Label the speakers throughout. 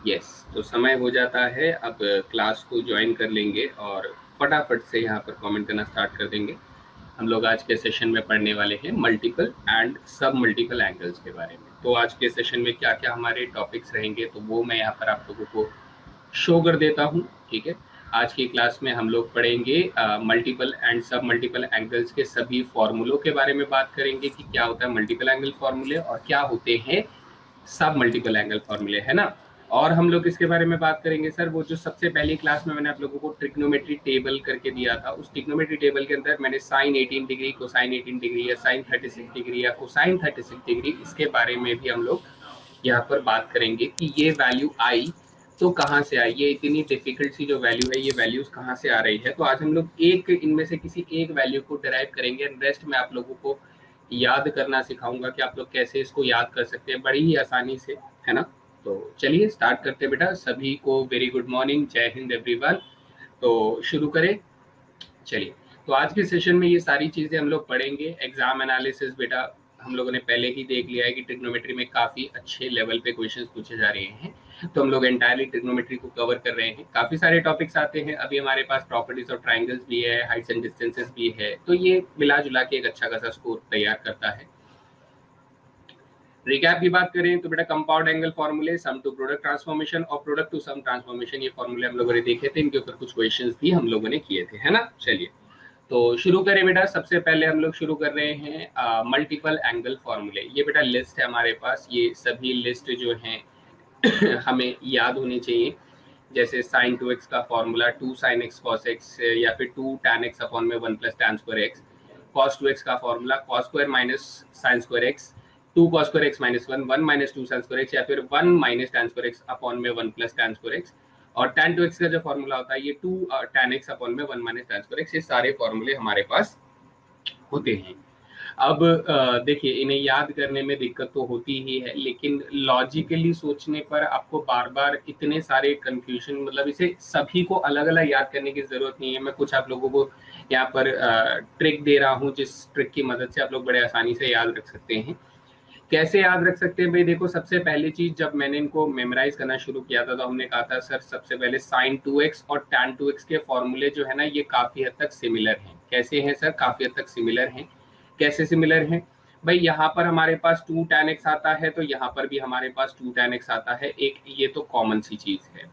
Speaker 1: Yes, तो समय हो जाता है, अब क्लास को ज्वाइन कर लेंगे और फटाफट से यहाँ पर कमेंट करना स्टार्ट कर देंगे। हम लोग आज के सेशन में पढ़ने वाले हैं मल्टीपल एंड सब मल्टीपल एंगल्स के बारे में। तो आज के सेशन में क्या क्या हमारे टॉपिक्स रहेंगे तो वो मैं यहाँ पर आप लोगों को शो कर देता हूँ। ठीक है, आज की क्लास में हम लोग पढ़ेंगे मल्टीपल एंड सब मल्टीपल एंगल्स के सभी फॉर्मूलों के बारे में बात करेंगे कि क्या होता है मल्टीपल एंगल फॉर्मूले और क्या होते हैं सब मल्टीपल एंगल फॉर्मूले, है ना। और हम लोग इसके बारे में बात करेंगे सर, वो जो सबसे पहली क्लास में मैंने आप लोगों को ट्रिग्नोमेट्री टेबल करके दिया था, उस ट्रिग्नोमेट्री टेबल के अंदर मैंने साइन 18 डिग्री, कोसाइन 18 डिग्री या साइन 36 डिग्री या कोसाइन 36 डिग्री, इसके बारे में भी हम लोग यहाँ पर बात करेंगे कि ये वैल्यू आई तो कहाँ से आई, ये इतनी डिफिकल्ट सी जो वैल्यू है ये वैल्यूज कहाँ से आ रही है। तो आज हम लोग एक इनमें से किसी एक वैल्यू को डिराइव करेंगे एंड रेस्ट में आप लोगों को याद करना सिखाऊंगा कि आप लोग कैसे इसको याद कर सकते हैं बड़ी ही आसानी से, है ना। तो चलिए स्टार्ट करते हैं बेटा। सभी को वेरी गुड मॉर्निंग, जय हिंद एवरीवन। तो शुरू करें, चलिए। तो आज के सेशन में ये सारी चीजें हम लोग पढ़ेंगे। एग्जाम एनालिसिस बेटा हम लोगों ने पहले ही देख लिया है कि ट्रिग्नोमेट्री में काफी अच्छे लेवल पे क्वेश्चंस पूछे जा रहे हैं, तो हम लोग एंटायरली ट्रिग्नोमेट्री को कवर कर रहे हैं। काफी सारे टॉपिक्स आते हैं, अभी हमारे पास प्रॉपर्टीज ऑफ ट्राइंगल्स भी है, हाइट्स एंड डिस्टेंसेस भी है, तो ये मिला जुला के एक अच्छा खासा स्कोर तैयार करता है। रिकैप की बात करें तो बेटा कंपाउंड एंगल फॉर्मूले, सम टू प्रोडक्ट ट्रांसफॉर्मेशन और प्रोडक्ट टू सम ट्रांसफॉर्मेशन, ये फॉर्मूले हम लोगों ने देखे थे, इनके ऊपर कुछ क्वेश्चंस भी हम लोगों ने किए थे, है ना। चलिए तो शुरू करें बेटा। सबसे पहले हम लोग शुरू कर रहे हैं मल्टीपल एंगल फॉर्मूले। ये बेटा लिस्ट है हमारे पास, ये सभी लिस्ट जो हैं हमें याद होनी चाहिए। जैसे साइन 2x का formula 2 sin x cos x, या फिर 2 tan x अपॉन में 1 plus tan square x। cos 2x का formula cos square minus sin square x, 2 cos square x minus 1, 1 minus 2 sin square x, या फिर 1 minus tan square x upon में 1 plus tan square x। और tan 2x का जो formula होता है ये 2 tan x अपॉन में 1 माइनस tan स्क्वायर x। ये सारे फॉर्मूले हमारे पास होते हैं। अब देखिए इन्हें याद करने में दिक्कत तो होती ही है, लेकिन लॉजिकली सोचने पर आपको बार बार इतने सारे कंफ्यूजन, मतलब इसे सभी को अलग अलग याद करने की जरूरत नहीं है। मैं कुछ आप लोगों को यहाँ पर ट्रिक दे रहा हूँ, जिस ट्रिक की मदद से आप लोग बड़े आसानी से याद रख सकते हैं। कैसे याद रख सकते हैं भाई, देखो सबसे पहली चीज, जब मैंने इनको मेमोराइज करना शुरू किया था तो हमने कहा था सर सबसे पहले साइन 2x और tan 2x के फॉर्मूले जो है ना ये काफी हद तक सिमिलर हैं। कैसे हैं सर, काफी हद तक सिमिलर हैं। कैसे सिमिलर हैं भाई, यहाँ पर हमारे पास 2 tan x आता है तो यहाँ पर भी हमारे पास 2 tan x आता है, एक ये तो कॉमन सी चीज है।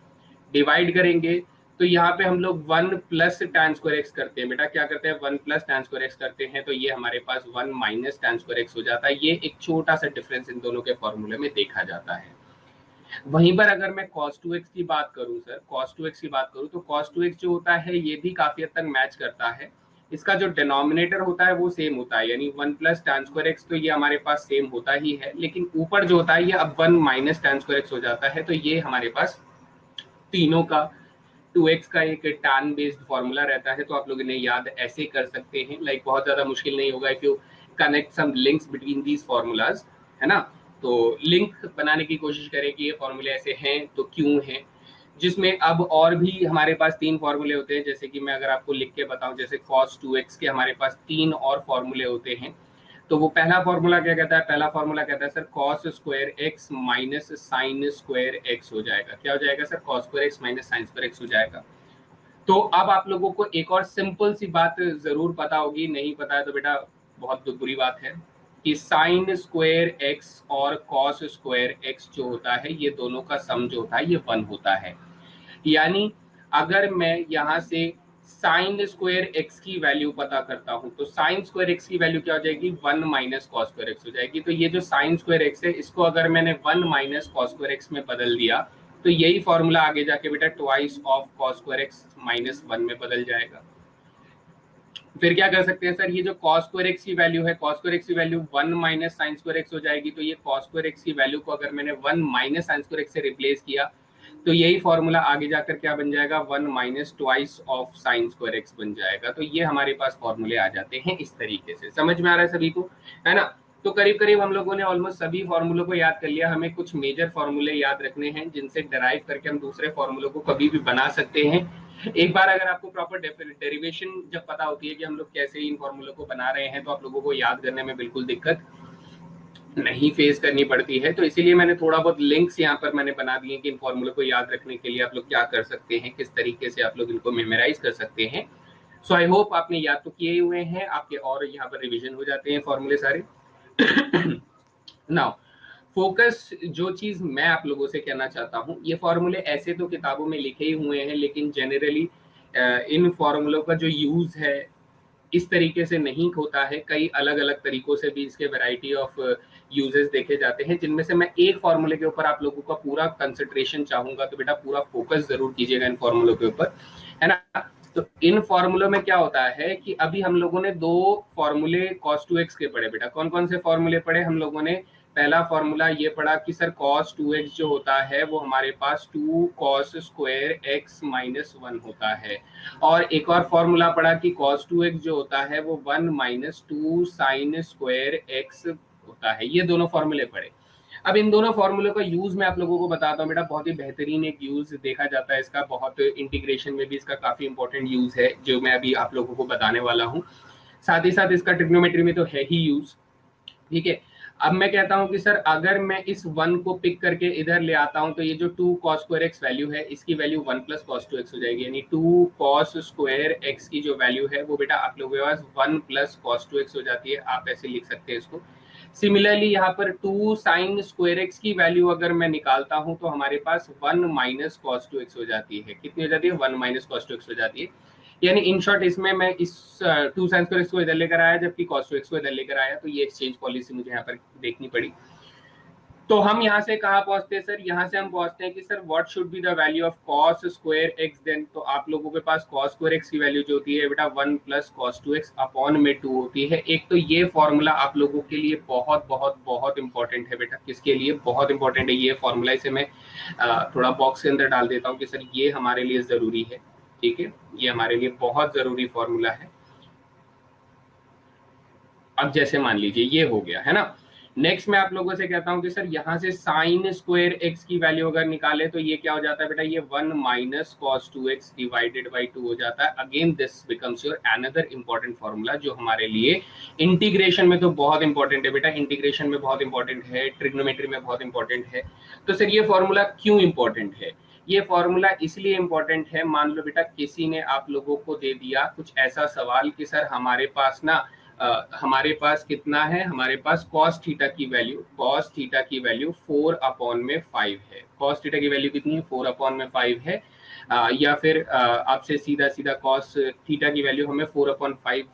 Speaker 1: डिवाइड करेंगे तो यहाँ पे हम लोग 1 प्लस tan स्क्वायर एक्स करते हैं बेटा, क्या करते हैं 1 प्लस tan स्क्वायर एक्स करते हैं, तो ये हमारे पास 1 माइनस tan स्क्वायर एक्स हो जाता है। ये एक छोटा सा डिफरेंस इन दोनों के फॉर्मूले में देखा जाता है। वहीं पर अगर मैं cos 2x की बात करूं सर, cos 2x की बात करूं तो cos 2x जो होता है ये भी काफी हद तक मैच करता है। इसका जो डिनोमिनेटर होता है वो सेम होता है, यानी 1 प्लस tan स्क्वायर एक्स, तो ये हमारे पास सेम होता ही है, लेकिन ऊपर जो होता है ये अब 1 माइनस tan स्क्वायर एक्स हो जाता है, तो ये हमारे पास तीनों का 2x का एक टैन बेस्ड फॉर्मूला रहता है। तो आप लोग इन्हें याद ऐसे कर सकते हैं, लाइक बहुत ज्यादा मुश्किल नहीं होगा if you connect some links between these formulas, है ना। तो लिंक बनाने की कोशिश करें कि ये फॉर्मूले ऐसे हैं तो क्यों हैं, जिसमें अब और भी हमारे पास 3 फॉर्मूले होते हैं। जैसे कि मैं अगर आपको लिख के बताऊं, जैसे cos 2x के हमारे पास 3 और फॉर्मूले होते हैं। तो वो पहला फॉर्मूला क्या कहता है, पहला फॉर्मूला कहता है sir cos square x minus sine square x हो जाएगा। क्या हो जाएगा sir, cos square x minus sine square x हो जाएगा। तो अब आप लोगों को एक और सिंपल सी बात जरूर पता होगी, नहीं पता है तो बेटा बहुत बुरी बात है, कि साइन स्क्वायर एक्स और कॉस स्क्वायर एक्स जो होता है ये दोनों का सम जो होता है ये 1 होता है। यानी अगर मैं यहाँ से साइन स्क्वायर एक्स की वैल्यू पता करता हूँ तो साइन स्क्वायर एक्स की वैल्यू क्या हो जाएगी, 1 माइनस कॉस स्क्वायर एक्स हो जाएगी। तो ये जो साइन स्क्वायर एक्स है इसको अगर मैंने 1 माइनस कॉस स्क्वायर एक्स में बदल दिया तो यही फॉर्मूला आगे जाके बेटा twice of cos square x minus 1 में बदल जाएगा। फिर क्या कर सकते हैं सर, ये जो cos स्क्वायर एक्स की वैल्यू है, cos स्क्वायर एक्स की value 1 minus sine square x हो जाएगी। तो ये cos स्क्वायर एक्स की वैल्यू को अगर मैंने 1 माइनस साइन स्क्वायर एक्स से रिप्लेस किया तो यही फॉर्मूला आगे जाकर क्या बन जाएगा, 1 minus twice of sine square x बन जाएगा। तो ये हमारे पास फॉर्मूले आ जाते हैं इस तरीके से। समझ में आ रहा है सभी को, है ना। तो करीब करीब हम लोगों ने ऑलमोस्ट सभी फॉर्मूलों को याद कर लिया। हमें कुछ मेजर फॉर्मूले याद रखने हैं जिनसे डराइव करके हम दूसरे फॉर्मूलों को कभी भी बना सकते हैं। एक बार अगर आपको प्रॉपर डेरिवेशन जब पता होती है कि हम लोग कैसे इन फॉर्मूलों को बना रहे हैं तो आप लोगों को याद करने में बिल्कुल दिक्कत नहीं फेस करनी पड़ती है। तो इसीलिए मैंने थोड़ा बहुत लिंक्स यहाँ पर मैंने बना दिए कि इन फॉर्मूले को याद रखने के लिए आप लोग क्या कर सकते हैं, किस तरीके से आप लोग इनको मेमोराइज कर सकते हैं। सो आई होप आपने याद तो किए हुए हैं आपके, और यहाँ पर रिविजन हो जाते हैं फॉर्मूले सारे। नाउ फोकस, जो चीज मैं आप लोगों से कहना चाहता हूँ, ये फॉर्मूले ऐसे तो किताबों में लिखे ही हुए हैं, लेकिन जनरली इन फॉर्मूलों का जो यूज है इस तरीके से नहीं होता है। कई अलग अलग तरीकों से भी इसके वैरायटी ऑफ यूजेस देखे जाते हैं, जिनमें से मैं एक फॉर्मूले के ऊपर आप लोगों का पूरा कंसंट्रेशन चाहूंगा। तो बेटा पूरा फोकस जरूर कीजिएगा इन फॉर्मूलों के ऊपर, है ना। तो इन फॉर्मूलों में क्या होता है कि अभी हम लोगों ने दो फॉर्मूले cos 2x के पढ़े। बेटा कौन कौन से फॉर्मूले पढ़े हम लोगों ने? पहला फॉर्मूला ये पढ़ा कि सर cos 2x जो होता है वो हमारे पास 2 cos स्क्वायर x माइनस 1 होता है। और एक और फॉर्मूला पढ़ा कि cos 2x जो होता है वो 1 माइनस 2 साइन स्क्वायर x होता है। ये दोनों फॉर्मूले पढ़े। अब इन दोनों फॉर्मूले का यूज मैं आप लोगों को बताता हूँ बेटा। बहुत ही बेहतरीन एक यूज देखा जाता है इसका, बहुत इंटीग्रेशन में भी इसका काफी इंपॉर्टेंट यूज है जो मैं अभी आप लोगों को बताने वाला हूँ। साथ ही साथ इसका ट्रिग्नोमेट्री में तो है ही यूज, ठीक है। अब मैं कहता हूं कि सर अगर मैं इस 1 को पिक करके इधर ले आता हूं तो ये जो 2 cos स्क्वायर एक्स वैल्यू है इसकी वैल्यू 1 प्लस कॉस 2 एक्स हो जाएगी। यानी 2 cos स्क्वायर एक्स की जो वैल्यू है वो बेटा आप लोगों के पास 1 प्लस कॉस 2 एक्स हो जाती है। आप ऐसे लिख सकते हैं इसको। सिमिलरली यहाँ पर 2 साइन स्क्वायर एक्स की वैल्यू अगर मैं निकालता हूं तो हमारे पास 1 माइनस कॉस 2 एक्स हो जाती है। कितनी हो जाती है? 1 माइनस कॉस 2 एक्स हो जाती है। यानी इन शॉर्ट इसमें मैं इस 2 साइन स्क्वायर एक्स को इधर लेकर आया जबकि कॉस 2 एक्स को इधर लेकर आया, तो ये एक्सचेंज पॉलिसी मुझे यहाँ पर देखनी पड़ी। तो हम यहाँ से कहाँ पहुंचते हैं सर? यहाँ से हम पहुंचते हैं कि sir what should be the value of cos square x then. तो आप लोगों के पास कॉस स्क्वायर एक्स की वैल्यू जो होती है बेटा 1 प्लस कॉस 2 एक्स अपॉन में 2 होती है। एक तो ये फॉर्मूला आप लोगों के लिए बहुत बहुत बहुत इंपॉर्टेंट है बेटा। किसके लिए बहुत इंपॉर्टेंट है ये फॉर्मूला? इसे मैं थोड़ा बॉक्स के अंदर डाल देता हूँ कि सर ये हमारे लिए जरूरी है, ठीक है। ये हमारे लिए बहुत जरूरी फॉर्मूला है। अब जैसे मान लीजिए ये हो गया है ना। नेक्स्ट मैं आप लोगों से कहता हूं कि सर यहां से साइन स्क्वायर एक्स की वैल्यू अगर निकाले तो ये क्या हो जाता है बेटा? ये 1 minus cos 2x divided by 2 हो जाता है। Again this becomes your another important formula जो हमारे लिए इंटीग्रेशन में तो बहुत इंपॉर्टेंट है बेटा। इंटीग्रेशन में बहुत इंपॉर्टेंट है, ट्रिग्नोमेट्री में बहुत इंपॉर्टेंट है। तो सर ये फॉर्मूला क्यों इंपॉर्टेंट है? ये फॉर्मूला इसलिए इंपॉर्टेंट है, मान लो बेटा किसी ने आप लोगों को दे दिया कुछ ऐसा सवाल कि सर हमारे पास ना हमारे पास कितना है? हमारे पास cos थीटा की वैल्यू 4 अपॉन में 5 है। cos थीटा की वैल्यू कितनी है? 4 अपॉन में 5 है। या फिर आपसे सीधा सीधा cos थीटा की वैल्यू हमें 4 अपॉन 5,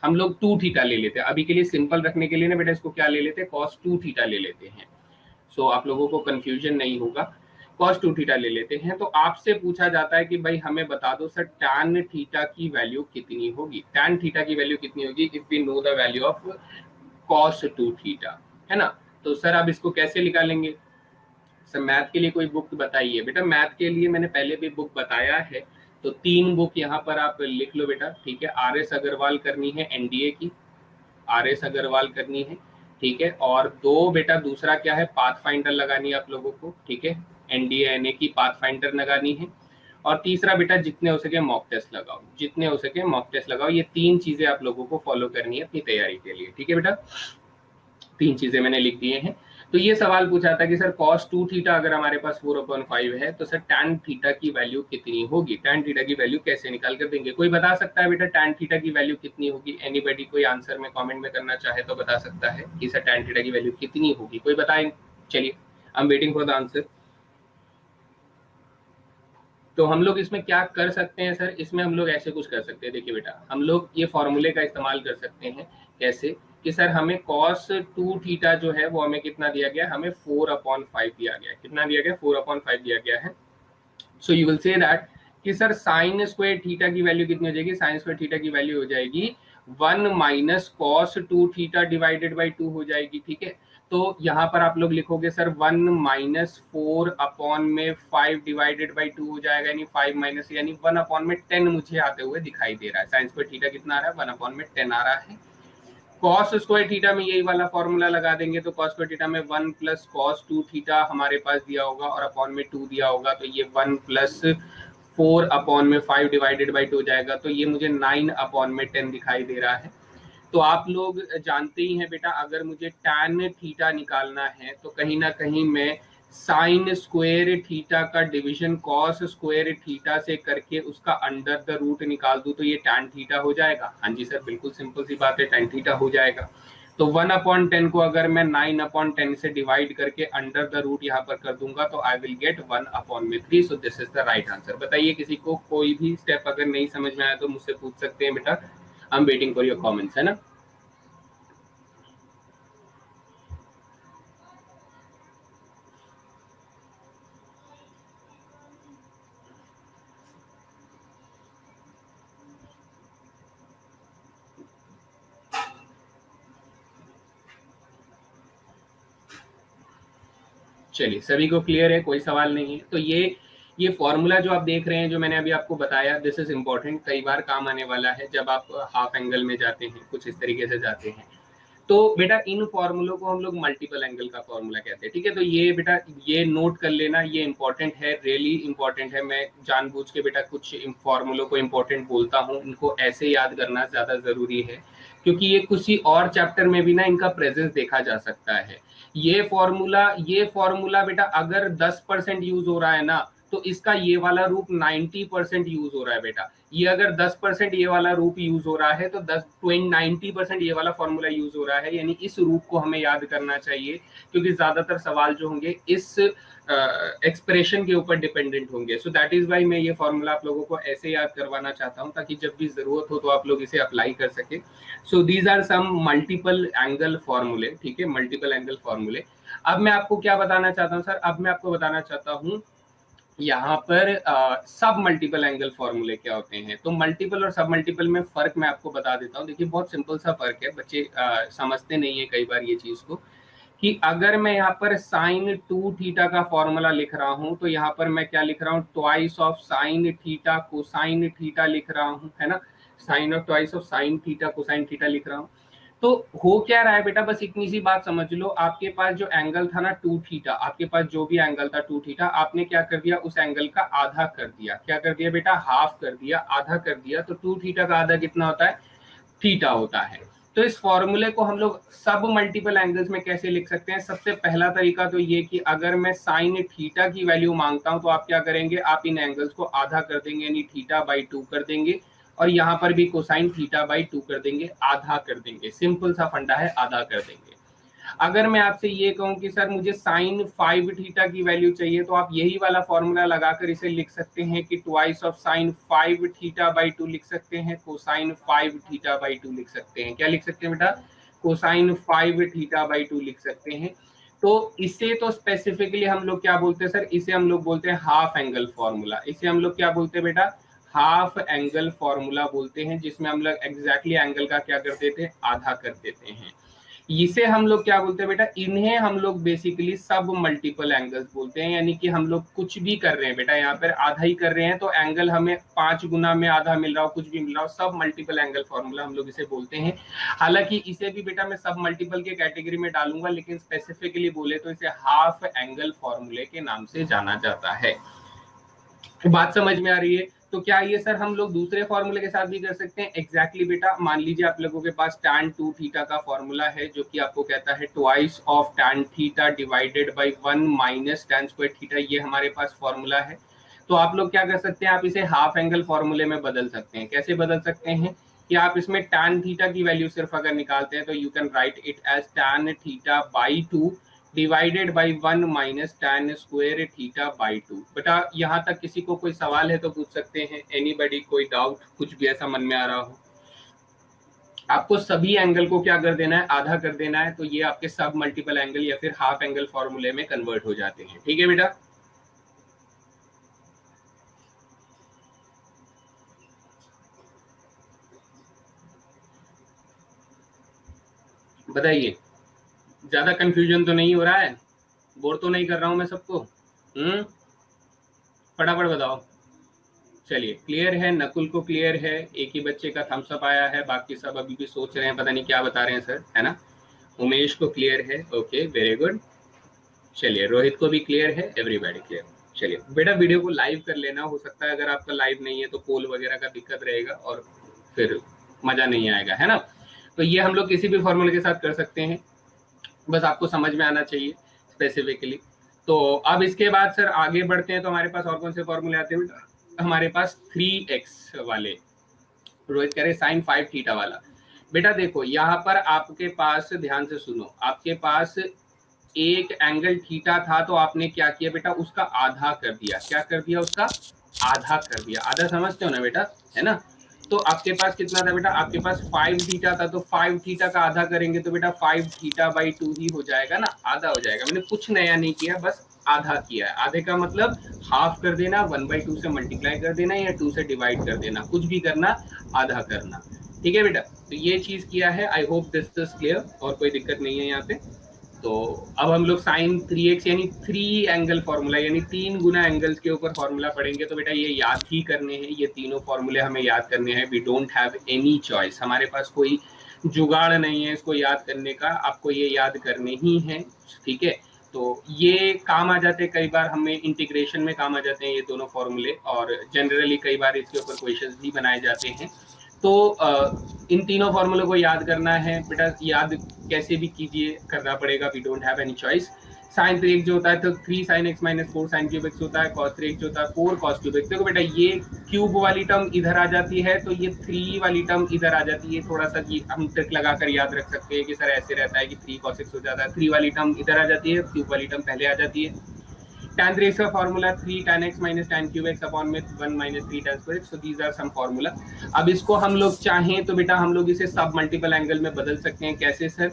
Speaker 1: हम लोग 2 थीटा ले लेते हैं अभी के लिए सिंपल रखने के लिए ना बेटा। इसको क्या ले लेते हैं? cos 2 थीटा ले लेते हैं। सो आप लोगों को कंफ्यूजन नहीं होगा। cos 2 थीटा ले लेते हैं। तो आपसे पूछा जाता है कि भाई हमें बता दो सर tan थीटा की वैल्यू कितनी होगी? tan थीटा की वैल्यू कितनी होगी if we know the value of cos 2 theta, है ना। तो सर आप इसको कैसे निकालेंगे? सर मैथ के लिए कोई बुक बताइए बेटा। मैथ के लिए मैंने पहले भी बुक बताया है, तो 3 बुक यहाँ पर आप लिख लो बेटा, ठीक है। RS अग्रवाल करनी है NDA की, RS अग्रवाल करनी है, ठीक है। और 2 बेटा दूसरा क्या है? पाथ फाइंडर लगानी है आप लोगों को, ठीक है। NDA NA की पाथ फाइंडर लगानी है। और तीसरा बेटा जितने हो सके मॉक टेस्ट लगाओ, जितने हो सके मॉक टेस्ट लगाओ। ये 3 चीजें आप लोगों को फॉलो करनी है अपनी तैयारी के लिए, ठीक है बेटा। 3 चीजें मैंने लिख दिए हैं। तो ये सवाल पूछा था कि सर cos 2 थीटा अगर हमारे पास 4/5 है तो सर tan थीटा की वैल्यू कितनी होगी? tan थीटा की वैल्यू कैसे निकाल कर देंगे? कोई बता सकता है बेटा tan थीटा की वैल्यू कितनी होगी? एनीबॉडी कोई आंसर में कमेंट में करना चाहे तो बता सकता है कि सर tan थीटा की वैल्यू कितनी होगी? कोई बताए? चलिए I am waiting for the answer. तो हम लोग इसमें क्या कर सकते हैं सर? इसमें हम लोग ऐसे कुछ कर सकते हैं। देखिए बेटा हम लोग ये फॉर्मूले का इस्तेमाल कर सकते हैं। कैसे? कि सर हमें cos 2 थीटा जो है वो हमें कितना दिया गया? हमें 4/5 दिया गया। कितना दिया गया? 4/5 दिया गया है। So you will say that कि सर साइन स्क्वायर थीटा की वैल्यू कितनी हो जाएगी? साइन स्क्वायर थीटा की वैल्यू हो जाएगी 1 minus cos 2 theta divided by 2 हो जाएगी, ठीक है। तो यहाँ पर आप लोग लिखोगे सर 1 माइनस 4 अपॉन में 5 डिवाइडेड बाई 2 हो जाएगा। यानी 5 माइनस यानी 1 अपॉन में 10 मुझे आते हुए दिखाई दे रहा है। साइन स्क्वायर थीटा कितना आ रहा है? 1 अपॉन में 10 आ रहा है। कॉस स्क्वायर थीटा में यही वाला फॉर्मूला लगा देंगे तो कॉस स्क्वायर थीटा में 1 प्लस कॉस 2 थीटा हमारे पास दिया होगा और अपॉन में 2 दिया होगा। तो ये 1 प्लस 4 अपॉन में 5 डिवाइडेड बाई 2 हो जाएगा। तो ये मुझे 9 अपॉन में 10 दिखाई दे रहा है। तो आप लोग जानते ही हैं बेटा, अगर मुझे tan थीटा निकालना है तो कहीं ना कहीं मैं साइन स्क्वायर थीटा का डिवीजन कॉस स्क्वायर थीटा से करके उसका अंडर द रूट निकाल दूं तो ये tan थीटा हो जाएगा। हाँ जी सर, बिल्कुल सिंपल सी बात है, tan थीटा हो जाएगा। तो 1/10 को अगर मैं 9/10 से डिवाइड करके अंडर द रूट यहाँ पर कर दूंगा तो I will get 1/3। So this is the right answer. बताइए किसी को कोई भी स्टेप अगर नहीं समझ में आया तो मुझसे पूछ सकते हैं बेटा, I am waiting for your comments, है ना। चलिए, सभी को क्लियर है, कोई सवाल नहीं है। तो ये फॉर्मूला जो आप देख रहे हैं, जो मैंने अभी आपको बताया, दिस इज इंपॉर्टेंट, कई बार काम आने वाला है जब आप हाफ एंगल में जाते हैं, कुछ इस तरीके से जाते हैं। तो बेटा इन फॉर्मूलों को हम लोग मल्टीपल एंगल का फॉर्मूला कहते हैं, ठीक है। तो ये बेटा ये नोट कर लेना, ये इंपॉर्टेंट है, रियली इंपॉर्टेंट है। मैं जानबूझ के बेटा कुछ फॉर्मूलों को इंपॉर्टेंट बोलता हूँ, इनको ऐसे याद करना ज्यादा जरूरी है, क्योंकि ये किसी और चैप्टर में भी ना इनका प्रेजेंस देखा जा सकता है। ये फॉर्मूला बेटा अगर 10% यूज हो रहा है ना, तो इसका ये वाला रूप 90% यूज हो रहा है बेटा। ये अगर 10% ये वाला रूप यूज हो रहा है तो 90% ये वाला फॉर्मूला यूज हो रहा है, यानी इस रूप को हमें याद करना चाहिए, क्योंकि ज्यादातर सवाल जो होंगे इस एक्सप्रेशन के ऊपर डिपेंडेंट होंगे। सो दैट इज वाई मैं ये फॉर्मूला आप लोगों को ऐसे याद करवाना चाहता हूँ, ताकि जब भी जरूरत हो तो आप लोग इसे अप्लाई कर सके। So these are some multiple angle फॉर्मूले, ठीक है, मल्टीपल एंगल फॉर्मूले। अब मैं आपको क्या बताना चाहता हूँ सर, अब मैं आपको बताना चाहता हूँ यहाँ पर सब मल्टीपल एंगल फॉर्मूले क्या होते हैं। तो मल्टीपल और सब मल्टीपल में फर्क मैं आपको बता देता हूँ। देखिए बहुत सिंपल सा फर्क है, बच्चे समझते नहीं है कई बार ये चीज को, कि अगर मैं यहाँ पर साइन 2 थीटा का फॉर्मूला लिख रहा हूँ तो यहाँ पर मैं क्या लिख रहा हूँ, twice of sine theta cosine theta लिख रहा हूँ, है ना। Sine of twice of sine theta cosine theta लिख रहा हूँ। तो हो क्या रहा है बेटा, बस इतनी सी बात समझ लो, आपके पास जो एंगल था ना 2 थीटा, आपके पास जो भी एंगल था 2 थीटा, आपने क्या कर दिया, उस एंगल का आधा कर दिया। क्या कर दिया बेटा, हाफ कर दिया, आधा कर दिया। तो 2 थीटा का आधा कितना होता है, थीटा होता है। तो इस फॉर्मूले को हम लोग सब मल्टीपल एंगल्स में कैसे लिख सकते हैं। सबसे पहला तरीका तो ये कि अगर मैं साइन थीटा की वैल्यू मांगता हूं तो आप क्या करेंगे, आप इन एंगल्स को आधा कर देंगे, यानी θ/2 कर देंगे, और यहां पर भी कोसाइन θ/2 कर देंगे, आधा कर देंगे। सिंपल सा फंडा है, आधा कर देंगे। अगर मैं आपसे ये कहूं कि सर मुझे साइन 5 थीटा की वैल्यू चाहिए, तो आप यही वाला फॉर्मूला लगाकर इसे लिख सकते हैं कि ट्वाइस ऑफ साइन 5 θ/2 लिख सकते हैं, कोसाइन 5 θ/2 लिख सकते हैं। क्या लिख सकते हैं बेटा, कोसाइन 5 θ/2 लिख सकते हैं। तो इसे तो स्पेसिफिकली हम लोग क्या बोलते हैं सर, इसे हम लोग बोलते हैं हाफ एंगल फॉर्मूला। इसे हम लोग क्या बोलते हैं बेटा, हाफ एंगल फॉर्मूला बोलते हैं, जिसमें हम लोग एग्जैक्टली एंगल का क्या कर देते हैं, आधा कर देते हैं। इसे हम लोग क्या बोलते हैं बेटा, इन्हें हम लोग बेसिकली सब मल्टीपल एंगल्स बोलते हैं। यानी कि हम लोग कुछ भी कर रहे हैं बेटा, यहाँ पर आधा ही कर रहे हैं तो एंगल हमें 5 गुना में आधा मिल रहा हो, कुछ भी मिल रहा हो, सब मल्टीपल एंगल फॉर्मूला हम लोग इसे बोलते हैं। हालांकि इसे भी बेटा मैं सब मल्टीपल के कैटेगरी में डालूंगा, लेकिन स्पेसिफिकली बोले तो इसे हाफ एंगल फॉर्मूले के नाम से जाना जाता है। बात समझ में आ रही है। तो क्या ये सर हम लोग दूसरे फॉर्मूले के साथ भी कर सकते हैं, एग्जैक्टली बेटा। मान लीजिए आप लोगों के पास tan 2 थीटा का फॉर्मूला है, जो कि आपको कहता है twice of tan theta divided by 1 minus tan square theta, ये हमारे पास फॉर्मूला है। तो आप लोग क्या कर सकते हैं, आप इसे हाफ एंगल फॉर्मूले में बदल सकते हैं। कैसे बदल सकते हैं, कि आप इसमें tan थीटा की वैल्यू सिर्फ अगर निकालते हैं तो you can write it as tan θ/2 divided by 1 minus tan square θ/2। बेटा यहाँ तक किसी को कोई सवाल है तो पूछ सकते हैं, एनीबडी, कोई डाउट, कुछ भी ऐसा मन में आ रहा हो। आपको सभी एंगल को क्या कर देना है, आधा कर देना है, तो ये आपके सब मल्टीपल एंगल या फिर हाफ एंगल फॉर्मूले में कन्वर्ट हो जाते हैं। ठीक है बेटा। बताइए, ज्यादा कंफ्यूजन तो नहीं हो रहा है, बोर तो नहीं कर रहा हूं मैं सबको। फटाफट बताओ। चलिए, क्लियर है, नकुल को क्लियर है, एक ही बच्चे का थम्स अप आया है, बाकी सब अभी भी सोच रहे हैं, पता नहीं क्या बता रहे हैं सर, है ना। उमेश को क्लियर है, ओके वेरी गुड। चलिए, रोहित को भी क्लियर है, एवरीबॉडी क्लियर। चलिए बेटा, वीडियो को लाइव कर लेना, हो सकता है अगर आपका लाइव नहीं है तो पोल वगैरह का दिक्कत रहेगा और फिर मजा नहीं आएगा, है ना। तो ये हम लोग किसी भी फॉर्मूले के साथ कर सकते हैं, बस आपको समझ में आना चाहिए स्पेसिफिकली। तो अब इसके बाद सर आगे बढ़ते हैं, तो हमारे पास और कौन से फॉर्मूले आते हैं बेटा? हमारे पास 3x वाले, रोहित कह रहे साइन 5 थीटा वाला। बेटा देखो यहाँ पर आपके पास, ध्यान से सुनो, आपके पास एक एंगल थीटा था, तो आपने क्या किया बेटा, उसका आधा कर दिया। क्या कर दिया? उसका आधा कर दिया। आधा समझते हो ना बेटा, है ना? तो आपके पास कितना था बेटा? आपके पास 5 थीटा था, तो 5 थीटा का आधा करेंगे तो बेटा 5 थीटा बाई 2 ही हो जाएगा ना, आधा हो जाएगा। मैंने कुछ नया नहीं किया, बस आधा किया है। आधे का मतलब हाफ कर देना, 1/2 से मल्टीप्लाई कर देना या 2 से डिवाइड कर देना, कुछ भी करना, आधा करना। ठीक है बेटा, तो ये चीज किया है। आई होप दिस इज क्लियर, और कोई दिक्कत नहीं है यहाँ पे। तो अब हम लोग साइन 3x यानी 3 एंगल फॉर्मूला, यानी 3 गुना एंगल्स के ऊपर फॉर्मूला पढ़ेंगे। तो बेटा ये याद ही करने हैं, ये तीनों फॉर्मूले हमें याद करने हैं। We don't have any choice, हमारे पास कोई जुगाड़ नहीं है इसको याद करने का, आपको ये याद करने ही है। ठीक है, तो ये काम आ जाते हैं, कई बार हमें इंटीग्रेशन में काम आ जाते हैं ये दोनों फॉर्मूले, और जनरली कई बार इसके ऊपर क्वेश्चंस भी बनाए जाते हैं। तो इन तीनों फॉर्मूलों को याद करना है बेटा, याद कैसे भी कीजिए, करना पड़ेगा, we don't have any choice. Sine 3x जो होता है तो 3 sin x minus 4 sin cube x होता है, cos 3x जो होता है 4 cos क्यूब x। देखो बेटा ये क्यूब वाली टर्म इधर आ जाती है, तो ये 3 वाली टर्म इधर आ जाती है। थोड़ा सा हम ट्रिक लगाकर याद रख सकते हैं कि सर ऐसे रहता है कि 3 cos x हो जाता है, 3 वाली टर्म इधर आ जाती है, क्यूब वाली टर्म पहले आ जाती है। tan 3x का formula 3 tan x minus tan cube x upon में 1 minus 3 tan square x, so these are some formula। अब इसको हम लोग चाहें तो बेटा हम लोग इसे सब मल्टीपल एंगल में बदल सकते हैं। कैसे सर?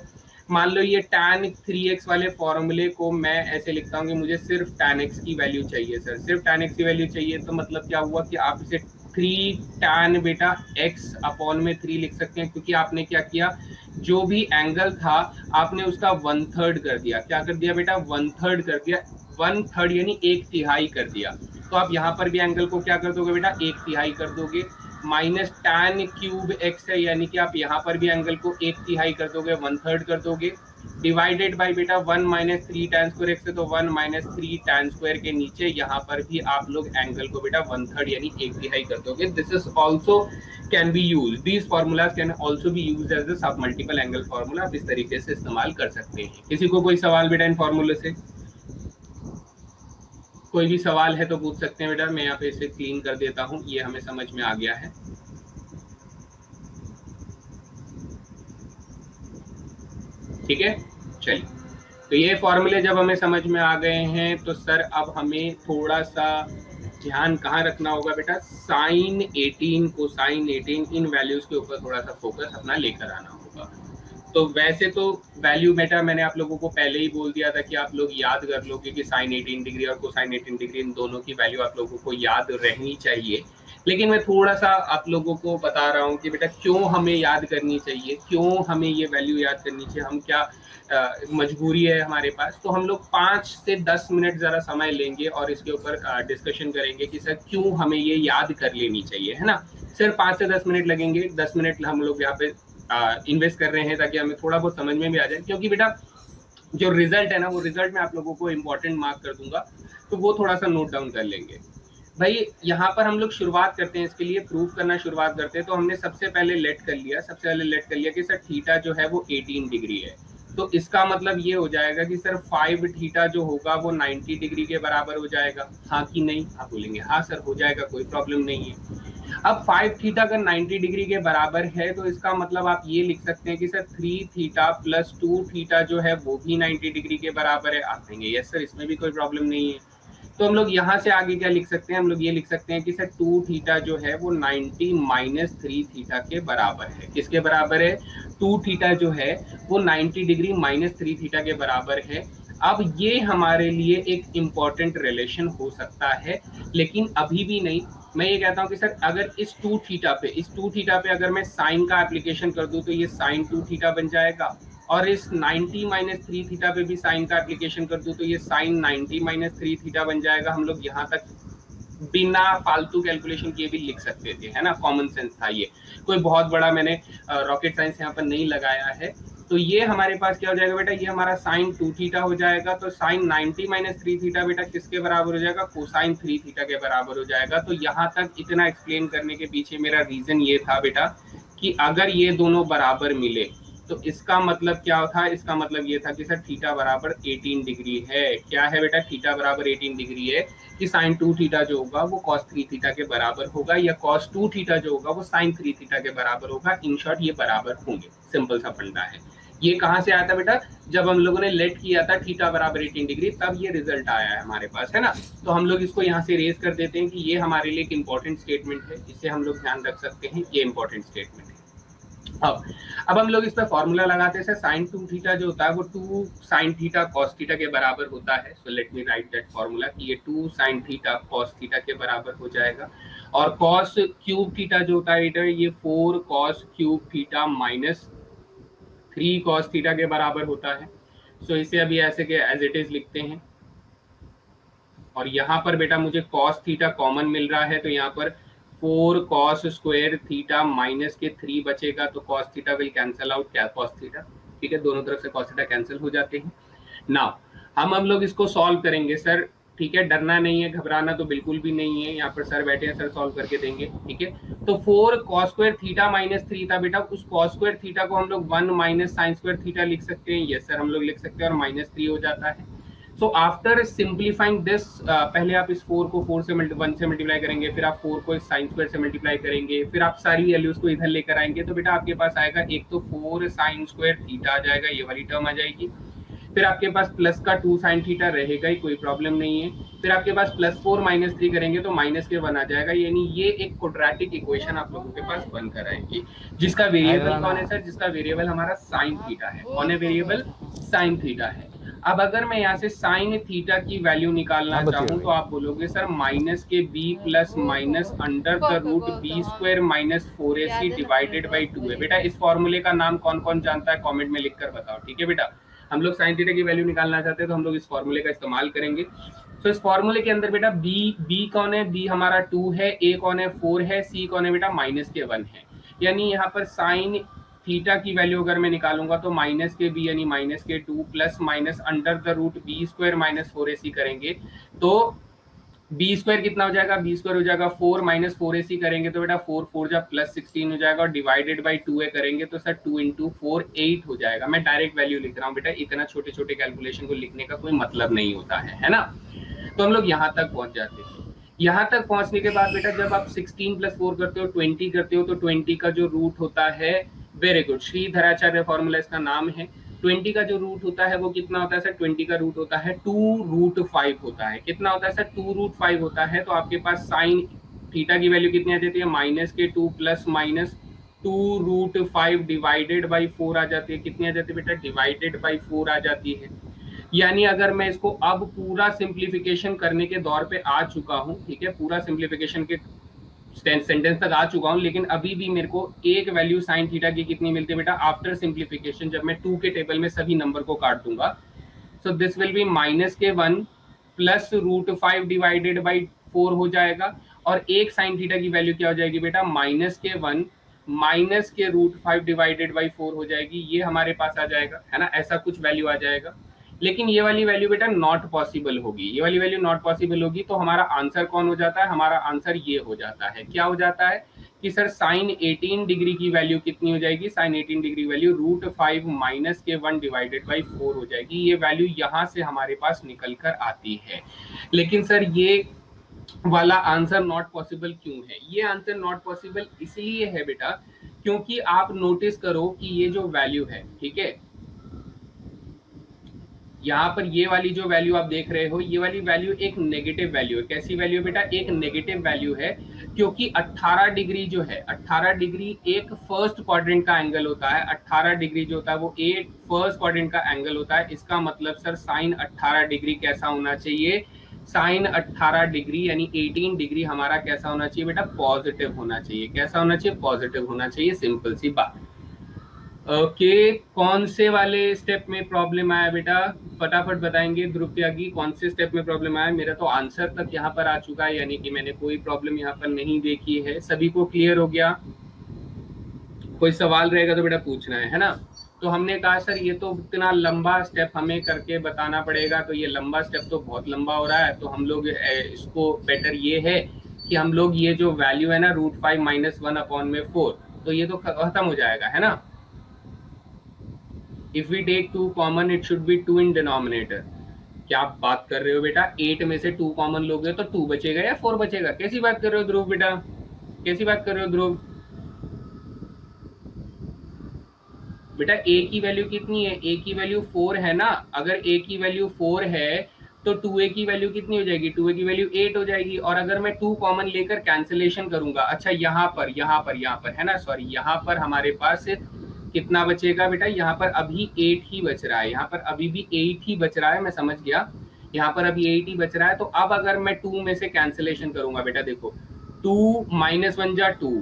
Speaker 1: मान लो ये tan 3x वाले फॉर्मूले को मैं ऐसे लिखता हूँ कि मुझे सिर्फ tan x की वैल्यू चाहिए सर, सिर्फ tan x की वैल्यू चाहिए। तो मतलब क्या हुआ कि आप इसे 3 tan बेटा x अपॉन में 3 लिख सकते हैं, क्योंकि आपने क्या किया, जो भी एंगल था आपने उसका 1/3 कर दिया। क्या कर दिया बेटा? 1/3 कर दिया। 1/3 यानी 1/3 कर दिया। तो आप यहाँ पर भी एंगल को क्या कर दोगे बेटा? 1/3 कर दोगे। माइनस tan क्यूब x है, यानी कि आप यहाँ पर भी एंगल को 1/3 कर दोगे, 1/3 कर दोगे। डिवाइडेड बाई बेटा 1 minus 3 tan square x है, तो 1 minus 3 tan square के नीचे यहाँ पर भी आप लोग एंगल को बेटा 1/3 यानी 1/3 कर दोगे। This is also can be use, these formulas can also be use as a sub multiple angle formula. आप इस तरीके से इस्तेमाल कर सकते हैं। किसी को कोई सवाल बेटा इन फॉर्मूले से? कोई भी सवाल है तो पूछ सकते हैं बेटा, मैं यहाँ पे इसे क्लीन कर देता हूँ, ये हमें समझ में आ गया है। ठीक है, चलिए, तो ये फॉर्मूले जब हमें समझ में आ गए हैं, तो सर अब हमें थोड़ा सा ध्यान कहाँ रखना होगा बेटा? साइन 18 को साइन 18 इन वैल्यूज के ऊपर थोड़ा सा फोकस अपना लेकर आना होगा। तो वैसे तो वैल्यू बेटा मैंने आप लोगों को पहले ही बोल दिया था कि आप लोग याद कर लोगे कि साइन 18 डिग्री और कोसाइन 18 डिग्री, इन दोनों की वैल्यू आप लोगों को याद रहनी चाहिए। लेकिन मैं थोड़ा सा आप लोगों को बता रहा हूँ कि बेटा क्यों हमें याद करनी चाहिए, क्यों हमें ये वैल्यू याद करनी चाहिए, हम क्या मजबूरी है हमारे पास। तो हम लोग 5 से 10 मिनट जरा समय लेंगे और इसके ऊपर डिस्कशन करेंगे कि सर क्यों हमें ये याद कर लेनी चाहिए, है ना। सर 5 से 10 मिनट लगेंगे, 10 मिनट हम लोग यहाँ पे इन्वेस्ट कर रहे हैं ताकि हमें थोड़ा बहुत समझ में भी आ जाए। क्योंकि बेटा जो रिजल्ट है ना, वो रिजल्ट में आप लोगों को इंपॉर्टेंट मार्क कर दूंगा, तो वो थोड़ा सा नोट डाउन कर लेंगे। भाई यहाँ पर हम लोग शुरुआत करते हैं, इसके लिए प्रूफ करना शुरुआत करते हैं। तो हमने सबसे पहले लेट कर लिया, सबसे पहले लेट कर लिया कि सर थीटा जो है वो 18 डिग्री है। तो इसका मतलब ये हो जाएगा कि सर 5 थीटा जो होगा वो 90 डिग्री के बराबर हो जाएगा। हाँ कि नहीं? आप बोलेंगे हाँ सर हो जाएगा, कोई प्रॉब्लम नहीं है। अब 5 थीटा अगर 90 डिग्री के बराबर है, तो इसका मतलब आप ये लिख सकते हैं कि सर 3 थीटा प्लस 2 थीटा जो है वो भी 90 डिग्री के बराबर है। आप कहेंगे यस सर, इसमें भी कोई प्रॉब्लम नहीं है। तो हम लोग यहाँ से आगे क्या लिख सकते हैं? हम लोग ये लिख सकते हैं कि सर 2 थीटा जो है वो 90 माइनस 3 थीटा के बराबर है। किसके बराबर है? 2 थीटा जो है वो 90 डिग्री माइनस 3 थीटा के बराबर है। अब ये हमारे लिए एक इम्पॉर्टेंट रिलेशन हो सकता है, लेकिन अभी भी नहीं। मैं ये कहता हूँ कि सर अगर इस 2 थीटा पे अगर मैं साइन का एप्लीकेशन कर दूं, तो ये साइन 2 थीटा बन जाएगा। और इस 90 माइनस 3 थीटा पे भी साइन का एप्लीकेशन कर दूं, तो ये साइन 90 माइनस 3 थीटा बन जाएगा। हम लोग यहाँ तक बिना फालतू कैलकुलेशन किए भी लिख सकते थे, है ना, कॉमन सेंस था ये, कोई बहुत बड़ा मैंने रॉकेट साइंस यहाँ पर नहीं लगाया है। तो ये हमारे पास क्या हो जाएगा बेटा? ये हमारा साइन 2 थीटा हो जाएगा। तो साइन 90 माइनस 3 थीटा बेटा किसके बराबर हो जाएगा? कोसाइन 3 थीटा के बराबर हो जाएगा। तो यहाँ तक इतना एक्सप्लेन करने के पीछे मेरा रीजन ये था बेटा कि अगर ये दोनों बराबर मिले तो इसका मतलब क्या था, इसका मतलब ये था कि सर थीटा बराबर 18 डिग्री है। क्या है बेटा, थीटा बराबर 18 डिग्री है कि साइन 2 थीटा जो होगा वो कॉस 3 थीटा के बराबर होगा, या कॉस 2 थीटा जो होगा वो साइन 3 थीटा के बराबर होगा। इन शॉर्ट ये बराबर होंगे, सिंपल सा फंडा है। ये कहाँ से आया था बेटा, जब हम लोगों ने लेट किया था थीटा बराबर 18 डिग्री, तब ये रिजल्ट आया है हमारे पास, है ना। तो हम लोग इसको यहाँ से रेज कर देते हैं कि ये हमारे लिए एक इंपॉर्टेंट स्टेटमेंट है, इसे हम लोग ध्यान रख सकते हैं, ये इंपॉर्टेंट स्टेटमेंट है। अब हम लोग इस पर फॉर्मूला लगाते हैं, साइन 2 थीटा जो होता है वो 2 साइन थीटा कॉस थीटा के बराबर होता है। So let me right that formula कि ये 2 साइन थीटा कॉस थीटा के बराबर हो जाएगा, और कॉस क्यूब थीटा जो होता है ये 4 cos cube theta minus 3 cos theta के बराबर होता है। सो इसे अभी ऐसे के एज इट इज लिखते हैं, और यहाँ पर बेटा मुझे कॉस थीटा कॉमन मिल रहा है, तो यहाँ पर 4 कॉस स्क्वायर थीटा माइनस के 3 बचेगा, तो cos theta will cancel out, क्या कॉस थीटा, ठीक है, दोनों तरफ से कॉस थीटा कैंसिल हो जाते हैं। नाउ हम लोग इसको सॉल्व करेंगे सर, ठीक है, डरना नहीं है, घबराना तो बिल्कुल भी नहीं है, यहाँ पर सर बैठे हैं, सर सॉल्व करके देंगे, ठीक है। तो 4 कॉस स्क्वायर थीटा माइनस 3 था बेटा, उस कॉस स्क्वायर थीटा को हम लोग 1 माइनस साइन स्क्वायर थीटा लिख सकते हैं, यस सर हम लोग लिख सकते हैं, और माइनस 3 हो जाता है। सो आफ्टर सिंप्लीफाइंग दिस, पहले आप इस 4 को 1 से मल्टीप्लाई करेंगे, फिर आप 4 को इस साइन स्क्वायर से मल्टीप्लाई करेंगे, फिर आप सारी वैल्यूज को इधर लेकर आएंगे, तो बेटा आपके पास आएगा एक तो 4 साइन स्क्वायर थीटा आ जाएगा, ये वाली टर्म आ जाएगी, फिर आपके पास प्लस का 2 साइन थीटा रहेगा ही, कोई प्रॉब्लम नहीं है, फिर आपके पास प्लस 4 माइनस 3 करेंगे तो माइनस के 1 आ जाएगा, यानी ये एक क्वाड्रेटिक इक्वेशन आप लोगों के पास बनकर आएगी, जिसका वेरिएबल कौन है सर, जिसका वेरिएबल हमारा साइन थीटा है। कौन है वेरिएबल, साइन थीटा है। अब अगर मैं यहाँ से साइन थीटा की वैल्यू निकालना चाहूँ तो आप बोलोगे सर माइनस के B plus minus under the root B square minus 4ac divided by 2 है। बेटा इस फॉर्मूले का नाम कौन कौन जानता है, कमेंट में लिखकर बताओ, ठीक है बेटा। हम लोग साइन थीटा की वैल्यू निकालना चाहते हैं तो हम लोग इस फॉर्मूले का इस्तेमाल करेंगे। तो इस फॉर्मूले के अंदर बेटा बी कौन है, बी हमारा 2 है, ए कौन है 4 है, सी कौन है बेटा माइनस के 1 है, यानी यहाँ पर साइन थीटा की वैल्यू अगर मैं निकालूंगा तो माइनस के बी यानी माइनस के 2 plus minus under the root B square minus 4ac करेंगे तो बी स्क्वायर कितना हो जाएगा, बी स्क्वायर हो जाएगा 4 माइनस 4ac करेंगे तो बेटा 4 4 जा प्लस 16 हो जाएगा, और डिवाइडेड बाई 2a करेंगे तो सर 2 इंटू 4 8 हो जाएगा। मैं डायरेक्ट वैल्यू लिख रहा हूँ बेटा, इतना छोटे छोटे कैलकुलेशन को लिखने का कोई मतलब नहीं होता है ना। तो हम लोग यहाँ तक पहुंच जाते हैं। यहाँ तक पहुंचने के बाद बेटा जब आप 16 प्लस 4 करते हो 20 करते हो तो 20 का जो रूट होता है, वेरी गुड, श्रीधराचार्य फॉर्मूला इसका नाम है। 20 का जो रूट होता है वो कितना होता है सर, 20 का रूट होता है 2 रूट 5 होता है। कितना होता है सर, 2 रूट 5 होता है। तो आपके पास साइन थीटा की वैल्यू कितनी आ जाती है, माइनस के 2 plus minus 2 root 5 divided by 4 आ जाती है। कितनी आ जाती है बेटा, डिवाइडेड बाई 4 आ जाती है। यानी अगर मैं इसको अब पूरा सिंप्लीफिकेशन करने के दौर पे आ चुका हूं, ठीक है, पूरा सिंप्लीफिकेशन के सेंटेंस तक आ चुका हूं, लेकिन अभी भी मेरे को एक वैल्यू साइन थीटा की कितनी मिलती है बेटा आफ्टर सिंप्लीफिकेशन, जब मैं 2 के टेबल में सभी नंबर को काट दूंगा। So this will be minus के 1 प्लस रूट 5 डिवाइडेड बाई 4 हो जाएगा, और एक साइन थीटा की वैल्यू क्या हो जाएगी बेटा, माइनस के 1 माइनस के रूट 5 डिवाइडेड बाई 4 हो जाएगी। ये हमारे पास आ जाएगा, है ना, ऐसा कुछ वैल्यू आ जाएगा। लेकिन ये वाली वैल्यू बेटा नॉट पॉसिबल होगी, ये वाली वैल्यू नॉट पॉसिबल होगी। तो हमारा आंसर कौन हो जाता है, हमारा आंसर ये हो जाता है, क्या हो जाता है कि सर साइन 18 डिग्री की वैल्यू कितनी हो जाएगी, sine 18 degree value root 5 minus के 1 डिवाइडेड बाई 4 हो जाएगी। ये वैल्यू यहाँ से हमारे पास निकल कर आती है। लेकिन सर ये वाला आंसर नॉट पॉसिबल क्यों है, ये आंसर नॉट पॉसिबल इसलिए है बेटा क्योंकि आप नोटिस करो कि ये जो वैल्यू है, ठीक है, यहाँ पर ये वाली जो वैल्यू आप देख रहे हो, ये वाली वैल्यू एक नेगेटिव वैल्यू है। कैसी वैल्यू है बेटा, एक नेगेटिव वैल्यू है, क्योंकि 18 डिग्री जो है, 18 डिग्री एक फर्स्ट क्वाड्रेंट का एंगल होता है। 18 डिग्री जो होता है वो एक फर्स्ट क्वाड्रेंट का एंगल होता है। इसका मतलब सर साइन 18 डिग्री कैसा होना चाहिए, साइन 18 डिग्री यानी 18 डिग्री हमारा कैसा होना चाहिए बेटा, पॉजिटिव होना चाहिए। कैसा होना चाहिए, पॉजिटिव होना चाहिए, सिंपल सी बात। ओके कौन से वाले स्टेप में प्रॉब्लम आया बेटा, फटाफट बताएंगे ध्रुव त्यागी, कौन से स्टेप में प्रॉब्लम आया। मेरा तो आंसर तक यहाँ पर आ चुका है, यानी कि मैंने कोई प्रॉब्लम यहाँ पर नहीं देखी है। सभी को क्लियर हो गया, कोई सवाल रहेगा तो बेटा पूछना है ना। तो हमने कहा सर ये तो इतना लंबा स्टेप हमें करके बताना पड़ेगा, तो ये लंबा स्टेप तो बहुत लंबा हो रहा है, तो हम लोग इसको बेटर ये है कि हम लोग ये जो वैल्यू है ना रूट 5 माइनस 1 अपॉन में 4, तो ये तो खत्म हो जाएगा, है ना। If we take 2 common it should be 2 in denominator. क्या आप बात कर रहे हो बेटा, 8 में से 2 कॉमन लोगे तो 2 बचेगा या 4 बचेगा? कैसी बात कर रहे हो ध्रुव बेटा, कैसी बात कर रहे हो ध्रुव बेटा? a की वैल्यू कितनी है? a की वैल्यू 4 है ना। अगर a की वैल्यू 4 है तो 2a की वैल्यू कितनी हो जाएगी? 2a की वैल्यू 8 हो जाएगी। और अगर मैं 2 कॉमन लेकर कैंसिलेशन करूंगा, अच्छा यहाँ पर है ना, सॉरी यहाँ पर हमारे पास कितना बचेगा बेटा? यहाँ पर अभी 8 ही बच रहा है, यहाँ पर अभी भी 8 ही बच रहा है, मैं समझ गया, यहाँ पर अभी 8 ही बच रहा है। तो अब अगर मैं 2 में से कैंसिलेशन करूंगा बेटा, देखो 2 माइनस 1 जा 2,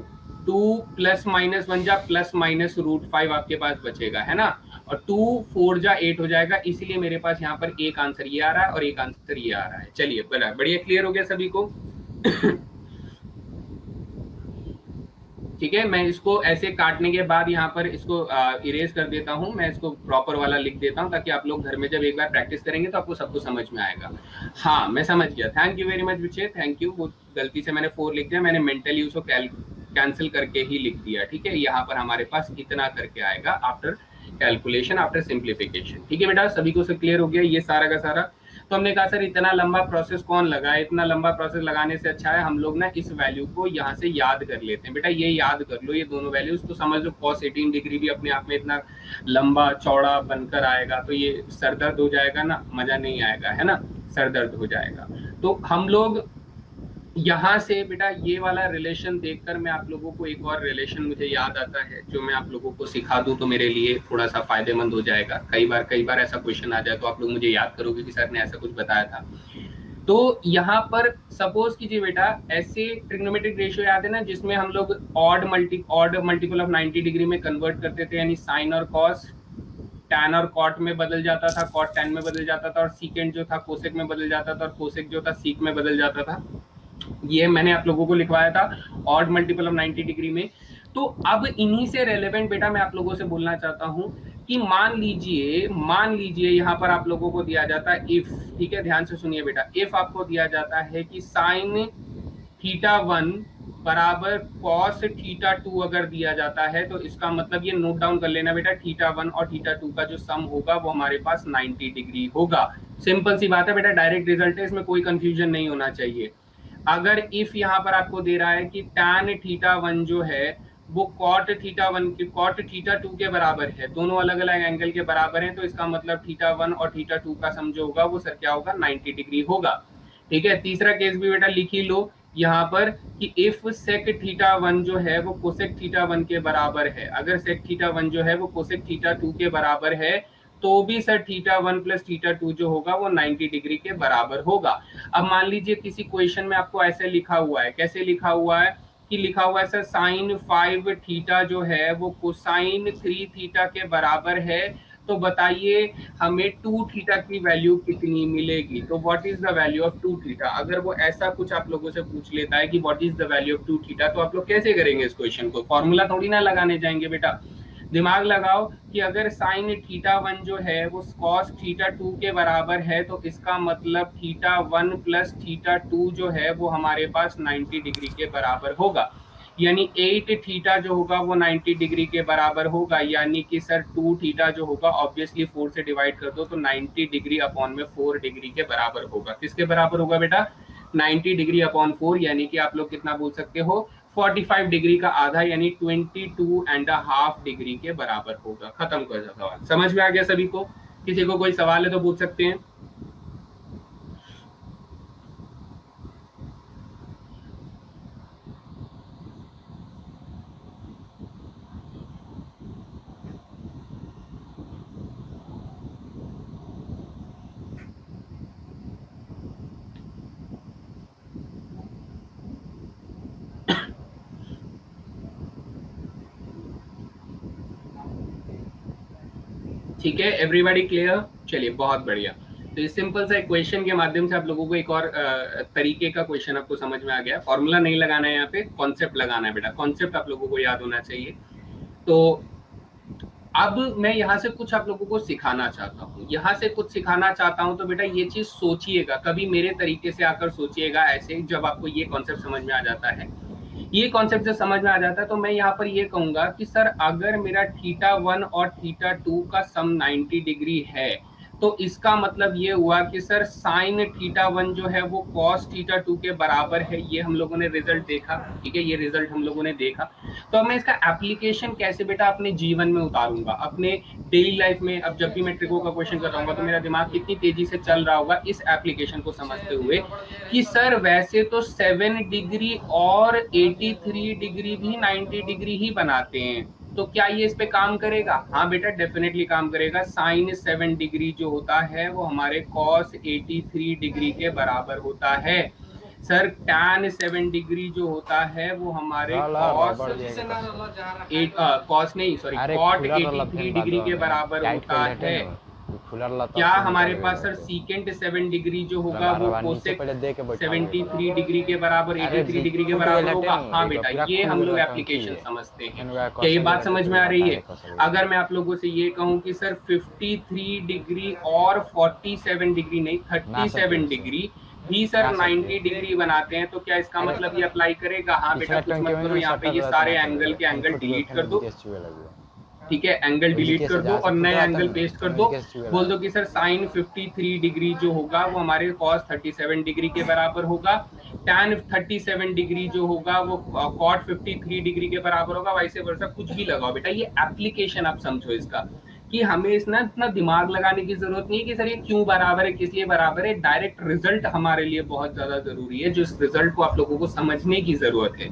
Speaker 1: 2 प्लस माइनस 1 जा प्लस माइनस √5 आपके पास बचेगा, है ना। और 2 4 जा 8 हो जाएगा, इसीलिए मेरे पास यहाँ पर एक आंसर ये आ रहा है और एक आंसर ये आ रहा है। चलिए बढ़िया, क्लियर हो गया सभी को? ठीक है, मैं इसको ऐसे काटने के बाद यहाँ पर इसको इरेज कर देता हूँ, मैं इसको प्रॉपर वाला लिख देता हूँ ताकि आप लोग घर में जब एक बार प्रैक्टिस करेंगे तो आपको सबको समझ में आएगा। हाँ मैं समझ गया, थैंक यू वेरी मच विचय, थैंक यू। वो गलती से मैंने 4 लिख दिया, मैंने मेंटली उसको कैंसिल करके ही लिख दिया। ठीक है, यहाँ पर हमारे पास इतना करके आएगा आफ्टर कैलकुलेशन, आफ्टर सिंप्लीफिकेशन। ठीक है बेटा, सभी को से क्लियर हो गया ये सारा का सारा? तो हमने कहा सर इतना लंबा प्रोसेस कौन लगाए, इतना लंबा प्रोसेस लगाने से अच्छा है हम लोग ना इस वैल्यू को यहाँ से याद कर लेते हैं। बेटा ये याद कर लो, ये दोनों वैल्यूज, तो समझ लो cos 18 डिग्री भी अपने आप में इतना लंबा चौड़ा बनकर आएगा तो ये सरदर्द हो जाएगा ना, मजा नहीं आएगा, है ना, सरदर्द हो जाएगा। तो हम लोग यहाँ से बेटा ये वाला रिलेशन देखकर मैं आप लोगों को एक और रिलेशन मुझे याद आता है जो मैं आप लोगों को सिखा दूं तो मेरे लिए थोड़ा सा फायदेमंद हो जाएगा। कई बार ऐसा क्वेश्चन आ जाए तो आप लोग मुझे याद करोगे कि सर ने ऐसा कुछ बताया था। तो यहाँ पर सपोज कीजिए बेटा ऐसे ट्रिग्नोमेट्रिक रेशियो याद है ना जिसमें हम लोग ऑड मल्टीपल ऑफ 90 डिग्री में कन्वर्ट करते थे, यानी साइन और कॉस, टैन और कॉट में बदल जाता था, कॉट टैन में बदल जाता था, और सीकेंट जो था कोसेक में बदल जाता था, और कोसेक जो था सीक में बदल जाता था। ये मैंने आप लोगों को लिखवाया था ऑड मल्टीपल ऑफ 90 डिग्री में। तो अब इन्हीं से रेलेवेंट बेटा मैं आप लोगों से बोलना चाहता हूं कि मान लीजिए यहाँ पर आप लोगों को दिया जाता है इफ, ठीक है ध्यान से सुनिए बेटा, इफ आपको दिया जाता है कि साइन θ1 बराबर cos θ2 अगर दिया जाता है तो इसका मतलब ये नोट डाउन कर लेना बेटा, θ1 और θ2 का जो सम होगा वो हमारे पास 90 डिग्री होगा। सिंपल सी बात है बेटा, डायरेक्ट रिजल्ट है, इसमें कोई कंफ्यूजन नहीं होना चाहिए। अगर इफ यहाँ पर आपको दे रहा है कि tan θ1 जो है वो cot θ2 के बराबर है, दोनों अलग अलग एंगल के बराबर हैं, तो इसका मतलब θ1 और θ2 का सम जो होगा वो सर क्या होगा? 90 डिग्री होगा। ठीक है, तीसरा केस भी बेटा लिख ही लो यहाँ पर कि इफ sec θ1 जो है वो cosec θ1 के बराबर है, अगर sec θ1 जो है वो cosec θ2 के बराबर है तो भी सर θ1 प्लस θ2 जो होगा वो 90 डिग्री के बराबर होगा। अब मान लीजिए किसी क्वेश्चन में आपको ऐसे लिखा हुआ है, कैसे लिखा हुआ है कि लिखा हुआ है सर sin 5 थीटा जो है वो कोसाइन 3 थीटा के बराबर है, तो बताइए हमें 2 थीटा की वैल्यू कितनी मिलेगी? तो what is the value of 2 theta? अगर वो ऐसा कुछ आप लोगों से पूछ लेता है कि what is the value of 2 theta, तो आप लोग कैसे करेंगे इस क्वेश्चन को? फॉर्मूला थोड़ी ना लगाने जाएंगे बेटा, दिमाग लगाओ कि अगर साइन θ1 जो है वो cos θ2 के बराबर है तो इसका मतलब θ1 प्लस θ2 जो है वो हमारे पास 90 डिग्री के बराबर होगा, यानी 8 थीटा जो होगा वो 90 डिग्री के बराबर होगा, यानी कि सर 2 थीटा जो होगा ऑब्वियसली 4 से डिवाइड कर दो तो 90 डिग्री अपॉन में 4 डिग्री के बराबर होगा। किसके बराबर होगा बेटा? 90 डिग्री अपॉन 4, यानी कि आप लोग कितना बोल सकते हो? 45 डिग्री का आधा, यानी 22.5 डिग्री के बराबर होगा। खत्म कर दो सवाल। समझ में आ गया सभी को? किसी को कोई सवाल है तो पूछ सकते हैं। ठीक है, एवरीबॉडी क्लियर? चलिए बहुत बढ़िया। तो इस सिंपल सा क्वेश्चन के माध्यम से आप लोगों को एक और तरीके का क्वेश्चन आपको समझ में आ गया। फॉर्मूला नहीं लगाना है, यहाँ पे कॉन्सेप्ट लगाना है बेटा, कॉन्सेप्ट आप लोगों को याद होना चाहिए। तो अब मैं यहाँ से कुछ आप लोगों को सिखाना चाहता हूँ, यहाँ से कुछ सिखाना चाहता हूँ, तो बेटा ये चीज सोचिएगा, कभी मेरे तरीके से आकर सोचिएगा ऐसे, जब आपको ये कॉन्सेप्ट समझ में आ जाता है। ये कॉन्सेप्ट जब समझ में आ जाता है तो मैं यहाँ पर ये कहूंगा कि सर अगर मेरा θ1 और θ2 का सम 90 डिग्री है तो इसका मतलब ये हुआ कि सर साइन θ1 जो है वो कॉस θ2 के बराबर है। ये हम लोगों ने रिजल्ट देखा, ठीक है, ये रिजल्ट हम लोगों ने देखा। तो अब मैं इसका एप्लीकेशन कैसे बेटा अपने जीवन में उतारूंगा, अपने डेली लाइफ में। अब जब भी मैं ट्रिको का क्वेश्चन कर रहा हूँ तो मेरा दिमाग कितनी तेजी से चल रहा होगा इस एप्लीकेशन को समझते हुए कि सर वैसे तो 7 डिग्री और 83 डिग्री भी 90 डिग्री ही बनाते हैं, तो क्या ये इस पे काम करेगा? हाँ बेटा डेफिनेटली काम करेगा। साइन 7 डिग्री जो होता है वो हमारे कॉस 83 डिग्री के बराबर होता है। सर tan 7 डिग्री जो होता है वो हमारे कॉस नहीं सॉरी कॉट 83 डिग्री के बराबर होता है। क्या हमारे पास सर सीकेंट 7 डिग्री जो होगा वो कोसेक 73 डिग्री के बराबर 83 डिग्री के बराबर होगा? हाँ बेटा, ये हम लोग एप्लीकेशन समझते हैं। क्या ये बात समझ में आ रही है? अगर मैं आप लोगों से ये कहूँ कि सर 53 डिग्री और 47 डिग्री नहीं 37 डिग्री भी सर 90 डिग्री बनाते हैं, तो क्या इसका मतलब ये अप्लाई करेगा? हाँ बेटा, कुछ मत करो, यहाँ पे ये सारे एंगल के एंगल डिलीट कर दो, ठीक है, एंगल डिलीट कर दो और नए एंगल पेस्ट कर दो। बोल दो कि सर साइन 53 डिग्री जो होगा वो हमारे कॉस 37 डिग्री के बराबर होगा, tan 37 डिग्री जो होगा वो कॉट 53 डिग्री के बराबर होगा, वैसे वर्सा कुछ भी लगाओ बेटा। ये एप्लीकेशन आप समझो इसका कि हमें इतना दिमाग लगाने की जरूरत नहीं है कि सर ये क्यों बराबर है, किस लिए बराबर है। डायरेक्ट रिजल्ट हमारे लिए बहुत ज्यादा जरूरी है, जो इस रिजल्ट को आप लोगों को समझने की जरूरत है।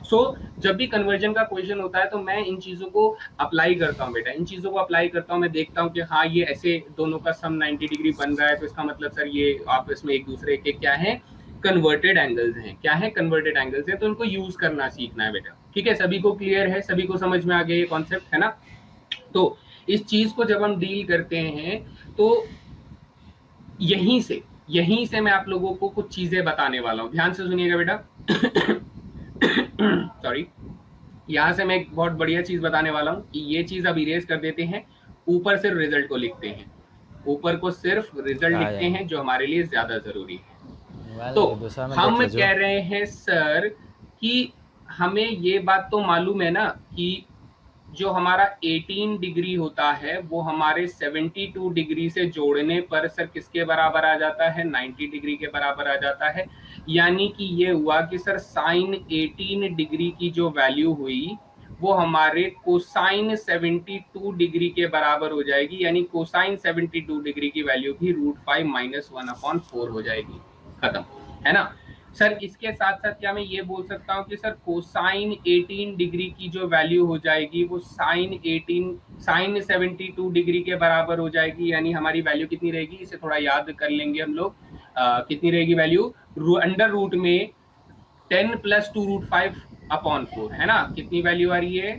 Speaker 1: सो जब भी कन्वर्जन का क्वेश्चन होता है तो मैं इन चीजों को अप्लाई करता हूँ बेटा, इन चीजों को अप्लाई करता हूँ। मैं देखता हूँ कि हाँ ये ऐसे दोनों का सम 90 डिग्री बन रहा है, तो इसका मतलब सर ये आपस में एक दूसरे के क्या है, कन्वर्टेड एंगल्स हैं। क्या है? कन्वर्टेड एंगल्स हैं। तो इनको यूज करना सीखना है बेटा, ठीक है। सभी को क्लियर है? सभी को समझ में आ गया ये कॉन्सेप्ट, है ना? तो इस चीज को जब हम डील करते हैं तो यहीं से मैं आप लोगों को कुछ चीजें बताने वाला हूं, ध्यान से सुनिएगा बेटा। सॉरी, यहां से मैं एक बहुत बढ़िया चीज बताने वाला हूं कि ये चीज अब इरेज कर देते हैं, ऊपर सिर्फ रिजल्ट को लिखते हैं, ऊपर को सिर्फ रिजल्ट लिखते हैं जो हमारे लिए ज्यादा जरूरी है। तो हम कह रहे हैं सर कि हमें ये बात तो मालूम है ना कि जो हमारा 18 डिग्री होता है वो हमारे 72 डिग्री से जोड़ने पर सर किसके बराबर आ जाता है? 90 डिग्री के बराबर आ जाता है। यानी कि ये हुआ कि सर साइन 18 डिग्री की जो वैल्यू हुई वो हमारे कोसाइन 72 डिग्री के बराबर हो जाएगी, यानी कोसाइन 72 डिग्री की वैल्यू भी √5 - 1/4 हो जाएगी। खत्म, है ना सर? इसके साथ साथ क्या मैं ये बोल सकता हूँ कि सर कोसाइन 18 डिग्री की जो वैल्यू हो जाएगी वो साइन 72 डिग्री के बराबर हो जाएगी, यानी हमारी वैल्यू कितनी रहेगी? इसे थोड़ा याद कर लेंगे हम लोग। कितनी रहेगी वैल्यू? अंडर रूट में 10 + 2√5/4, है ना? कितनी वैल्यू आ रही है?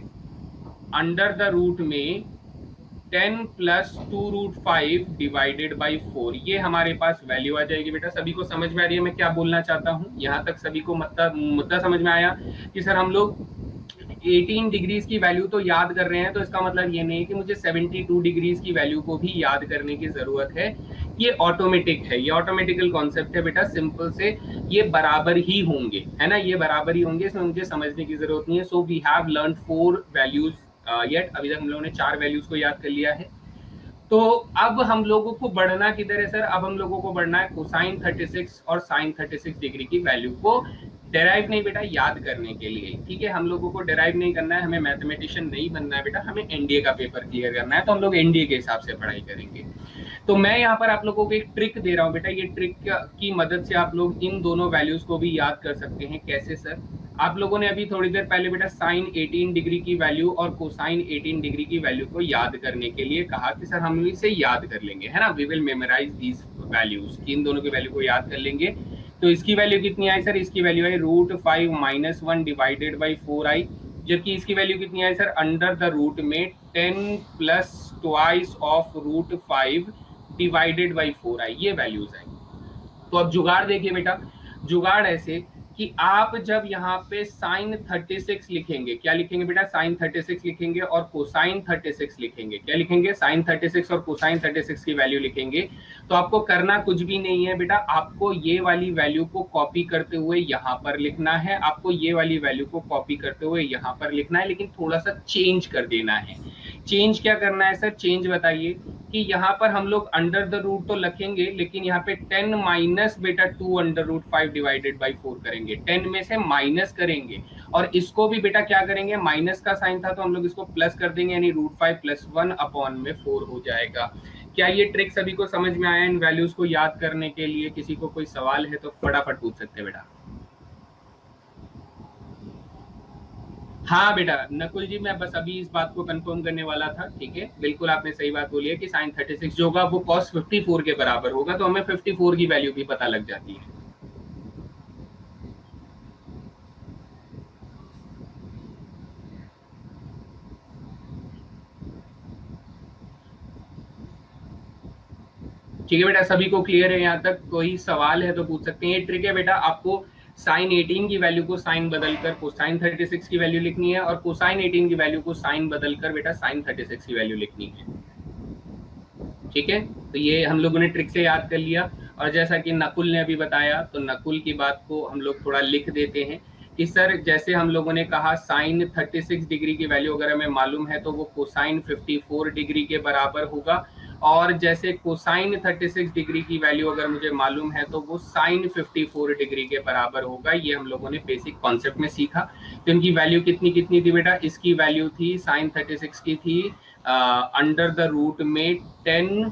Speaker 1: अंडर द रूट में 10 + 2√5 डिवाइडेड बाई 4, ये हमारे पास वैल्यू आ जाएगी बेटा। सभी को समझ में आ रही है मैं क्या बोलना चाहता हूँ? यहाँ तक सभी को मुद्दा समझ में आया कि सर हम लोग 18 डिग्रीज की वैल्यू तो याद कर रहे हैं, तो इसका मतलब ये नहीं है कि मुझे 72 डिग्रीज की वैल्यू को भी याद करने की जरूरत है। ये ऑटोमेटिक है, ये ऑटोमेटिकल कॉन्सेप्ट है बेटा, सिंपल से ये बराबर ही होंगे, है ना? ये बराबर ही होंगे, इसमें मुझे समझने की जरूरत नहीं है। So we have learn 4 values yet, अभी तक हम लोगों ने 4 वैल्यूज को याद कर लिया है। तो अब हम लोगों को बढ़ना किधर है सर? अब हम लोगों को बढ़ना है कोसाइन 36 और साइन 36 डिग्री की वैल्यू को डेराइव नहीं बेटा, याद करने के लिए, ठीक है? हम लोगों को डेराइव नहीं करना है, हमें मैथमेटिशियन नहीं बनना है बेटा, हमें एनडीए का पेपर क्लियर करना है, तो हम लोग एनडीए के हिसाब से पढ़ाई करेंगे। तो मैं यहाँ पर आप लोगों को एक ट्रिक दे रहा हूँ बेटा, ये ट्रिक की मदद से आप लोग इन दोनों वैल्यूज को भी याद कर सकते हैं। कैसे सर? आप लोगों ने अभी थोड़ी देर पहले बेटा साइन 18 डिग्री की वैल्यू और कोसाइन 18 डिग्री की वैल्यू को याद करने के लिए कहा कि सर हम इसे याद कर लेंगे, है ना? We will memorise these values, इन दोनों की वैल्यू को याद कर लेंगे। तो इसकी वैल्यू कितनी आई सर? इसकी वैल्यू आई √5 - 1 डिवाइडेड बाई 4 आई, जबकि इसकी वैल्यू कितनी आई सर? अंडर द रूट में 10 + ट्वाइस ऑफ √5 डिवाइडेड बाई 4 आई, ये वैल्यूज आई। तो अब जुगाड़ देखिए बेटा, जुगाड़ ऐसे कि आप जब यहाँ पे साइन 36 लिखेंगे, क्या लिखेंगे बेटा, साइन 36 लिखेंगे और कोसाइन 36 लिखेंगे, क्या लिखेंगे, साइन 36 और कोसाइन 36 की वैल्यू लिखेंगे, तो आपको करना कुछ भी नहीं है बेटा, आपको ये वाली वैल्यू को कॉपी करते हुए यहाँ पर लिखना है, आपको ये वाली वैल्यू को कॉपी करते हुए यहाँ पर लिखना है, लेकिन थोड़ा सा चेंज कर देना है। चेंज क्या करना है सर, चेंज बताइए। कि यहाँ पर हम लोग अंडर द रूट तो लिखेंगे, लेकिन यहाँ पे 10 माइनस बेटा 2 अंडर रूट 5 डिवाइडेड बाई 4 करेंगे, 10 में से माइनस करेंगे, और इसको भी बेटा क्या करेंगे, माइनस का साइन था तो हम लोग इसको प्लस कर देंगे, यानी रूट 5 प्लस 1 अपॉन में 4 हो जाएगा। क्या ये ट्रिक सभी को समझ में आया इन वैल्यूज को याद करने के लिए? किसी को कोई सवाल है तो फटाफट पूछ सकते हैं बेटा। हाँ बेटा नकुल जी, मैं बस अभी इस बात को कंफर्म करने वाला था, ठीक है, बिल्कुल आपने सही बात बोली है कि साइन 36 जो होगा वो कॉस 54 के बराबर होगा, तो हमें 54 की वैल्यू भी पता लग जाती है। ठीक है बेटा, सभी को क्लियर है यहाँ तक? कोई सवाल है तो पूछ सकते हैं। ये ट्रिक है बेटा, आपको साइन 18 की वैल्यू को साइन बदलकर कोसाइन 36 की वैल्यू लिखनी है, और कोसाइन 18 की वैल्यू को साइन बदलकर बेटा साइन 36 की वैल्यू लिखनी है। ठीक है, तो ये हम लोगों ने ट्रिक से याद कर लिया। और जैसा कि नकुल ने अभी बताया, तो नकुल की बात को हम लोग थोड़ा लिख देते हैं कि सर जैसे हम लोगों ने कहा साइन 36 डिग्री की वैल्यू अगर हमें मालूम है तो वो कोसाइन 54 डिग्री के बराबर होगा, और जैसे कोसाइन 36 डिग्री की वैल्यू अगर मुझे मालूम है तो वो साइन 54 डिग्री के बराबर होगा। ये हम लोगों ने बेसिक कॉन्सेप्ट में सीखा। तो इनकी वैल्यू कितनी कितनी थी बेटा, इसकी वैल्यू थी साइन 36 की थी अंडर द रूट में 10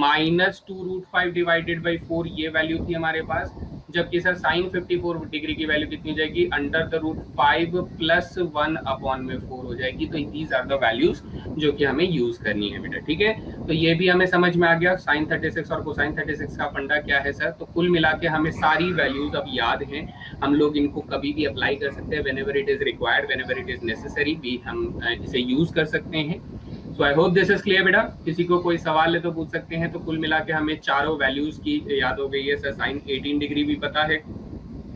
Speaker 1: माइनस 2 रूट 5 डिवाइडेड बाई 4, ये वैल्यू थी हमारे पास। जबकि सर साइन 54 डिग्री की वैल्यू कितनी हो जाएगी, under the root 5 plus 1 upon में 4 हो जाएगी। तो दीज आर द वैल्यूज जो कि हमें यूज करनी है बेटा, ठीक है। तो ये भी हमें समझ में आ गया साइन 36 और कोसाइन 36 का फंडा क्या है सर। तो कुल मिला के हमें सारी वैल्यूज अब याद हैं, हम लोग इनको कभी भी अप्लाई कर सकते हैं, whenever it is required, whenever it is necessary भी हम इसे यूज कर सकते हैं। So I hope this is clear बेटा। किसी को कोई सवाल है तो पूछ सकते हैं। तो कुल मिला के हमें चारों वैल्यूज की याद हो गई है सर। साइन 18 डिग्री भी पता है,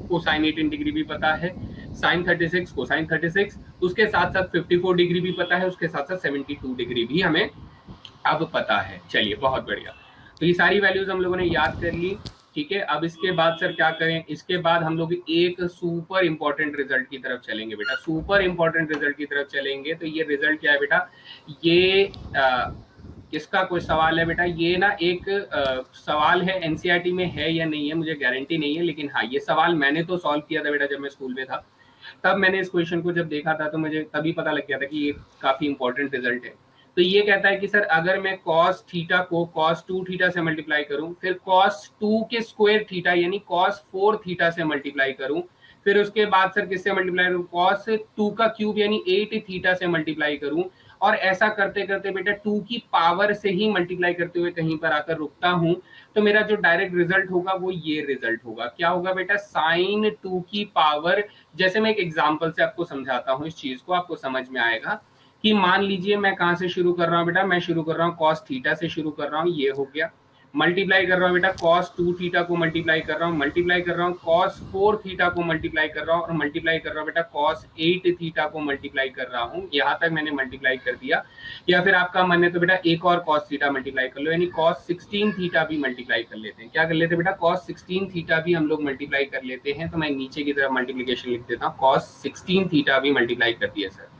Speaker 1: कोसाइन 18 डिग्री भी पता है, साइन 36 कोसाइन 36, उसके साथ साथ 54 डिग्री भी पता है, उसके साथ साथ 72 डिग्री भी हमें अब पता है। चलिए बहुत बढ़िया, तो ये सारी वैल्यूज हम लोगों ने याद कर ली, ठीक है। अब इसके बाद सर क्या करें, इसके बाद हम लोग एक सुपर इंपॉर्टेंट रिजल्ट की तरफ चलेंगे बेटा, सुपर इंपॉर्टेंट रिजल्ट की तरफ चलेंगे। तो ये रिजल्ट क्या है बेटा, ये किसका कोई सवाल है बेटा, ये ना एक सवाल है, एनसीईआरटी में है या नहीं है मुझे गारंटी नहीं है, लेकिन हाँ ये सवाल मैंने तो सॉल्व किया था बेटा जब मैं स्कूल में था। तब मैंने इस क्वेश्चन को जब देखा था तो मुझे तभी पता लग गया था कि ये काफी इंपॉर्टेंट रिजल्ट है। तो ये कहता है कि सर अगर मैं cos थीटा को cos 2 थीटा से मल्टीप्लाई करूं, फिर cos 2 के स्क्वायर थीटा यानी cos 4 थीटा से मल्टीप्लाई करूं, फिर उसके बाद सर किससे मल्टीप्लाई करूं, cos 2 का क्यूब यानी 8 थीटा से मल्टीप्लाई करूं, और ऐसा करते करते बेटा 2 की पावर से ही मल्टीप्लाई करते हुए कहीं पर आकर रुकता हूं, तो मेरा जो डायरेक्ट रिजल्ट होगा वो ये रिजल्ट होगा। क्या होगा बेटा, साइन 2 की पावर, जैसे मैं एक एग्जांपल से आपको समझाता हूं, इस चीज को आपको समझ में आएगा। कि मान लीजिए मैं कहां से शुरू कर रहा हूं बेटा, मैं शुरू कर रहा हूं cos थीटा से शुरू कर रहा हूं, ये हो गया, मल्टीप्लाई कर रहा हूं बेटा cos 2 थीटा को मल्टीप्लाई कर रहा हूं, मल्टीप्लाई कर रहा हूं cos 4 थीटा को मल्टीप्लाई कर रहा हूं, और मल्टीप्लाई कर रहा हूं बेटा cos 8 थीटा को मल्टीप्लाई कर रहा हूं। यहां तक मैंने मल्टीप्लाई कर दिया, या फिर आपका मन है तो बेटा एक और cos थीटा मल्टीप्लाई कर लो, यानी cos 16 थीटा भी मल्टीप्लाई कर लेते हैं। क्या कर लेते हैं बेटा, cos 16 थीटा भी हम लोग मल्टीप्लाई कर लेते हैं। तो मैं नीचे की तरफ मल्टीप्लीकेशन लिख देता हूँ, cos 16 थीटा भी मल्टीप्लाई कर दिया सर।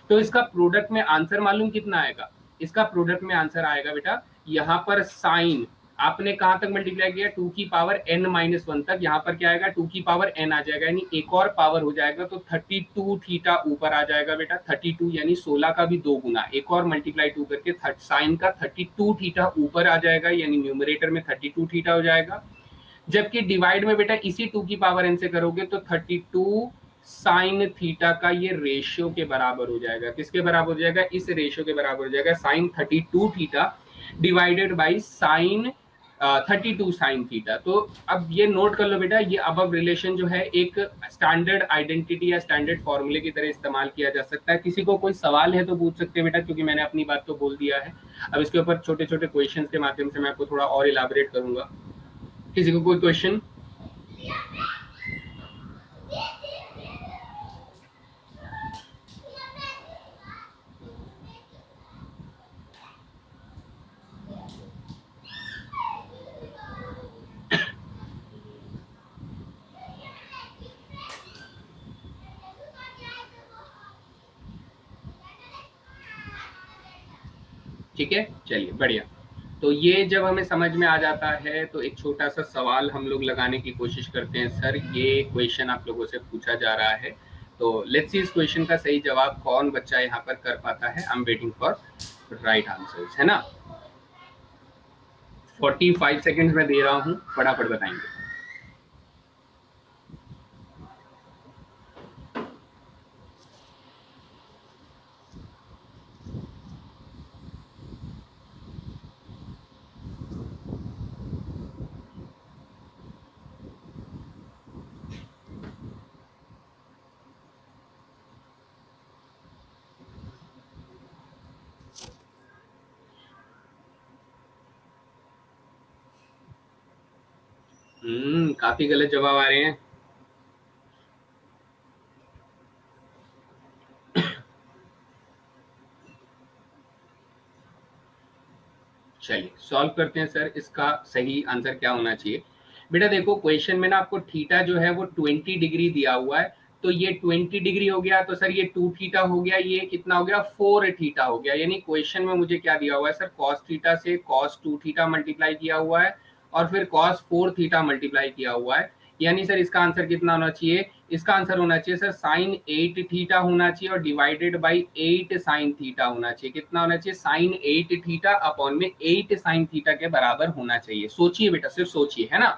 Speaker 1: तो इसका प्रोडक्ट में आंसर मालूम कितना आएगा, इसका प्रोडक्ट में आंसर आएगा बेटा, यहाँ पर साइन आपने कहां तक मल्टीप्लाई किया, 2 की पावर n माइनस 1 तक, यहाँ पर क्या आएगा 2 की पावर n आ जाएगा, यानी एक और पावर हो जाएगा, तो 32 थीटा ऊपर आ जाएगा बेटा, 32 यानी 16 का भी 2 गुना, एक और मल्टीप्लाई 2 करके साइन का 32 थीटा ऊपर आ जाएगा, यानी न्यूमरेटर में 32 थीटा हो जाएगा। जबकि डिवाइड में बेटा इसी 2 की पावर n से करोगे तो 32 साइन थीटा का ये रेशियो के बराबर हो जाएगा। किसके बराबर हो जाएगा, इस रेशियो के बराबर हो जाएगा, sine 32 theta divided by sine 32 sine theta. तो अब ये नोट कर लो बेटा, ये अबव रिलेशन जो है एक स्टैंडर्ड आइडेंटिटी या स्टैंडर्ड फॉर्मूले की तरह इस्तेमाल किया जा सकता है। किसी को कोई सवाल है तो पूछ सकते हैं बेटा, क्योंकि मैंने अपनी बात तो बोल दिया है। अब इसके ऊपर छोटे छोटे क्वेश्चन के माध्यम से मैं आपको थोड़ा और इलाबोरेट करूंगा। किसी को कोई क्वेश्चन? ठीक है, चलिए बढ़िया। तो ये जब हमें समझ में आ जाता है तो एक छोटा सा सवाल हम लोग लगाने की कोशिश करते हैं। सर ये क्वेश्चन आप लोगों से पूछा जा रहा है, तो लेट्स सी इस क्वेश्चन का सही जवाब कौन बच्चा यहाँ पर कर पाता है। I am waiting for right answers, है ना। 45 सेकेंड्स में दे रहा हूँ, फटाफट बताएंगे। काफी गलत जवाब आ रहे हैं। चलिए सॉल्व करते हैं सर, इसका सही आंसर क्या होना चाहिए। बेटा देखो क्वेश्चन में ना आपको थीटा जो है वो 20 डिग्री दिया हुआ है, तो ये 20 डिग्री हो गया, तो सर ये 2 थीटा हो गया, ये कितना हो गया 4 थीटा हो गया। यानी क्वेश्चन में मुझे क्या दिया हुआ है सर, कॉस थीटा से कॉस 2 थीटा मल्टीप्लाई किया हुआ है और फिर कॉस 4 थीटा मल्टीप्लाई किया हुआ है। यानी सर इसका आंसर कितना होना चाहिए, इसका आंसर होना चाहिए सर साइन 8 थीटा होना चाहिए और डिवाइडेड बाई 8 साइन थीटा होना चाहिए। कितना होना चाहिए, साइन 8 थीटा अपॉन में 8 साइन थीटा के बराबर होना चाहिए। सोचिए बेटा, सिर्फ सोचिए, है ना।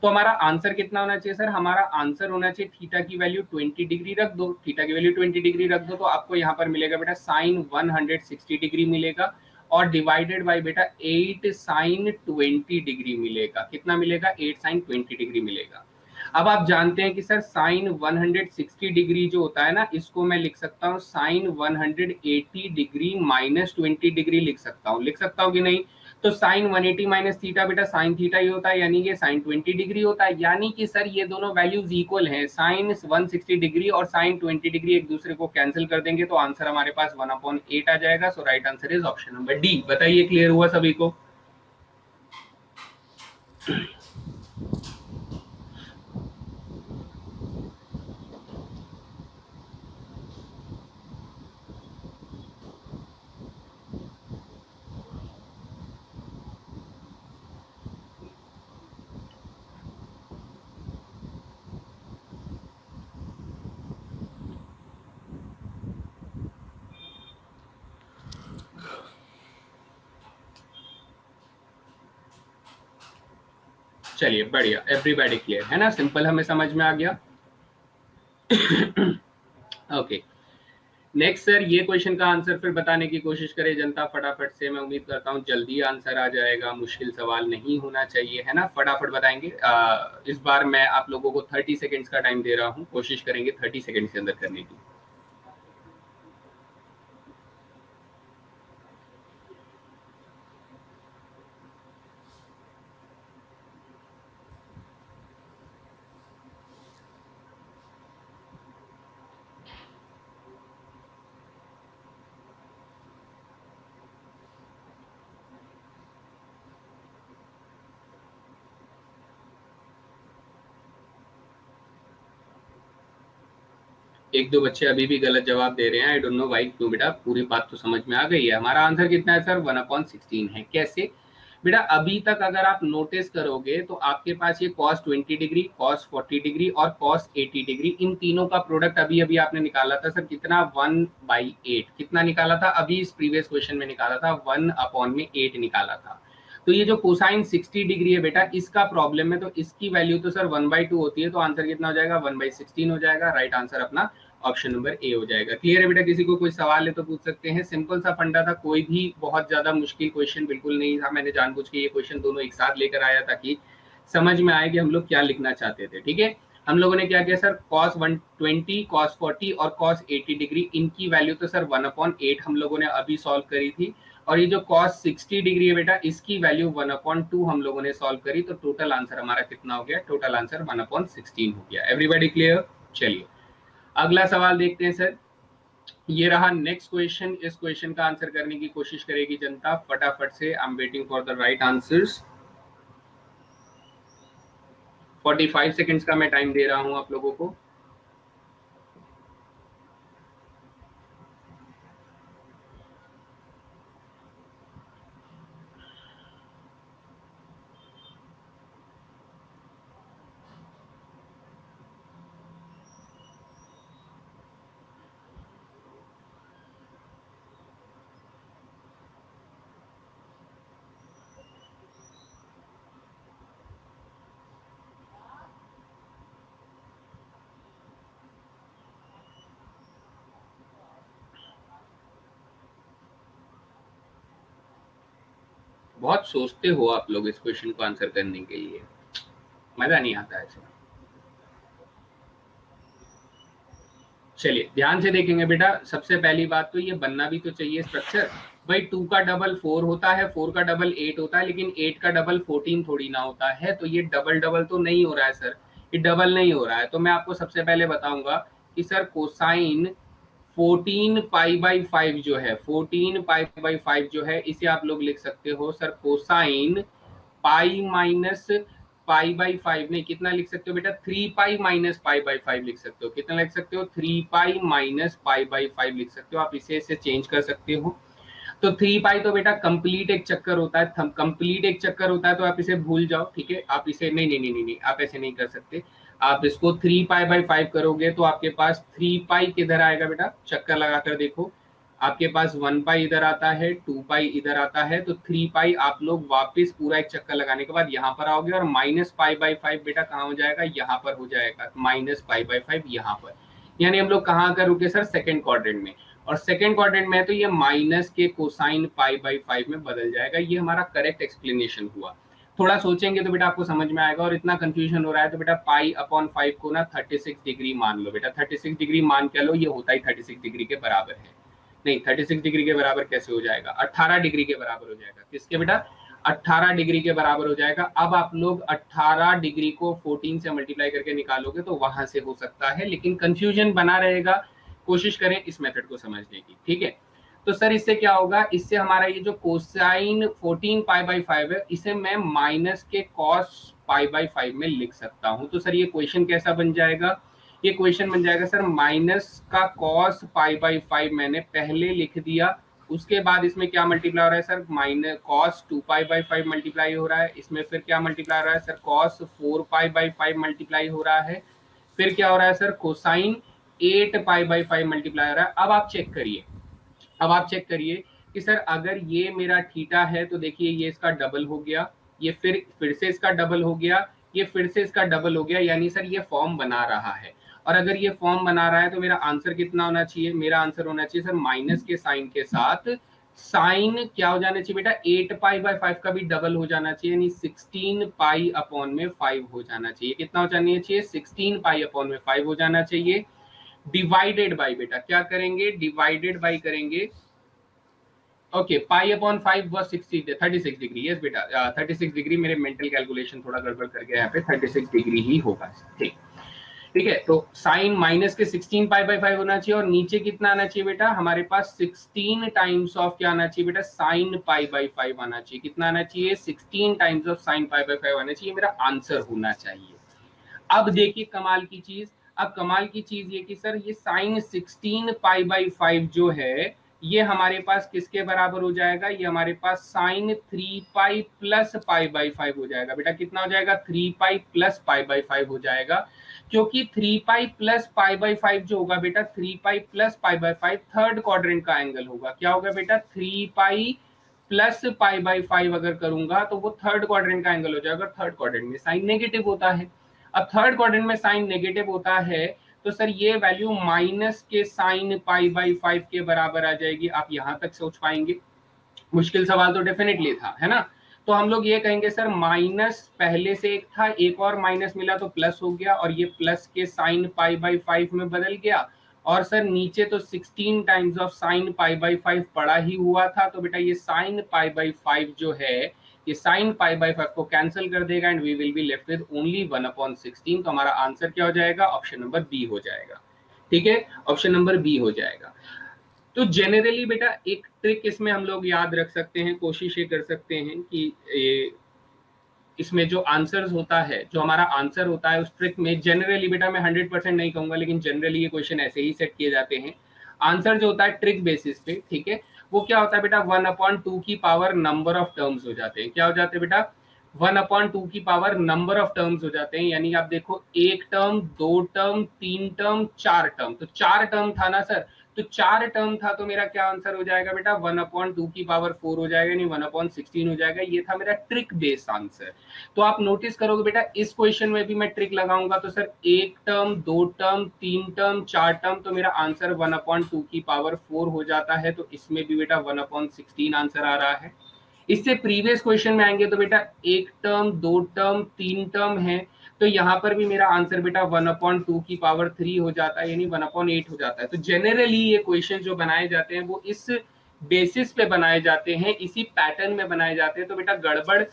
Speaker 1: तो हमारा आंसर कितना होना चाहिए सर, हमारा आंसर होना चाहिए थीटा की वैल्यू 20 डिग्री रख दो, थीटा की वैल्यू 20 डिग्री रख दो, तो आपको यहाँ पर मिलेगा बेटा साइन 160 डिग्री मिलेगा और डिवाइडेड बाई बेटा 8 साइन 20 डिग्री मिलेगा। कितना मिलेगा, 8 साइन 20 डिग्री मिलेगा। अब आप जानते हैं कि सर साइन 160 डिग्री जो होता है ना, इसको मैं लिख सकता हूँ साइन 180 डिग्री माइनस 20 डिग्री लिख सकता हूँ कि नहीं। तो साइन 180 माइनस थीटा बेटा साइन थीटा ही होता है, यानी कि साइन 20 डिग्री होता है। यानी कि सर ये दोनों वैल्यूज इक्वल हैं, साइन 160 डिग्री और साइन 20 डिग्री एक दूसरे को कैंसिल कर देंगे, तो आंसर हमारे पास 1/8 आ जाएगा। So right answer is option number D. बताइए क्लियर हुआ सभी को। चलिए बढ़िया, एवरीबॉडी क्लियर है ना, सिंपल हमें समझ में आ गया। ओके नेक्स्ट सर, ये क्वेश्चन का आंसर फिर बताने की कोशिश करे जनता फटाफट से। मैं उम्मीद करता हूँ जल्दी आंसर आ जाएगा, मुश्किल सवाल नहीं होना चाहिए, है ना। फटाफट बताएंगे। इस बार मैं आप लोगों को 30 सेकेंड्स का टाइम दे रहा हूँ, कोशिश करेंगे 30 सेकेंड्स के अंदर करने की। एक दो बच्चे अभी भी गलत जवाब दे रहे हैं, आई डोंट नो वाई, क्यों बेटा। पूरी बात तो समझ में आ गई है। हमारा आंसर कितना है सर, 1/16 है। कैसे बेटा, अभी तक अगर आप नोटिस करोगे तो आपके पास ये कॉस 20 डिग्री, कॉस 40 डिग्री और कॉस 80 डिग्री, इन तीनों का प्रोडक्ट अभी अभी आपने निकाला था सर, कितना 1/8। कितना निकाला था अभी इस प्रीवियस क्वेश्चन में, निकाला था 1/8 निकाला था। तो ये जो कोसाइन 60 डिग्री है बेटा, इसका प्रॉब्लम है, तो इसकी वैल्यू तो सर 1/2 होती है, तो आंसर कितना हो जाएगा, 1/16 हो जाएगा। राइट आंसर अपना ऑप्शन नंबर ए हो जाएगा। क्लियर है बेटा, किसी को कोई सवाल है तो पूछ सकते हैं। सिंपल सा फंडा था, कोई भी बहुत ज्यादा मुश्किल क्वेश्चन बिल्कुल नहीं था। मैंने जानबूझ के ये क्वेश्चन दोनों एक साथ लेकर आया ताकि समझ में आए कि हम लोग क्या लिखना चाहते थे। ठीक है, हम लोगों ने क्या किया सर, कॉस 120, कॉस 40 और कॉस 80 डिग्री, इनकी वैल्यू तो सर 1/8 हम लोगों ने अभी सॉल्व करी थी। और ये जो कॉस 60 डिग्री है बेटा, इसकी वैल्यू 1/2 हम लोगों ने सॉल्व करी, तो टोटल आंसर हमारा कितना हो गया, टोटल आंसर 1/16 हो गया। Everybody clear. चलिए अगला सवाल देखते हैं सर। ये रहा नेक्स्ट क्वेश्चन। इस क्वेश्चन का आंसर करने की कोशिश करेगी जनता फटाफट से। I am waiting for the right answers. 45 seconds का मैं टाइम दे रहा हूं आप लोगों को। बहुत सोचते हो आप लोग इस क्वेश्चन को आंसर करने के लिए, मजा नहीं आता ऐसे। चलिए ध्यान से देखेंगे बेटा, सबसे पहली बात तो ये बनना भी तो चाहिए स्ट्रक्चर। भाई 2 का डबल 4 होता है, 4 का डबल 8 होता है, लेकिन 8 का डबल 14 थोड़ी ना होता है, तो ये डबल डबल तो नहीं हो रहा है सर, ये डबल नहीं हो रहा है। तो मैं आपको सबसे पहले बताऊंगा कि सर कोसाइन 14 पाई बाई 5 जो है, 14 पाई बाई 5 जो है, इसे आप लोग लिख सकते हो sir cosine pi minus pi by 5, नहीं कितना लिख सकते हो बेटा, 3 पाई माइनस पाई बाई 5 लिख सकते हो। कितना लिख सकते हो, 3 पाई माइनस पाई बाई 5 लिख सकते हो। आप इसे चेंज कर सकते हो। तो 3 पाई तो बेटा कंप्लीट एक चक्कर होता है, कंप्लीट एक चक्कर होता है, तो आप इसे भूल जाओ, ठीक है। आप इसे नहीं नहीं नहीं नहीं, नहीं आप ऐसे नहीं कर सकते। आप इसको 3 पाई बाई 5 करोगे तो आपके पास 3 पाई किधर आएगा बेटा, चक्कर लगाकर देखो, आपके पास 1 पाई इधर आता है, 2 पाई इधर आता है, तो 3 पाई आप लोग वापस पूरा एक चक्कर लगाने के बाद यहाँ पर आओगे, और माइनस पाई बाई 5 बेटा कहाँ हो जाएगा, यहाँ पर हो जाएगा, माइनस पाई बाई 5 यहाँ पर। यानी हम लोग कहाँ कर रुके सर, सेकंड क्वाड्रेंट में। और सेकंड क्वाड्रेंट में है तो ये माइनस के कोसाइन पाई बाई 5 में बदल जाएगा। ये हमारा करेक्ट एक्सप्लेनेशन हुआ। थोड़ा सोचेंगे तो बेटा आपको समझ में आएगा। और इतना कंफ्यूजन हो रहा है तो बेटा पाई अपॉन 5 को ना 36 डिग्री मान लो बेटा, 36 डिग्री मान के लो, ये होता ही 36 डिग्री के बराबर है। नहीं 36 डिग्री के बराबर कैसे हो जाएगा, 18 डिग्री के बराबर हो जाएगा। किसके बेटा, 18 डिग्री के बराबर हो जाएगा। अब आप लोग 18 डिग्री को 14 से मल्टीप्लाई करके निकालोगे तो वहां से हो सकता है, लेकिन कंफ्यूजन बना रहेगा। कोशिश करें इस मेथड को समझने की, ठीक है। तो सर इससे क्या होगा, इससे हमारा ये जो कोसाइन 14 पाई बाई 5 है, इसे मैं माइनस के कॉस पाई बाई 5 में लिख सकता हूं। तो सर ये क्वेश्चन कैसा बन जाएगा, ये क्वेश्चन बन जाएगा सर माइनस का कॉस पाई बाई 5 मैंने पहले लिख दिया, उसके बाद इसमें क्या मल्टीप्लाई हो रहा है sir, minus cos 2 pi by 5 multiply हो रहा है, इसमें फिर क्या मल्टीप्लाई हो रहा है sir, cos 4 pi by 5 multiply हो रहा है, फिर क्या हो रहा है sir, cosine 8 pi by 5 multiply हो रहा है। अब आप चेक करिए, अब आप चेक करिए कि सर अगर ये मेरा थीटा है तो देखिए ये इसका डबल हो गया, ये फिर से इसका डबल हो गया, ये फिर से इसका डबल हो गया, यानी सर ये फॉर्म बना रहा है। और अगर ये फॉर्म बना रहा है तो मेरा आंसर कितना होना चाहिए, मेरा आंसर होना चाहिए सर माइनस के साइन के साथ साइन क्या हो जाना चाहिए बेटा, 8 पाई बाई 5 का भी डबल हो जाना चाहिए, यानी 16 पाई अपॉन में 5 हो जाना चाहिए। कितना हो जाना चाहिए, 16 पाई अपॉन में 5 हो जाना चाहिए। डिवाइडेड बाई बेटा क्या करेंगे, डिवाइडेड बाई करेंगे, okay pi upon 5 was 36 degree, yes बेटा 36 डिग्री, मेरे मेंटल कैलकुलेशन थोड़ा गड़बड़ कर गया यहाँ पे, 36 डिग्री ही होगा, ठीक ठीक है। तो साइन माइनस के 16 पाई बाई 5 होना चाहिए, और नीचे कितना आना चाहिए बेटा, हमारे पास 16 टाइम्स ऑफ क्या आना चाहिए बेटा, साइन पाई बाई 5 आना चाहिए। कितना आना चाहिए, 16 times of sine pi by 5 आना चाहिए, मेरा आंसर होना चाहिए। अब देखिए कमाल की चीज, अब कमाल की चीज ये कि सर ये साइन 16 पाई बाई 5 जो है, ये हमारे पास किसके बराबर हो जाएगा, ये हमारे पास sine 3 pi plus pi by 5 हो जाएगा। बेटा कितना हो जाएगा, 3 पाई प्लस पाई बाई 5 हो जाएगा, क्योंकि 3 पाई प्लस पाई बाई 5 जो होगा बेटा, 3 pi plus pi by 5 third quadrant का एंगल होगा। क्या होगा बेटा, 3 पाई प्लस पाई बाई 5 अगर करूंगा तो वो थर्ड क्वाड्रेंट का एंगल हो जाएगा। थर्ड क्वाड्रेंट में साइन नेगेटिव होता है। अब थर्ड क्वाड्रेंट में साइन नेगेटिव होता है तो सर ये वैल्यू माइनस के साइन पाई बाई 5 के बराबर आ जाएगी। आप यहां तक सोच पाएंगे, मुश्किल सवाल तो डेफिनेटली था, है ना। तो हम लोग ये कहेंगे सर माइनस पहले से एक था, एक और माइनस मिला तो प्लस हो गया, और ये प्लस के साइन पाई बाई 5 में बदल गया। और सर नीचे तो 16 times of sine pi by 5 पड़ा ही हुआ था, तो बेटा ये साइन पाई बाई 5 जो है, ये साइन पाई बाई 5 को कैंसिल कर देगा, and we will be left with only 1/16। तो हमारा आंसर क्या हो जाएगा, ऑप्शन नंबर बी हो जाएगा, ठीक है, ऑप्शन नंबर बी हो जाएगा। तो जनरली बेटा एक ट्रिक इसमें हम लोग याद रख सकते हैं, कोशिश ये कर सकते हैं कि इसमें जो आंसर्स होता है, जो हमारा आंसर होता है उस ट्रिक में, जनरली बेटा मैं 100% नहीं कहूंगा, लेकिन जनरली ये क्वेश्चन ऐसे ही सेट किए जाते हैं। आंसर जो होता है ट्रिक बेसिस पे, ठीक है, वो क्या होता है बेटा, 1/2 की पावर नंबर ऑफ टर्म्स हो जाते हैं। क्या हो जाते हैं बेटा, 1/2 की पावर नंबर ऑफ टर्म्स हो जाते हैं। यानी आप देखो, एक टर्म, दो टर्म, तीन टर्म, चार टर्म, तो चार टर्म था ना सर, तो चार टर्म था, तो मेरा क्या आंसर हो जाएगा बेटा, 1/2 की पावर 4 हो जाएगा, नहीं 1/16 हो जाएगा। ये था मेरा ट्रिक बेस्ड आंसर। तो आप नोटिस करोगे बेटा इस क्वेश्चन में भी मैं ट्रिक लगाऊंगा, तो सर एक टर्म, दो टर्म, तीन टर्म, चार टर्म, तो मेरा आंसर 1/2 की पावर 4 हो जाता है। तो इसमें भी बेटा 1/16 आंसर आ रहा है। इससे प्रीवियस क्वेश्चन में आएंगे तो बेटा एक टर्म, दो टर्म, तीन टर्म है, तो यहाँ पर भी मेरा आंसर बेटा 1/2 की पावर 3 हो जाता है, यानी 1/8 हो जाता है। तो जनरली ये क्वेश्चन जो बनाए जाते हैं वो इस बेसिस पे बनाए जाते हैं, इसी पैटर्न में बनाए जाते हैं। तो बेटा गड़बड़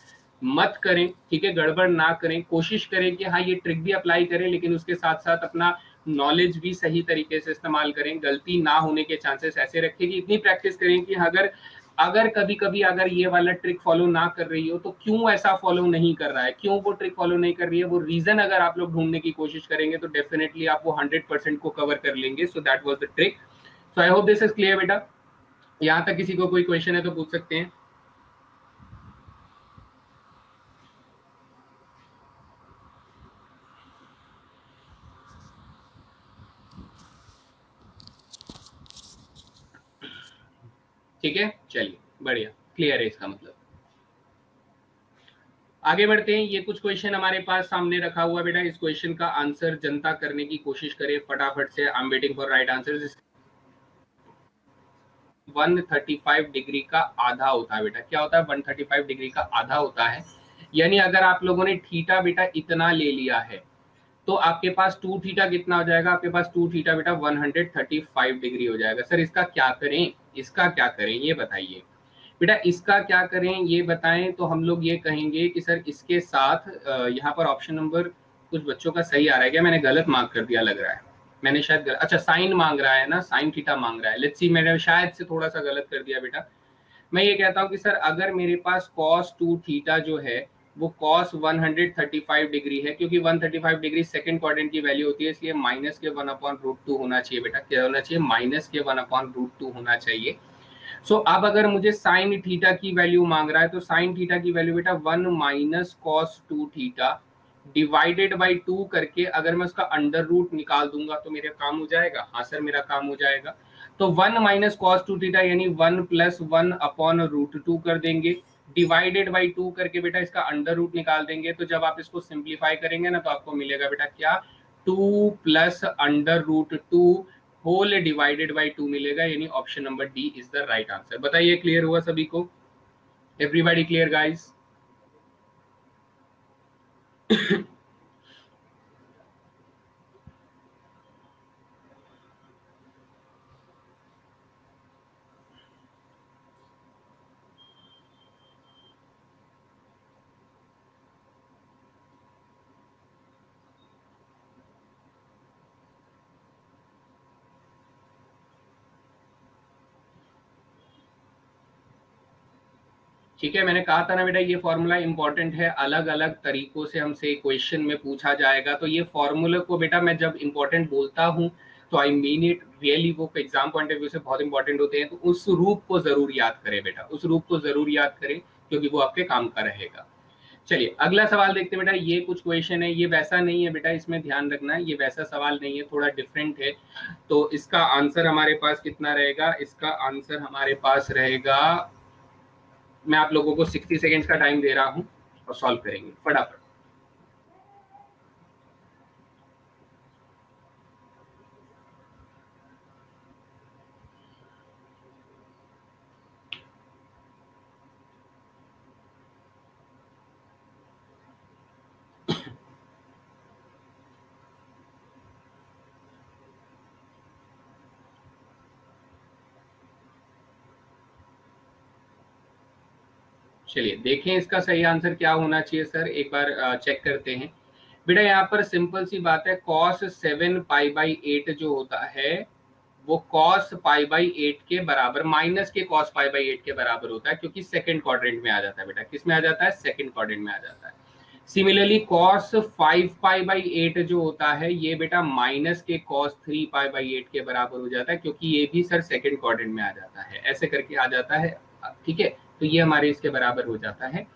Speaker 1: मत करें, ठीक है, गड़बड़ ना करें, कोशिश करें कि हाँ ये ट्रिक भी अप्लाई करें, लेकिन उसके साथ साथ अपना नॉलेज भी सही तरीके से इस्तेमाल करें। गलती ना होने के चांसेस ऐसे रखें कि इतनी प्रैक्टिस करें कि अगर अगर कभी कभी अगर ये वाला ट्रिक फॉलो ना कर रही हो तो क्यों ऐसा फॉलो नहीं कर रहा है, क्यों वो ट्रिक फॉलो नहीं कर रही है, वो रीजन अगर आप लोग ढूंढने की कोशिश करेंगे तो डेफिनेटली आप वो 100% को कवर कर लेंगे। So that was the trick. So I hope this is clear बेटा। यहाँ तक किसी को कोई क्वेश्चन है तो पूछ सकते हैं। ठीक है, चलिए बढ़िया, क्लियर है इसका मतलब। आगे बढ़ते हैं। ये कुछ क्वेश्चन हमारे पास सामने रखा हुआ बेटा, इस क्वेश्चन का आंसर जनता करने की कोशिश करें फटाफट से। I am waiting for right answer. 135 degree का आधा होता है बेटा। क्या होता है? 135 डिग्री का आधा होता है, यानी अगर आप लोगों ने थीटा बेटा इतना ले लिया है तो आपके पास 2 थीटा कितना हो जाएगा? आपके पास 2 थीटा बेटा 135 डिग्री हो जाएगा। सर इसका क्या करें, इसका क्या करें ये बताइए बेटा, इसका क्या करें ये बताएं। तो हम लोग ये कहेंगे कि सर इसके साथ यहाँ पर ऑप्शन नंबर कुछ बच्चों का सही आ रहा है क्या? मैंने गलत मार्क कर दिया लग रहा है, मैंने शायद अच्छा साइन मांग रहा है ना, साइन थीटा मांग रहा है। लेट्स सी, मैंने शायद से थोड़ा सा गलत कर दिया बेटा। मैं ये कहता हूँ कि सर अगर मेरे पास cos 2 थीटा जो है वो cos 135 डिग्री है, क्योंकि 135 डिग्री सेकंड क्वाड्रेंट की वैल्यू होती है, इसलिए माइनस के 1/√2 होना चाहिए बेटा। क्या होना चाहिए? माइनस के 1/√2 होना चाहिए। सो अब अगर मुझे साइन थीटा की वैल्यू मांग रहा है तो साइन थीटा की वैल्यू बेटा 1 minus cos 2 theta divided by 2 करके अगर मैं उसका अंडर रूट निकाल दूंगा तो मेरा काम हो जाएगा। हाँ सर मेरा काम हो जाएगा। तो 1 माइनस कॉस 2 थीटा यानी 1+1/√2 कर देंगे, डिवाइडेड बाई 2 करके बेटा इसका अंडर रूट निकाल देंगे। तो जब आप इसको सिंप्लीफाई करेंगे ना तो आपको मिलेगा बेटा क्या? 2+√2 होल डिवाइडेड बाई 2 मिलेगा, यानी option number D is the right answer. बताइए क्लियर हुआ सभी को? Everybody clear guys? ठीक है, मैंने कहा था ना बेटा ये फॉर्मूला इंपॉर्टेंट है, अलग अलग तरीकों से हमसे क्वेश्चन में पूछा जाएगा। तो ये फॉर्मूला को बेटा मैं जब इंपॉर्टेंट बोलता हूँ तो आई मीन इट रियली, वो एग्जाम पॉइंट ऑफ व्यू से बहुत इंपॉर्टेंट होते हैं। तो उस रूप को जरूर याद करें बेटा, उस रूप को जरूर याद करें, क्योंकि वो आपके काम का रहेगा। चलिए अगला सवाल देखते हैं बेटा। ये कुछ क्वेश्चन है, ये वैसा नहीं है बेटा, इसमें ध्यान रखना है, ये वैसा सवाल नहीं है, थोड़ा डिफरेंट है। तो इसका आंसर हमारे पास कितना रहेगा? इसका आंसर हमारे पास रहेगा, मैं आप लोगों को 60 सेकेंड्स का टाइम दे रहा हूं और सॉल्व करेंगे फटाफट। चलिए देखें इसका सही आंसर क्या होना चाहिए सर, एक बार चेक करते हैं बेटा। यहाँ पर सिंपल सी बात है, cos 7 पाई/8 जो होता है वो cos पाई/8 के बराबर, माइनस के cos पाई/8 के बराबर होता है, क्योंकि सेकंड क्वाड्रेंट में आ जाता है बेटा। किस में आ जाता है? सेकंड क्वाड्रेंट में आ जाता है। सिमिलरली cos 5 पाई/8 जो होता है ये बेटा माइनस के cos 3 पाई/8 के बराबर हो जाता है, क्योंकि ये भी सर सेकंड क्वाड्रेंट में आ जाता है, ऐसे करके आ जाता है। ठीक है, तो ये हमारे इसके बराबर हो जाता है।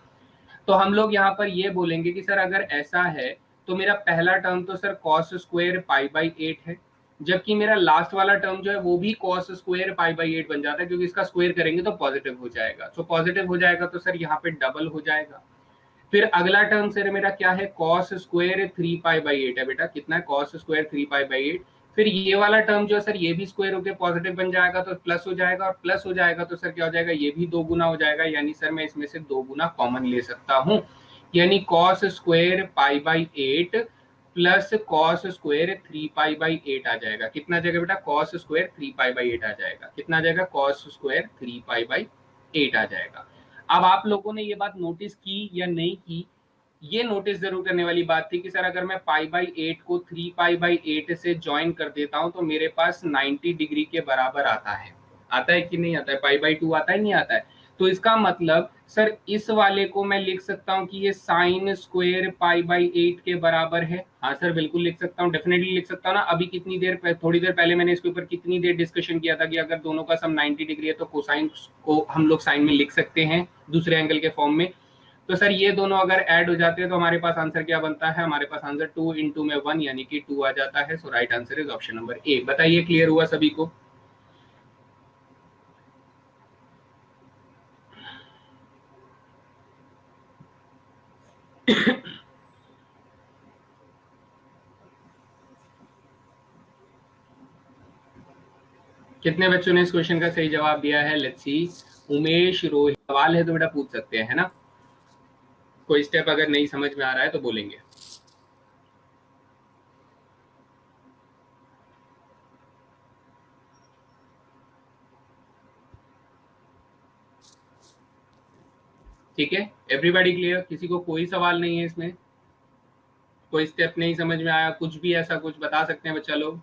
Speaker 1: तो हम लोग यहाँ पर ये बोलेंगे कि सर अगर ऐसा है तो मेरा पहला टर्म तो सर cos स्क्वायर पाई/8 है, जबकि मेरा लास्ट वाला टर्म जो है वो भी cos स्क्वायर पाई/8 बन जाता है, क्योंकि इसका स्क्वायर करेंगे तो पॉजिटिव हो जाएगा। तो पॉजिटिव हो जाएगा तो सर यहाँ पे डबल हो जाएगा। फिर अगला टर्म सर मेरा क्या है? cos स्क्वायर 3 पाई/8 है बेटा। कितना है? cos स्क्वायर 3 पाई/8, फिर ये वाला टर्म जो है सर ये भी स्क्वायर होकर पॉजिटिव बन जाएगा तो प्लस हो जाएगा, और प्लस हो जाएगा तो सर क्या हो जाएगा, ये भी 2 गुना हो जाएगा, यानी सर मैं इसमें से 2 गुना कॉमन ले सकता हूं, यानी cos square pi by 8 plus cos square 3 pi by 8 आ जाएगा। कितना आ जाएगा बेटा, कॉस स्क्वायर 3 पाई बाई 8 आ जाएगा। कितना आ जाएगा, कॉस स्क्वायर 3 पाई बाई 8 आ जाएगा। अब आप लोगों ने ये बात नोटिस की या नहीं की, ये नोटिस जरूर करने वाली बात थी कि सर अगर मैं पाई बाई 8 को 3 पाई बाई 8 से ज्वाइन कर देता हूं तो मेरे पास 90 डिग्री के बराबर आता है कि नहीं आता है, पाई बाई 2 आता है नहीं आता है। तो इसका मतलब सर इस वाले को मैं लिख सकता हूं कि ये साइन स्क्वायर पाई बाई 8 के बराबर है। हाँ सर बिल्कुल लिख सकता हूँ, डेफिनेटली लिख सकता हूँ ना। अभी कितनी देर थोड़ी देर पहले मैंने इसके ऊपर कितनी देर डिस्कशन किया था कि अगर दोनों का सम 90 डिग्री है तो कोसाइन को हम लोग साइन में लिख सकते हैं दूसरे एंगल के फॉर्म में। तो सर ये दोनों अगर ऐड हो जाते हैं तो हमारे पास आंसर क्या बनता है, हमारे पास आंसर 2 इंटू में 1 यानी कि 2 आ जाता है। So right answer is option number A. बताइए क्लियर हुआ सभी को? कितने बच्चों ने इस क्वेश्चन का सही जवाब दिया है? Let's see. उमेश, रोहित, सवाल है तो बेटा पूछ सकते हैं, है ना। कोई स्टेप अगर नहीं समझ में आ रहा है तो बोलेंगे। ठीक है, एवरीबॉडी क्लियर? किसी को कोई सवाल नहीं है इसमें? कोई स्टेप नहीं समझ में आया, कुछ भी ऐसा कुछ बता सकते हैं बच्चा लोग?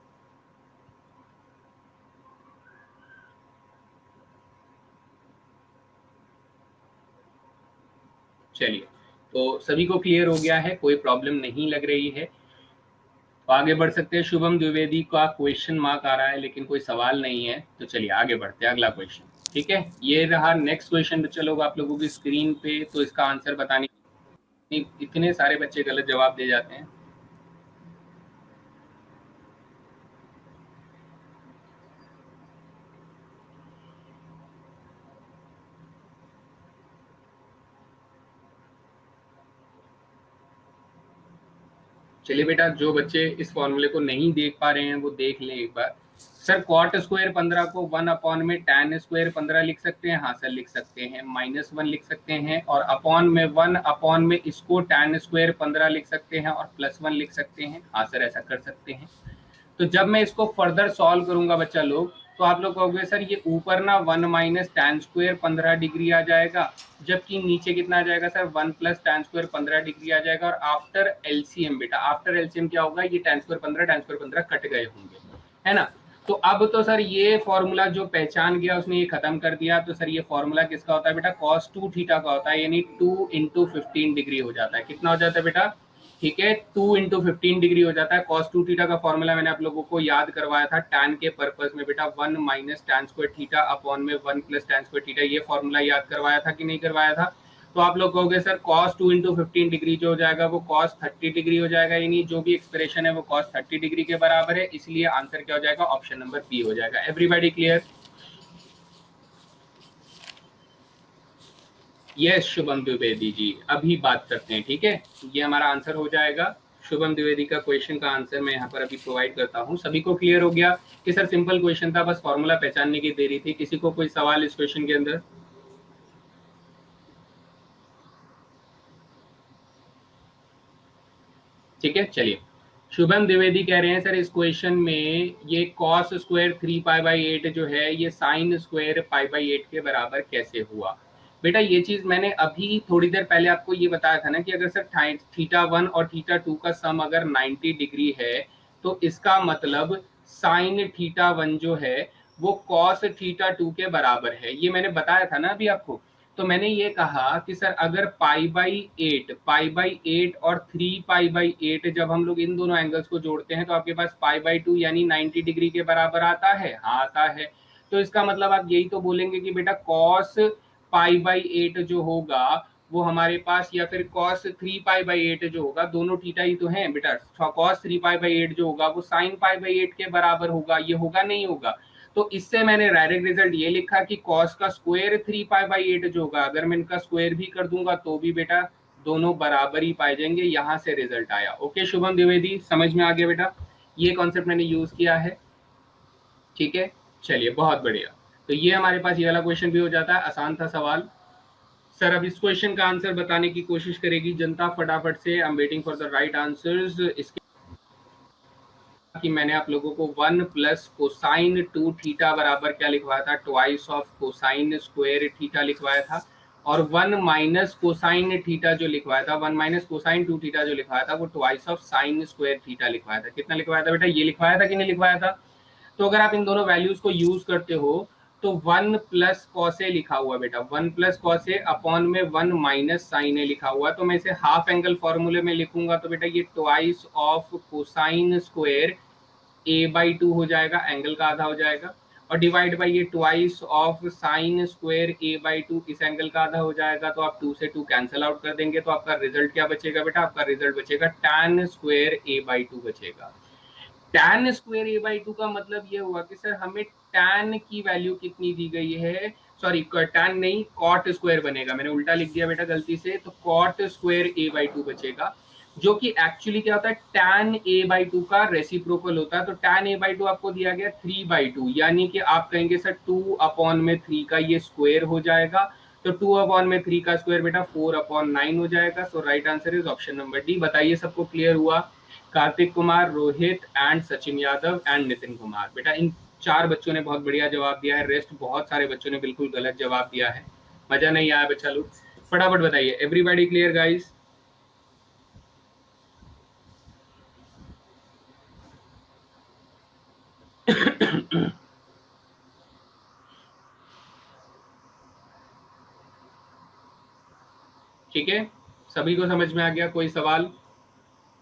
Speaker 1: चलिए, तो सभी को क्लियर हो गया है, कोई प्रॉब्लम नहीं लग रही है, तो आगे बढ़ सकते हैं। शुभम द्विवेदी का क्वेश्चन मार्क आ रहा है लेकिन कोई सवाल नहीं है, तो चलिए आगे बढ़ते हैं, अगला क्वेश्चन। ठीक है, ये रहा नेक्स्ट क्वेश्चन बच्चा लोग आप लोगों की स्क्रीन पे। तो इसका आंसर बताने, इतने सारे बच्चे गलत जवाब दे जाते हैं। चलिए बेटा, जो बच्चे इस फॉर्मूले को नहीं देख पा रहे हैं वो देख लें एक बार। सर कॉट स्क्वायर 15 को 1 अपॉन में टैन स्क्वायर 15 लिख सकते हैं? हाँ सर लिख सकते हैं। -1 लिख सकते हैं, और अपॉन में 1 अपॉन में इसको टैन स्क्वायर 15 लिख सकते हैं, और +1 लिख सकते हैं। हाँ सर ऐसा कर सकते हैं। तो जब मैं इसको फर्दर सॉल्व करूंगा बच्चा लोग, तो आप लोग कहोगे सर ये ऊपर ना 1 माइनस टैन स्क्वायर 15 डिग्री आ जाएगा, जबकि नीचे कितना आ जाएगा sir, 1 plus tan square 15 degree आ जाएगा। और आफ्टर एलसीएम बेटा, आफ्टर एलसीएम क्या होगा, ये टैन स्क्वायर 15 कट गए होंगे, है ना। तो अब तो सर ये फॉर्मूला जो पहचान गया उसने ये खत्म कर दिया। तो सर ये फॉर्मूला किसका होता है बेटा, cos 2 थीटा का होता है, यानी 2 इंटू 15 डिग्री हो जाता है। कितना हो जाता है बेटा, ठीक है, 2 इंटू 15 डिग्री हो जाता है। कॉस 2 थीटा का फॉर्मूला मैंने आप लोगों को याद करवाया था टैन के पर्पस में बेटा, 1 minus tan square theta upon में 1 प्लस टैन स्क्वायर थीटा। ये फॉर्मूला याद करवाया था कि नहीं करवाया था? तो आप लोग कहोगे सर कॉस 2 इंटू 15 डिग्री जो हो जाएगा वो कॉस 30 डिग्री हो जाएगा, यानी जो भी एक्सप्रेशन है वो कॉस 30 डिग्री के बराबर है, इसलिए आंसर क्या हो जाएगा, ऑप्शन नंबर बी हो जाएगा। Everybody clear? Yes Shubham Dwivedi ji, अभी बात करते हैं। ठीक है, ये हमारा आंसर हो जाएगा। शुभम द्विवेदी का क्वेश्चन का आंसर मैं यहाँ पर अभी प्रोवाइड करता हूँ। सभी को क्लियर हो गया कि सर सिंपल क्वेश्चन था, बस फॉर्मूला पहचानने की देरी थी। किसी को कोई सवाल इस क्वेश्चन के अंदर? ठीक है, चलिए। शुभम द्विवेदी कह रहे हैं सर इस क्वेश्चन में ये कॉस स्क्वायर 3 पाई बाई 8 जो है ये साइन स्क्वायर पाई बाई 8 के बराबर कैसे हुआ? बेटा ये चीज मैंने अभी थोड़ी देर पहले आपको ये बताया था ना कि अगर सर थीटा 1 और थीटा 2 का सम अगर 90 डिग्री है तो इसका मतलब साइन थीटा 1 जो है वो कॉस थीटा 2 के बराबर है। ये मैंने बताया था ना अभी आपको। तो मैंने ये कहा कि सर अगर पाई बाई 8 और 3 पाई बाई 8 जब हम लोग इन दोनों एंगल्स को जोड़ते हैं तो आपके पास पाई बाई 2 यानी 90 डिग्री के बराबर आता है। हाँ आता है। तो इसका मतलब आप यही तो बोलेंगे कि बेटा कॉस पाई बाई 8 जो होगा वो हमारे पास, या फिर कॉस 3 पाई बाई 8 जो होगा, दोनों थीटा ही तो है बेटा, कॉस 3 पाई बाई 8 जो होगा वो साइन पाई बाई 8 के बराबर होगा। ये होगा नहीं होगा? तो इससे मैंने डायरेक्ट रिजल्ट ये लिखा कि कॉस का स्क्वायर 3 पाई बाई 8 जो होगा, अगर मैं इनका स्क्वायर भी कर दूंगा तो भी बेटा दोनों बराबर ही पाए जाएंगे। यहां से रिजल्ट आया। ओके शुभम द्विवेदी, समझ में आ गया बेटा? ये कॉन्सेप्ट मैंने यूज किया है, ठीक है। चलिए बहुत बढ़िया, तो ये हमारे पास ये वाला क्वेश्चन भी हो जाता है। आसान था सवाल सर। अब इस क्वेश्चन का आंसर बताने की कोशिश करेगी जनता फटाफट से। I am waiting for the right answers. इसके कि मैंने आप लोगों को 1 प्लस कोसाइन 2 थीटा बराबर क्या लिखवाया था, twice of cosine square theta लिखवाया था। और 1 माइनस कोसाइन थीटा जो लिखवाया था, 1 माइनस कोसाइन 2 थीटा जो लिखवाया था, वो twice of sine square theta लिखवाया था। कितना लिखवाया था बेटा, ये लिखवाया था कि नहीं लिखवाया था। तो अगर आप इन दोनों वैल्यूज को यूज करते हो तो 1 प्लस कॉस ए लिखा हुआ बेटा, 1 प्लस कॉस ए अपॉन में 1 माइनस साइन ए लिखा हुआ, तो मैं इसे हाफ एंगल फॉर्मूले में लिखूंगा तो बेटा ये twice of cosine square A by 2 हो जाएगा, एंगल का आधा हो जाएगा, और डिवाइड बाई ये twice of sine square A by 2, इस एंगल का आधा हो जाएगा। तो आप 2 से 2 कैंसिल आउट कर देंगे, तो आपका रिजल्ट क्या बचेगा बेटा, आपका रिजल्ट बचेगा tan स्क्वायर ए बाई 2 बचेगा। tan स्क्वायर ए बाई 2 का मतलब ये हुआ कि सर हमें tan की वैल्यू कितनी दी गई है, सॉरी tan नहीं cot स्क्वायर बनेगा, मैंने उल्टा लिख दिया बेटा गलती से, तो cot स्क्वायर ए बाई 2 बचेगा, जो कि एक्चुअली क्या होता है, tan a बाई 2 का रेसिप्रोकल होता है। तो tan a बाई 2 आपको दिया गया 3 बाई 2, यानी कि आप कहेंगे सर 2 अपॉन में 3 का ये स्क्वायर हो जाएगा, तो 2 अपॉन में 3 का स्क्वायर बेटा 4 अपॉन 9 हो जाएगा। So right answer is option number D. बताइए सबको क्लियर हुआ। कार्तिक कुमार, रोहित एंड सचिन यादव एंड नितिन कुमार, बेटा इन 4 बच्चों ने बहुत बढ़िया जवाब दिया है, रेस्ट बहुत सारे बच्चों ने बिल्कुल गलत जवाब दिया है। मजा नहीं आया बच्चा लोग, फटाफट बताइए। Everybody clear guys? ठीक है, सभी को समझ में आ गया? कोई सवाल?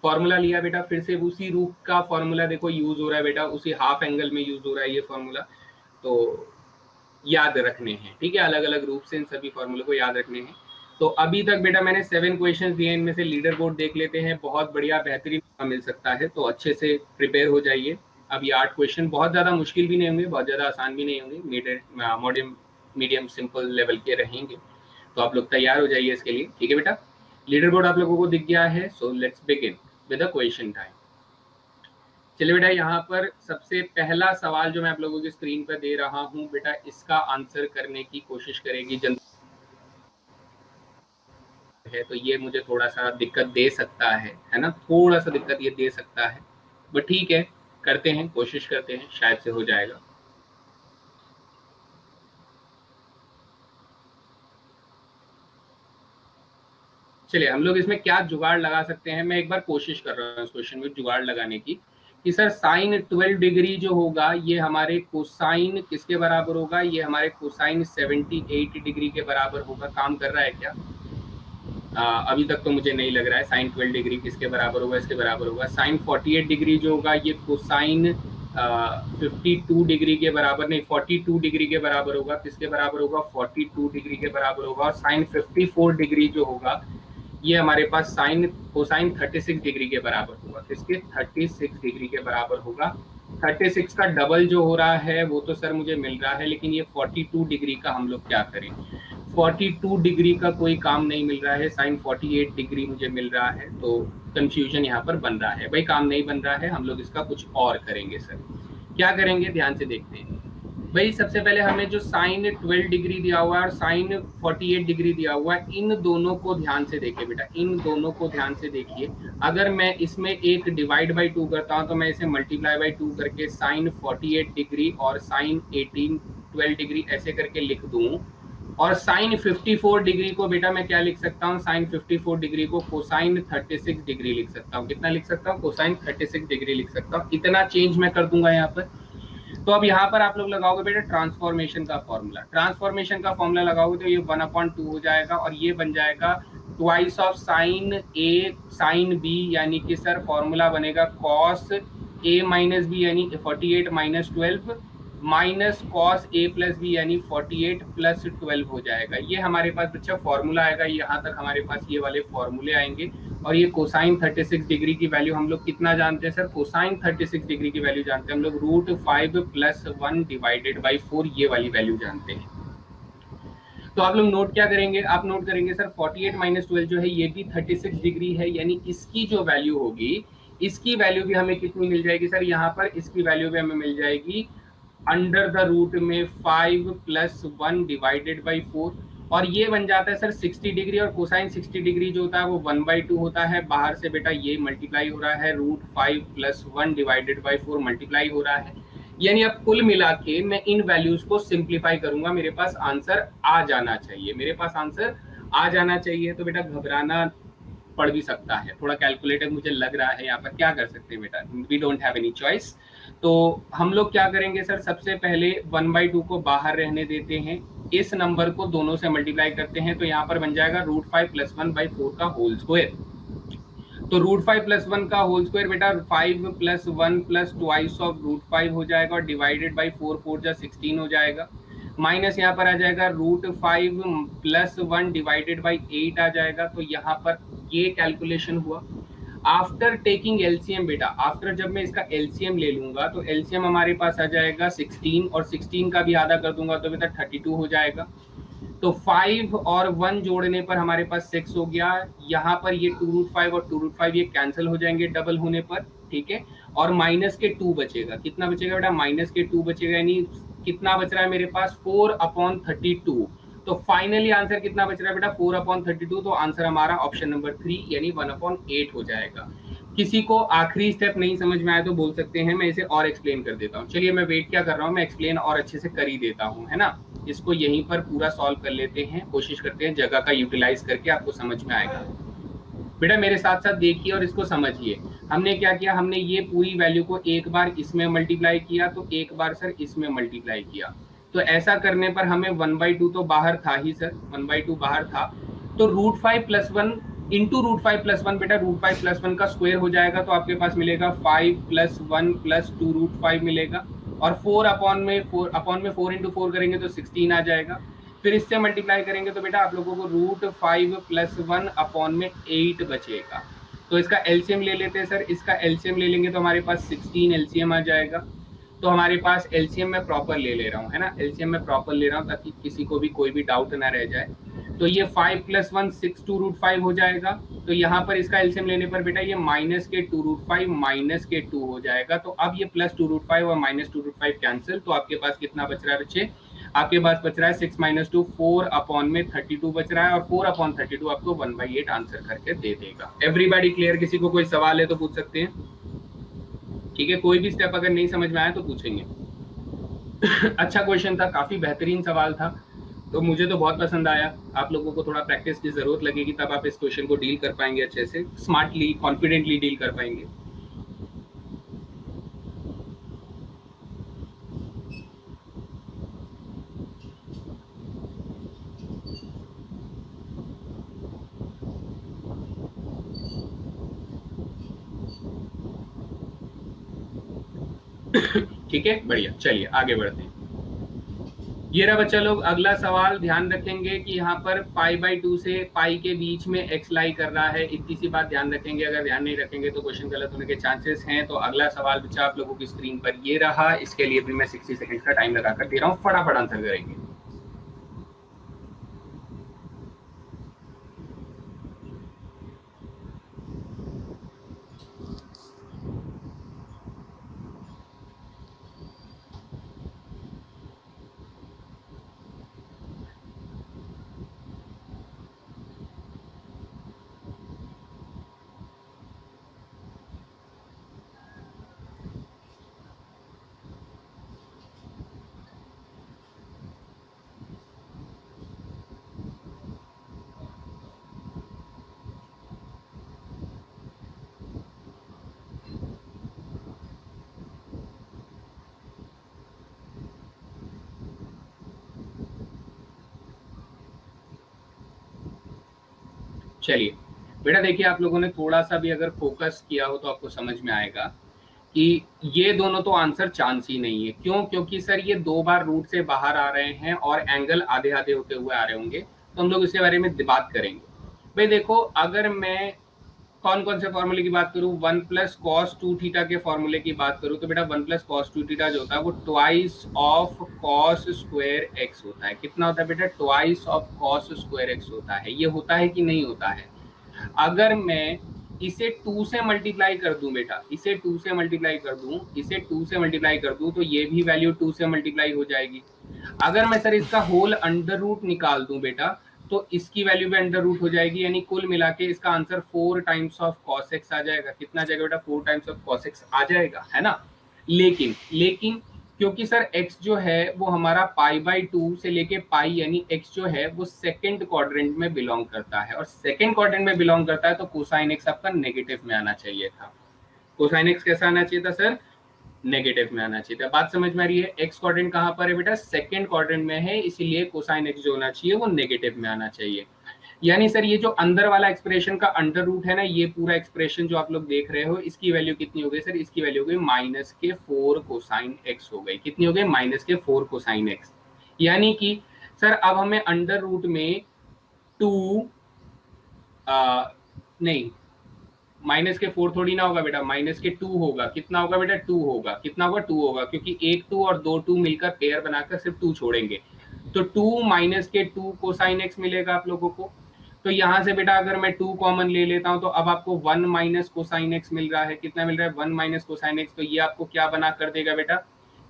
Speaker 1: फॉर्मूला लिया बेटा, फिर से उसी रूप का फॉर्मूला देखो यूज हो रहा है बेटा, उसी हाफ एंगल में यूज हो रहा है ये फॉर्मूला, तो याद रखने हैं, ठीक है, अलग अलग रूप से इन सभी फॉर्मूले को याद रखने हैं। तो अभी तक बेटा मैंने 7 क्वेश्चंस दिए, इनमें से लीडर बोर्ड देख लेते हैं, बहुत बढ़िया बेहतरीन मिल सकता है, तो अच्छे से प्रिपेयर हो जाइए। अब ये 8 क्वेश्चन बहुत ज्यादा मुश्किल भी नहीं होंगे, बहुत ज्यादा आसान भी नहीं होंगे, मीडियम सिंपल लेवल के रहेंगे, तो आप लोग तैयार हो जाइए इसके लिए, ठीक है बेटा। लीडर बोर्ड आप लोगों को दिख गया है, so let's begin with the question time. चलिए बेटा, यहाँ पर सबसे पहला सवाल जो मैं आप लोगों की स्क्रीन पर दे रहा हूँ बेटा, इसका आंसर करने की कोशिश करेगी जनता है, तो ये मुझे थोड़ा सा दिक्कत दे सकता है ना, थोड़ा सा दिक्कत ये दे सकता है, बट ठीक है, करते हैं, कोशिश करते हैं, शायद से हो जाएगा। चलिए हम लोग इसमें क्या जुगाड़ लगा सकते हैं, मैं एक बार कोशिश कर रहा हूँ इस क्वेश्चन में जुगाड़ लगाने की, कि सर साइन 12 डिग्री जो होगा ये हमारे कोसाइन किसके बराबर होगा, ये हमारे कोसाइन 78 डिग्री के बराबर होगा। काम कर रहा है क्या? अभी तक तो मुझे नहीं लग रहा है। साइन 12 डिग्री किसके बराबर होगा, इसके बराबर होगा। साइन 48 डिग्री जो होगा ये कोसाइन 52 डिग्री के बराबर, नहीं 42 डिग्री के बराबर होगा। किसके बराबर होगा? 42 डिग्री के बराबर होगा। और साइन 54 डिग्री जो होगा ये हमारे पास साइन कोसाइन 36 डिग्री के बराबर होगा। किसके? 36 डिग्री के बराबर होगा। 36 का डबल जो हो रहा है वो तो सर मुझे मिल रहा है, लेकिन ये 42 डिग्री का हम लोग क्या करें? 42 डिग्री का कोई काम नहीं मिल रहा है, साइन 48 डिग्री मुझे मिल रहा है, तो कंफ्यूजन यहाँ पर बन रहा है। भाई काम नहीं बन रहा है, हम लोग इसका कुछ और करेंगे। सर क्या करेंगे, ध्यान से देखते हैं। भाई सबसे पहले हमें जो साइन 12 डिग्री दिया हुआ है और साइन 48 डिग्री दिया हुआ है, इन दोनों को ध्यान से देखिए बेटा, इन दोनों को ध्यान से देखिए। अगर मैं इसमें एक डिवाइड बाई 2 करता हूं तो मैं इसे मल्टीप्लाई बाई 2 करके साइन 48 डिग्री और साइन 12 डिग्री ऐसे करके लिख दूं, और साइन 54 डिग्री को बेटा मैं क्या लिख सकता हूँ, साइन 54 डिग्री को कोसाइन 36 डिग्री लिख सकता हूँ। कितना लिख सकता हूँ? कोसाइन 36 डिग्री लिख सकता हूँ। इतना चेंज मैं कर दूंगा यहाँ पर। तो अब यहाँ पर आप लोग लगाओगे बेटा ट्रांसफॉर्मेशन का फॉर्मूला। ट्रांसफॉर्मेशन का फॉर्मूला लगाओगे तो ये 1/2 हो जाएगा, और ये बन जाएगा twice of sine A sine B, यानी कि सर फॉर्मूला बनेगा कॉस ए माइनस बी यानी 48 minus 12 minus cos A plus B यानी 48 प्लस 12 हो जाएगा। ये हमारे पास बच्चा फॉर्मूला आएगा, यहाँ तक हमारे पास ये वाले फॉर्मूले आएंगे। और ये कोसाइन 36 डिग्री की वैल्यू हम लोग कितना जानते हैं सर? कोसाइन 36 डिग्री की वैल्यू जानते हैं हम लोग √5 + 1 डिवाइडेड बाई 4, ये वाली वैल्यू जानते हैं। तो आप लोग नोट क्या करेंगे? आप नोट करेंगे सर 48 माइनस 12 जो है ये भी 36 डिग्री है, यानी इसकी जो वैल्यू होगी इसकी वैल्यू भी हमें कितनी मिल जाएगी सर, यहाँ पर इसकी वैल्यू भी हमें मिल जाएगी अंडर द रूट में 5 + 1 डिवाइडेड बाई 4, और ये बन जाता है सर 60 डिग्री, और कोसाइन 60 डिग्री जो होता है वो 1/2 होता है। बाहर से बेटा ये मल्टीप्लाई हो रहा है, √5 + 1 डिवाइडेड बाई 4 मल्टीप्लाई हो रहा है। यानी अब कुल मिला के मैं इन वैल्यूज को सिंप्लीफाई करूंगा, मेरे पास आंसर आ जाना चाहिए, मेरे पास आंसर आ जाना चाहिए। तो बेटा घबराना पड़ भी सकता है, थोड़ा कैलकुलेटर मुझे लग रहा है, यहाँ पर क्या कर सकते हैं बेटा, we don't have any choice. तो हम लोग क्या करेंगे सर, सबसे पहले 1/2 को बाहर रहने देते हैं, इस नंबर को दोनों से मल्टीप्लाई करते हैं, तो यहाँ पर बन जाएगा √5 + 1/4 का होल स्क्वायर। तो √5 + 1 का होल स्क्वायर बेटा 5 + 1 + ट्वाइस ऑफ √5 हो जाएगा, और डिवाइडेड बाई 4 4 जा 16 हो जाएगा, माइनस यहाँ पर आ जाएगा √5 + 1 डिवाइडेड बाई 8 आ जाएगा। तो यहाँ पर ये कैलकुलेशन हुआ। आफ्टर टेकिंग एलसीएम बेटा, आफ्टर जब मैं इसका एलसीएम ले लूंगा तो एलसीएम हमारे पास आ जाएगा 16, और 16 का भी आधा कर दूंगा तो बेटा 32 हो जाएगा। तो 5 और 1 जोड़ने पर हमारे पास 6 हो गया। यहाँ पर ये 2√5 और 2√5 ये कैंसिल हो जाएंगे डबल होने पर, ठीक है, और माइनस के 2 बचेगा। कितना बचेगा बेटा, माइनस के 2 बचेगा, यानी कितना बच रहा है मेरे पास 4/32। तो फाइनली आंसर कितना बच रहा है बेटा 4/32। तो आंसर हमारा ऑप्शन नंबर 3 यानी 1/8 हो जाएगा। किसी को आखिरी स्टेप नहीं समझ में आया तो बोल सकते हैं, मैं इसे और एक्सप्लेन कर देता हूँ। चलिए मैं वेट क्या कर रहा हूँ, मैं एक्सप्लेन और अच्छे से कर ही देता हूँ, है ना। इसको यहीं पर पूरा सॉल्व कर लेते हैं, कोशिश करते हैं जगह का यूटिलाइज करके, आपको समझ में आएगा। बेटा मेरे साथ साथ देखिए और इसको समझिए। हमने क्या किया, हमने ये पूरी वैल्यू को एक बार इसमें मल्टीप्लाई किया, तो एक बार सर इसमें मल्टीप्लाई किया। तो ऐसा करने पर हमें 1/2 तो बाहर था ही सर, 1/2 बाहर था। तो √5 + 1 इंटू √5 + 1 बेटा √5 + 1 का स्क्वायर हो जाएगा, तो आपके पास मिलेगा 5 + 1 + 2√5 मिलेगा, और 4/4 इंटू 4 करेंगे तो 16 आ जाएगा। फिर इससे मल्टीप्लाई करेंगे तो बेटा आप लोगों को √5 + 1/8 बचेगा। तो इसका एलसीएम ले लेते हैं सर, इसका एलसीएम ले लेंगे तो हमारे पास 16 एलसीएम आ जाएगा। तो हमारे पास एलसीएम में प्रॉपर ले रहा हूँ, है ना, एलसीएम में प्रॉपर ले रहा हूँ ताकि किसी को भी कोई भी डाउट ना रह जाए। तो ये 5 + 1 6 2√5 हो जाएगा। तो यहाँ पर इसका एलसीएम लेने पर बेटा ये माइनस के 2√5 माइनस के 2 हो जाएगा। तो अब ये प्लस 2√5 और माइनस 2√5 कैंसिल, तो आपके पास कितना बच रहा है बच्चे, आपके पास बच रहा है 6 - 2 4/32 बच रहा है, और 4/32 आपको 1/8 आंसर करके दे देगा। एवरीबॉडी क्लियर, किसी को कोई सवाल है तो पूछ सकते हैं, ठीक है, कोई भी स्टेप अगर नहीं समझ में आया तो पूछेंगे। अच्छा क्वेश्चन था, काफी बेहतरीन सवाल था, तो मुझे तो बहुत पसंद आया। आप लोगों को थोड़ा प्रैक्टिस की जरूरत लगेगी, तब आप इस क्वेश्चन को डील कर पाएंगे अच्छे से, स्मार्टली कॉन्फिडेंटली डील कर पाएंगे। ठीक है, बढ़िया, चलिए आगे बढ़ते हैं। ये रहा बच्चा लोग अगला सवाल, ध्यान रखेंगे कि यहाँ पर π/2 से पाई के बीच में x लाई कर रहा है, इतनी सी बात ध्यान रखेंगे। अगर ध्यान नहीं रखेंगे तो क्वेश्चन गलत होने के चांसेस हैं। तो अगला सवाल बच्चा आप लोगों की स्क्रीन पर ये रहा, इसके लिए भी मैं 60 सेकंड का टाइम लगा कर दे रहा हूँ, फटाफट आंसर करेंगे। चलिए बेटा देखिए, आप लोगों ने थोड़ा सा भी अगर फोकस किया हो तो आपको समझ में आएगा कि ये दोनों तो आंसर चांस ही नहीं है। क्यों? क्योंकि सर ये 2 बार रूट से बाहर आ रहे हैं और एंगल आधे आधे होते हुए आ रहे होंगे, तो हम लोग इसके बारे में बात करेंगे। भाई देखो, अगर मैं कौन कौन से फॉर्मूले की बात करूं, 1 + cos 2 थीटा के फॉर्मूले की बात करूं, तो बेटा 1 + cos 2 थीटा जो होता है वो twice of cos square x होता है। कितना होता है बेटा? Twice of cos square x होता है। ये होता है कि नहीं होता है? अगर मैं इसे 2 से मल्टीप्लाई कर दूं बेटा, इसे 2 से मल्टीप्लाई कर दूं, इसे 2 से मल्टीप्लाई कर दूं, तो ये भी वैल्यू 2 से मल्टीप्लाई हो जाएगी। अगर मैं सर इसका होल अंडर रूट निकाल दूं बेटा, तो इसकी वैल्यू भी अंडर रूट हो जाएगी, यानी कुल मिला के इसका answer 4 times of cos x आ जाएगा। कितना आ जाएगा बेटा? 4 टाइम्स ऑफ cos x आ जाएगा, है ना। लेकिन लेकिन क्योंकि सर x जो है वो हमारा π/2 से लेके पाई, यानी x जो है वो सेकंड क्वाड्रेंट में बिलोंग करता है, और सेकंड क्वाड्रेंट में बिलोंग करता है, तो कोसाइन x आपका नेगेटिव में आना चाहिए था। कोसाइन x कैसा आना चाहिए था सर? नेगेटिव में आना चाहिए था। बात समझ में आ रही है? एक्स क्वाड्रेंट कहां पर है बेटा? सेकंड क्वाड्रेंट में है, इसीलिए कोसाइन एक्स जो होना चाहिए वो नेगेटिव में आना चाहिए। यानी सर ये जो अंदर वाला एक्सप्रेशन का अंडर रूट है ना, ये पूरा एक्सप्रेशन जो आप लोग देख रहे हो, इसकी वैल्यू कितनी हो गई सर? इसकी वैल्यू हो गई -4 कोसाइन एक्स हो गई। कितनी हो गई? -4 कोसाइन एक्स। यानी कि सर अब हमें अंडर रूट में 2 नहीं, -4 थोड़ी ना होगा बेटा, -2 होगा। कितना होगा बेटा? 2 होगा। कितना होगा? 2 होगा, क्योंकि एक 2 और दो 2 मिलकर पेयर बनाकर सिर्फ 2 छोड़ेंगे, तो 2 -2 कोसाइन एक्स मिलेगा आप लोगों को। तो यहां से बेटा अगर मैं 2 कॉमन ले लेता हूं, तो अब आपको 1 माइनस कोसाइन एक्स मिल रहा है। कितना मिल रहा है? 1 माइनस कोसाइन एक्स। तो ये आपको क्या बना कर देगा बेटा?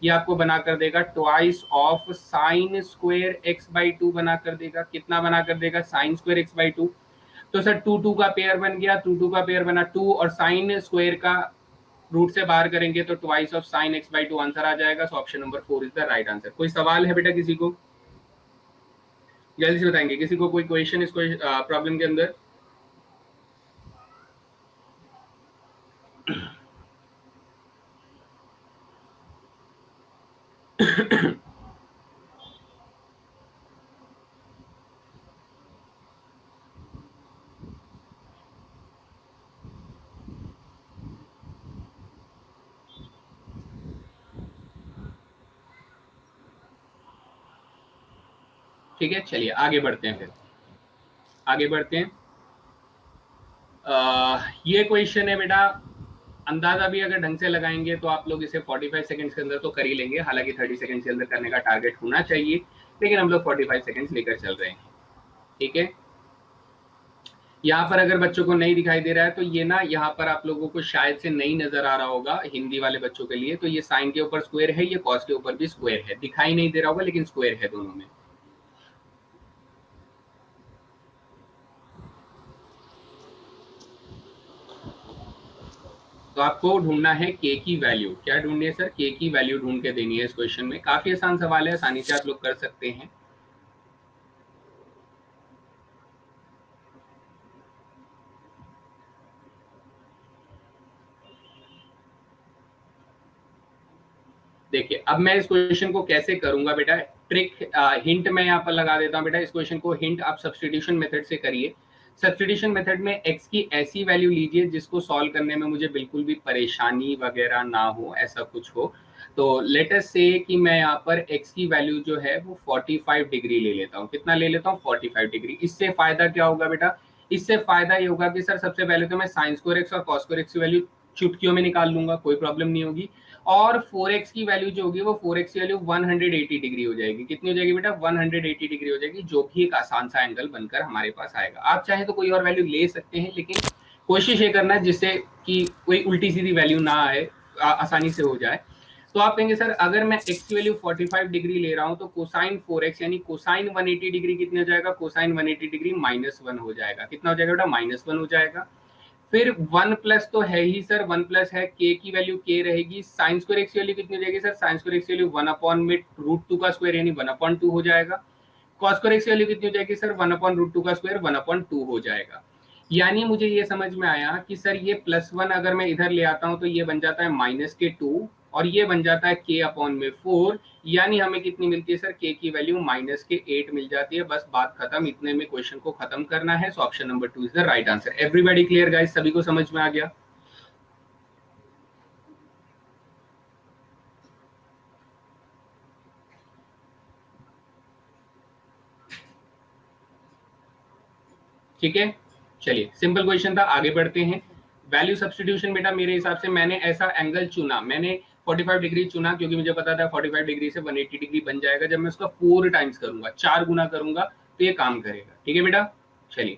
Speaker 1: ये आपको बना कर देगा twice of sine square x/2 बना कर देगा। कितना बना कर देगा? Sine square x/2। तो सर 2 2 का पेयर बन गया, 2 2 का पेयर बना 2, और साइन स्क्वायर का रूट से बाहर करेंगे तो twice of sine x/2 answer आ जाएगा। So option number 4 is the right answer. कोई सवाल है बेटा किसी को? जल्दी से बताएंगे किसी को कोई क्वेश्चन इस प्रॉब्लम के अंदर? ठीक है, चलिए आगे बढ़ते हैं। फिर आगे बढ़ते हैं। ये क्वेश्चन है बेटा, अंदाजा भी अगर ढंग से लगाएंगे तो आप लोग इसे 45 सेकंड्स के अंदर तो कर ही लेंगे। हालांकि 30 सेकंड्स के अंदर करने का टारगेट होना चाहिए, लेकिन हम लोग 45 सेकंड्स लेकर चल रहे हैं। ठीक है, यहाँ पर अगर बच्चों को नहीं दिखाई दे रहा है तो ये ना, यहाँ पर आप लोगों को शायद से नहीं नजर आ रहा होगा हिंदी वाले बच्चों के लिए, तो ये साइन के ऊपर स्क्वायर है, ये कॉस के ऊपर भी स्क्वायर है। दिखाई नहीं दे रहा होगा लेकिन स्क्वायर है दोनों में। तो आपको ढूंढना है के की वैल्यू। क्या ढूंढनी है सर? के की वैल्यू ढूंढ के देनी है इस क्वेश्चन में। काफी आसान सवाल है, आसानी से आप लोग कर सकते हैं। देखिए अब मैं इस क्वेश्चन को कैसे करूंगा बेटा, ट्रिक हिंट मैं यहाँ पर लगा देता हूँ बेटा। इस क्वेश्चन को हिंट आप सब्स्टिट्यूशन मेथड से करिए। सब्स्टिट्यूशन मेथड में x की ऐसी वैल्यू लीजिए जिसको सॉल्व करने में मुझे बिल्कुल भी परेशानी वगैरह ना हो, ऐसा कुछ हो। तो लेट अस से कि मैं यहाँ पर x की वैल्यू जो है वो 45 डिग्री ले लेता हूँ। कितना ले लेता हूँ? 45 डिग्री। इससे फायदा क्या होगा बेटा? इससे फायदा ये होगा कि सर सबसे पहले तो मैं साइन स्क्वायर एक्स और कॉस स्क्वायर एक्स की वैल्यू चुटकियों में निकाल लूंगा, कोई प्रॉब्लम नहीं होगी। और 4x की वैल्यू जो होगी वो 4x की वैल्यू 180 डिग्री हो जाएगी। कितनी हो जाएगी बेटा? 180 डिग्री हो जाएगी, जो भी एक आसान सा एंगल बनकर हमारे पास आएगा। आप चाहे तो कोई और वैल्यू ले सकते हैं, लेकिन कोशिश ये करना जिससे कि कोई उल्टी सीधी वैल्यू ना आए, आसानी से हो जाए। तो आप कहेंगे सर अगर मैं x की वैल्यू 45 डिग्री ले रहा हूं तो कोसाइन 4x यानी कोसाइन 180 डिग्री कितने हो जाएगा? कोसाइन 180 डिग्री -1 हो जाएगा। कितना हो जाएगा बेटा? -1 हो जाएगा। फिर 1 प्लस तो है ही सर, 1 प्लस है, के की वैल्यू के रहेगी। साइन स्क्वायर एक्स की वैल्यू कितनी हो जाएगी सर? साइन स्क्वायर एक्स की वैल्यू 1 में √2 का स्क्वायर यानी 1/2 हो जाएगा। कॉस स्क्वायर एक्स की वैल्यू कितनी हो जाएगी सर? 1/√2 का स्क्वायर 1/2 हो जाएगा। यानी मुझे ये समझ में आया कि सर ये +1 अगर मैं इधर ले आता हूं तो ये बन जाता है -2, और ये बन जाता है k/4। यानी हमें कितनी मिलती है सर? k की वैल्यू -8 मिल जाती है। बस बात खत्म, इतने में क्वेश्चन को खत्म करना है। सो option number 2 is the right answer. Everybody clear guys? सभी को समझ में आ गया? ठीक है, चलिए सिंपल क्वेश्चन था, आगे बढ़ते हैं। वैल्यू सब्स्टिट्यूशन बेटा मेरे हिसाब से मैंने ऐसा एंगल चुना, मैंने 45 डिग्री चुना क्योंकि मुझे पता था 45 डिग्री से 180 डिग्री बन जाएगा। जब मैं उसका 4 टाइम्स करूंगा, 4 गुना करूंगा, तो ये काम करेगा। ठीक है बेटा, चलिए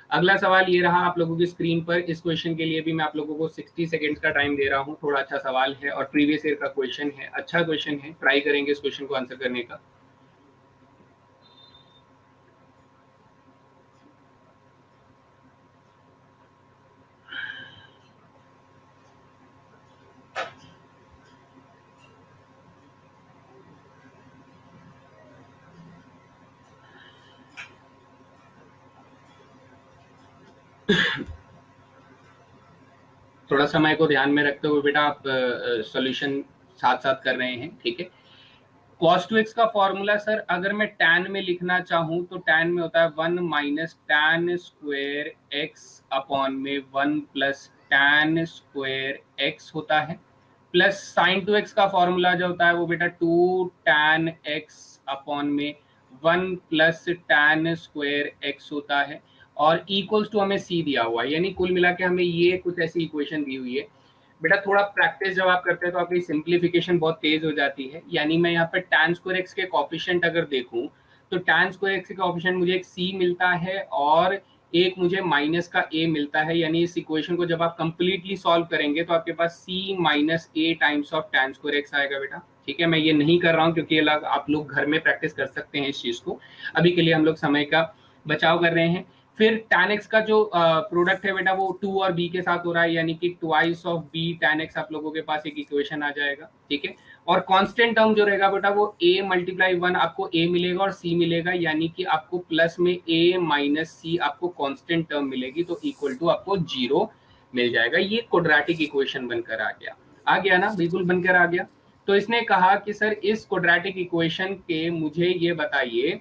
Speaker 1: अगला सवाल ये रहा आप लोगों की स्क्रीन पर। इस क्वेश्चन के लिए भी मैं आप लोगों को 60 सेकेंड्स का टाइम दे रहा हूँ। थोड़ा अच्छा सवाल है और प्रीवियस ईयर का क्वेश्चन है, अच्छा क्वेश्चन है, ट्राई करेंगे इस क्वेश्चन को आंसर करने का। थोड़ा समय को ध्यान में रखते हुए बेटा आप सॉल्यूशन साथ साथ कर रहे हैं, ठीक है। cos 2x का फॉर्मूला सर अगर मैं tan में लिखना चाहूं तो tan में होता है 1 minus tan square x upon में 1 प्लस tan स्क्वायर x होता है, प्लस sin 2x का फॉर्मूला जो होता है वो बेटा 2 tan x अपॉन में 1 प्लस tan स्क्वायर x होता है, और इक्वल्स टू हमें c दिया हुआ है, यानी कुल मिला के हमें ये कुछ ऐसी इक्वेशन दी हुई है। बेटा थोड़ा प्रैक्टिस जब आप करते हैं तो आपकी सिंप्लीफिकेशन बहुत तेज हो जाती है। यानी मैं यहाँ पे tan स्क्वायर एक्स के कॉफिशिएंट अगर देखूं तो tan स्क्वायर एक्स के कॉफिशिएंट मुझे एक c मिलता है और एक मुझे माइनस का a मिलता है। यानी इस इक्वेशन को जब आप कंप्लीटली सॉल्व करेंगे तो आपके पास c minus a times of tan square x आएगा बेटा, ठीक है। मैं ये नहीं कर रहा हूँ क्योंकि आप लोग घर में प्रैक्टिस कर सकते हैं इस चीज को, अभी के लिए हम लोग समय का बचाव कर रहे हैं। फिर tan x का जो प्रोडक्ट है बेटा वो 2 और b के साथ हो रहा है, यानी कि twice of b tan x आप लोगों के पास एक इक्वेशन आ जाएगा, ठीक है। और कांस्टेंट टर्म जो रहेगा बेटा वो a मल्टीप्लाई 1 आपको a मिलेगा और c मिलेगा, यानी कि आपको प्लस में a माइनस c आपको कांस्टेंट टर्म मिलेगी, तो इक्वल टू आपको 0 मिल जाएगा। ये क्वाड्रेटिक इक्वेशन बनकर आ गया ना, बिल्कुल बनकर आ गया। तो इसने कहा कि सर इस क्वाड्रेटिक इक्वेशन के मुझे ये बताइए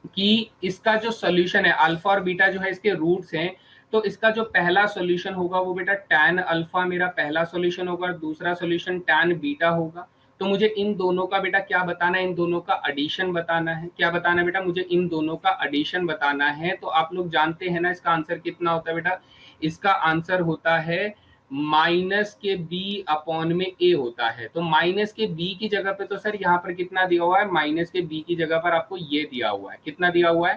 Speaker 1: कि इसका जो सॉल्यूशन है, अल्फा और बीटा जो है इसके रूट्स हैं, तो इसका जो पहला सॉल्यूशन होगा वो बेटा tan अल्फा मेरा पहला सॉल्यूशन होगा और दूसरा सॉल्यूशन tan बीटा होगा। तो मुझे इन दोनों का बेटा क्या बताना है, इन दोनों का एडिशन बताना है। क्या बताना है बेटा, मुझे इन दोनों का एडिशन बताना है। तो आप लोग जानते हैं ना इसका आंसर कितना होता है बेटा, इसका आंसर होता है माइनस के बी अपॉन में ए होता है। तो माइनस के बी की जगह पे तो सर यहाँ पर कितना दिया हुआ है, माइनस के बी की जगह पर आपको ये दिया हुआ है, कितना दिया हुआ है,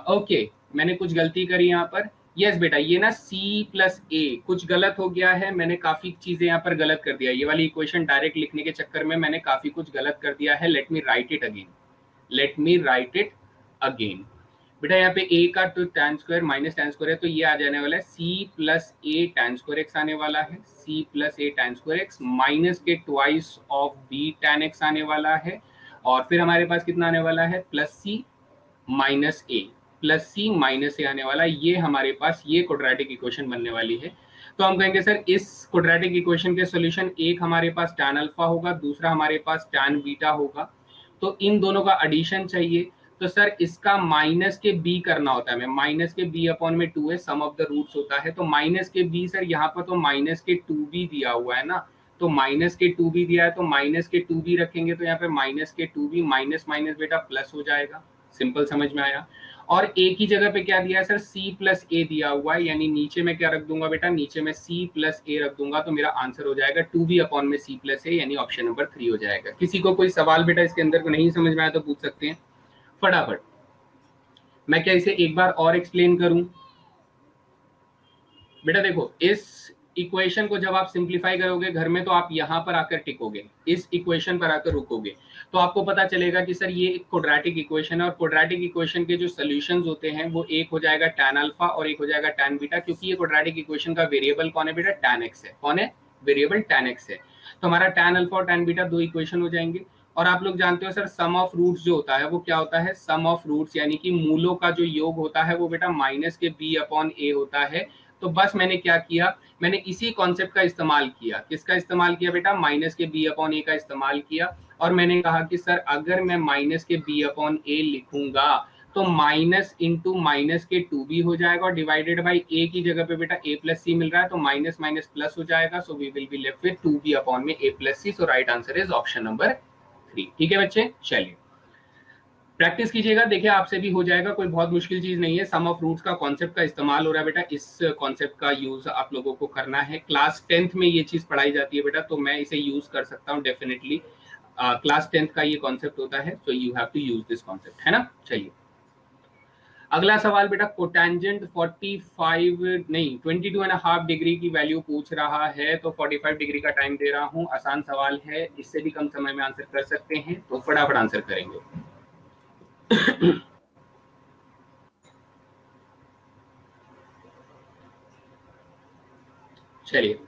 Speaker 1: ओके मैंने कुछ गलती करी यहाँ पर। यस बेटा ये ना c प्लस ए कुछ गलत हो गया है, मैंने काफी चीजें यहाँ पर गलत कर दिया, ये वाली इक्वेशन डायरेक्ट लिखने के चक्कर में मैंने काफी कुछ गलत कर दिया है। Let me right it again, let me right it again. बेटा यहाँ पे a का तो tan square minus tan square है, तो ये आ जाने वाला है c प्लस ए tan स्क्वायर एक्स आने वाला है, c प्लस ए tan स्क्वायर एक्स माइनस के twice of b tan x आने वाला है, और फिर हमारे पास कितना आने वाला है प्लस c माइनस ए, प्लस सी माइनस ए आने वाला है। ये हमारे पास ये क्वाड्रेटिक इक्वेशन बनने वाली है। तो हम कहेंगे सर इस क्वाड्रेटिक इक्वेशन के सॉल्यूशन एक हमारे पास tan अल्फा होगा, दूसरा हमारे पास tan बीटा होगा। तो इन दोनों का एडिशन चाहिए, तो सर इसका माइनस के बी करना होता है, मैं माइनस के बी अपॉन में 2 है, सम ऑफ द रूट्स होता है। तो माइनस के बी सर यहाँ पर तो माइनस के 2b दिया हुआ है ना, तो माइनस के 2b दिया है तो माइनस के 2b रखेंगे, तो यहाँ पे माइनस के 2b माइनस माइनस बेटा प्लस हो जाएगा। सिंपल समझ में आया। और ए की जगह पे क्या दिया है सर, सी प्लस ए दिया हुआ है, यानी नीचे में क्या रख दूंगा बेटा, नीचे में सी प्लस ए रख दूंगा, तो मेरा आंसर हो जाएगा 2b अपॉन में सी प्लस ए, यानी ऑप्शन नंबर 3 हो जाएगा। किसी को कोई सवाल बेटा इसके अंदर को नहीं समझ में आया तो पूछ सकते हैं फटाफट। मैं क्या इसे एक बार और एक्सप्लेन करूं बेटा, देखो इस इक्वेशन को जब आप सिंप्लीफाई करोगे घर में तो आप यहाँ पर आकर टिकोगे, इस इक्वेशन पर आकर रुकोगे, तो आपको पता चलेगा कि सर ये एक क्वाड्रेटिक इक्वेशन है, और क्वाड्रेटिक इक्वेशन के जो सॉल्यूशंस होते हैं वो एक हो जाएगा tan अल्फा और एक हो जाएगा tan बीटा, क्योंकि ये क्वाड्रेटिक इक्वेशन का वेरिएबल कौन है बेटा, tan x है। कौन है, वेरिएबल tan x है। तो हमारा tan अल्फा और tan बीटा दो इक्वेशन हो जाएंगे। और आप लोग जानते हो सर सम ऑफ रूट्स जो होता है वो क्या होता है, सम ऑफ रूट्स यानी कि मूलों का जो योग होता है वो बेटा माइनस के b अपॉन ए होता है। तो बस मैंने क्या किया, मैंने इसी कॉन्सेप्ट का इस्तेमाल किया, किसका इस्तेमाल किया बेटा, माइनस के बी अपॉन ए का इस्तेमाल किया। और मैंने कहा कि सर अगर मैं माइनस के बी अपॉन ए लिखूंगा तो माइनस इंटू माइनस के 2b हो जाएगा, और डिवाइडेड बाई ए की जगह पे बेटा a प्लस सी मिल रहा है तो माइनस माइनस प्लस हो जाएगा। So we will be left with 2b upon में a plus C. So right answer is option number 3। ठीक है बच्चे, चलिए प्रैक्टिस कीजिएगा, देखिए आपसे भी हो जाएगा, कोई बहुत मुश्किल चीज नहीं है। सम ऑफ रूट्स का कॉन्सेप्ट का इस्तेमाल हो रहा है बेटा, इस कॉन्सेप्ट का यूज आप लोगों को करना है। क्लास 10th में ये चीज पढ़ाई जाती है बेटा, तो मैं इसे यूज कर सकता हूँ डेफिनेटली। क्लास 10th का ये कॉन्सेप्ट होता है, so you have to use this concept, है ना। चलिए अगला सवाल बेटा, कोटेंजेंट 45 नहीं 22.5 डिग्री की वैल्यू पूछ रहा है, तो 45 डिग्री का टाइम दे रहा हूं। आसान सवाल है, इससे भी कम समय में आंसर कर सकते हैं, तो फटाफट आंसर करेंगे। चलिए,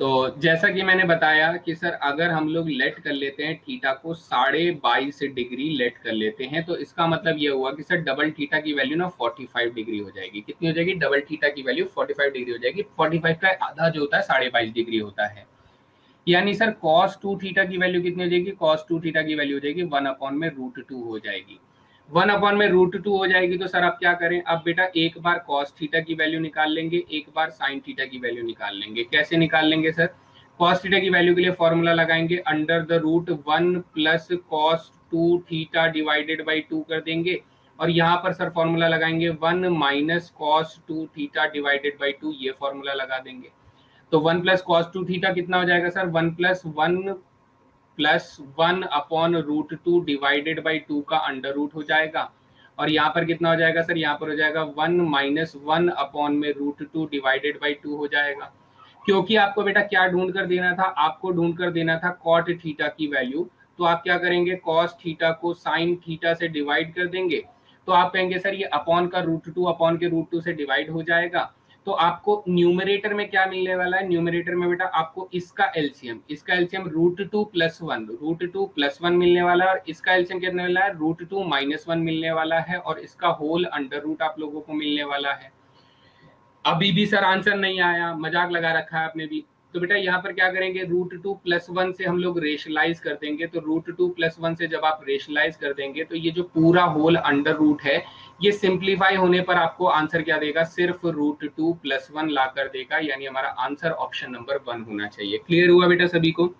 Speaker 1: तो जैसा कि मैंने बताया कि सर अगर हम लोग लेट कर लेते हैं थीटा को 22.5 डिग्री लेट कर लेते हैं, तो इसका मतलब ये हुआ कि सर डबल थीटा की वैल्यू ना 45 डिग्री हो जाएगी। कितनी हो जाएगी? डबल थीटा की वैल्यू 45 डिग्री हो जाएगी। 45 का आधा जो होता है 22.5 डिग्री होता है, यानी सर cos 2 थीटा की वैल्यू कितनी हो जाएगी? cos 2 थीटा की वैल्यू हो जाएगी 1/√2 हो जाएगी। 1/√2 हो जाएगी, तो सर आप क्या करें? अब बेटा एक बार cos थीटा की वैल्यू निकाल लेंगे, एक बार sin थीटा की वैल्यू निकाल लेंगे। कैसे निकाल लेंगे सर? cos थीटा की वैल्यू के लिए फॉर्मूला लगाएंगे, √1 plus cos 2 theta divided by 2 कर देंगे, और यहाँ पर सर फॉर्मूला लगाएंगे 1 minus cos 2 theta divided by 2, ये फॉर्मूला लगा देंगे। तो 1 प्लस कॉस 2 थीटा कितना हो जाएगा सर? 1+1 / डिवाइडेड बाई 2 का अंडर रूट हो जाएगा, और यहाँ पर कितना हो जाएगा सर? यहाँ पर हो जाएगा 1 - 1/√2 डिवाइडेड बाई 2 हो जाएगा। क्योंकि आपको बेटा क्या ढूंढ कर देना था? आपको ढूंढ कर देना था कॉट थीटा की वैल्यू, तो आप क्या करेंगे? कॉस थीटा को साइन थीटा से डिवाइड कर देंगे, तो आप कहेंगे सर ये अपॉन का √2 अपॉन के √2 से डिवाइड हो जाएगा। तो आपको न्यूमरेटर में क्या मिलने वाला है? न्यूमरेटर में बेटा आपको इसका एलसीएम √2 + 1 मिलने वाला है, और इसका एलसीएम कितने वाला है? √2 - 1 मिलने वाला है, और इसका होल अंडर रूट आप लोगों को मिलने वाला है। अभी भी सर आंसर नहीं आया, मजाक लगा रखा है आपने भी। तो बेटा यहाँ पर क्या करेंगे? √2 + 1 से हम लोग रेशनलाइज कर देंगे, तो √2 + 1 से जब आप रेशनलाइज कर देंगे, तो ये जो पूरा होल अंडर रूट है, ये सिंप्लीफाई होने पर आपको आंसर क्या देगा? सिर्फ √2 + 1 ला कर देगा, यानी हमारा आंसर ऑप्शन नंबर 1 होना चाहिए। क्लियर हुआ बेटा सभी को?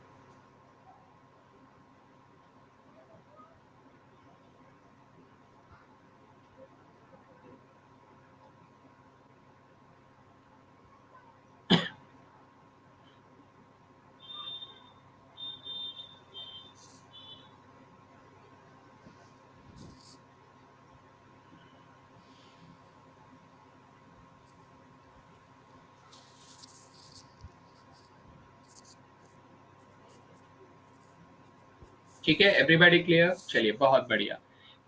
Speaker 1: ठीक है, एवरीबॉडी क्लियर? चलिए बहुत बढ़िया।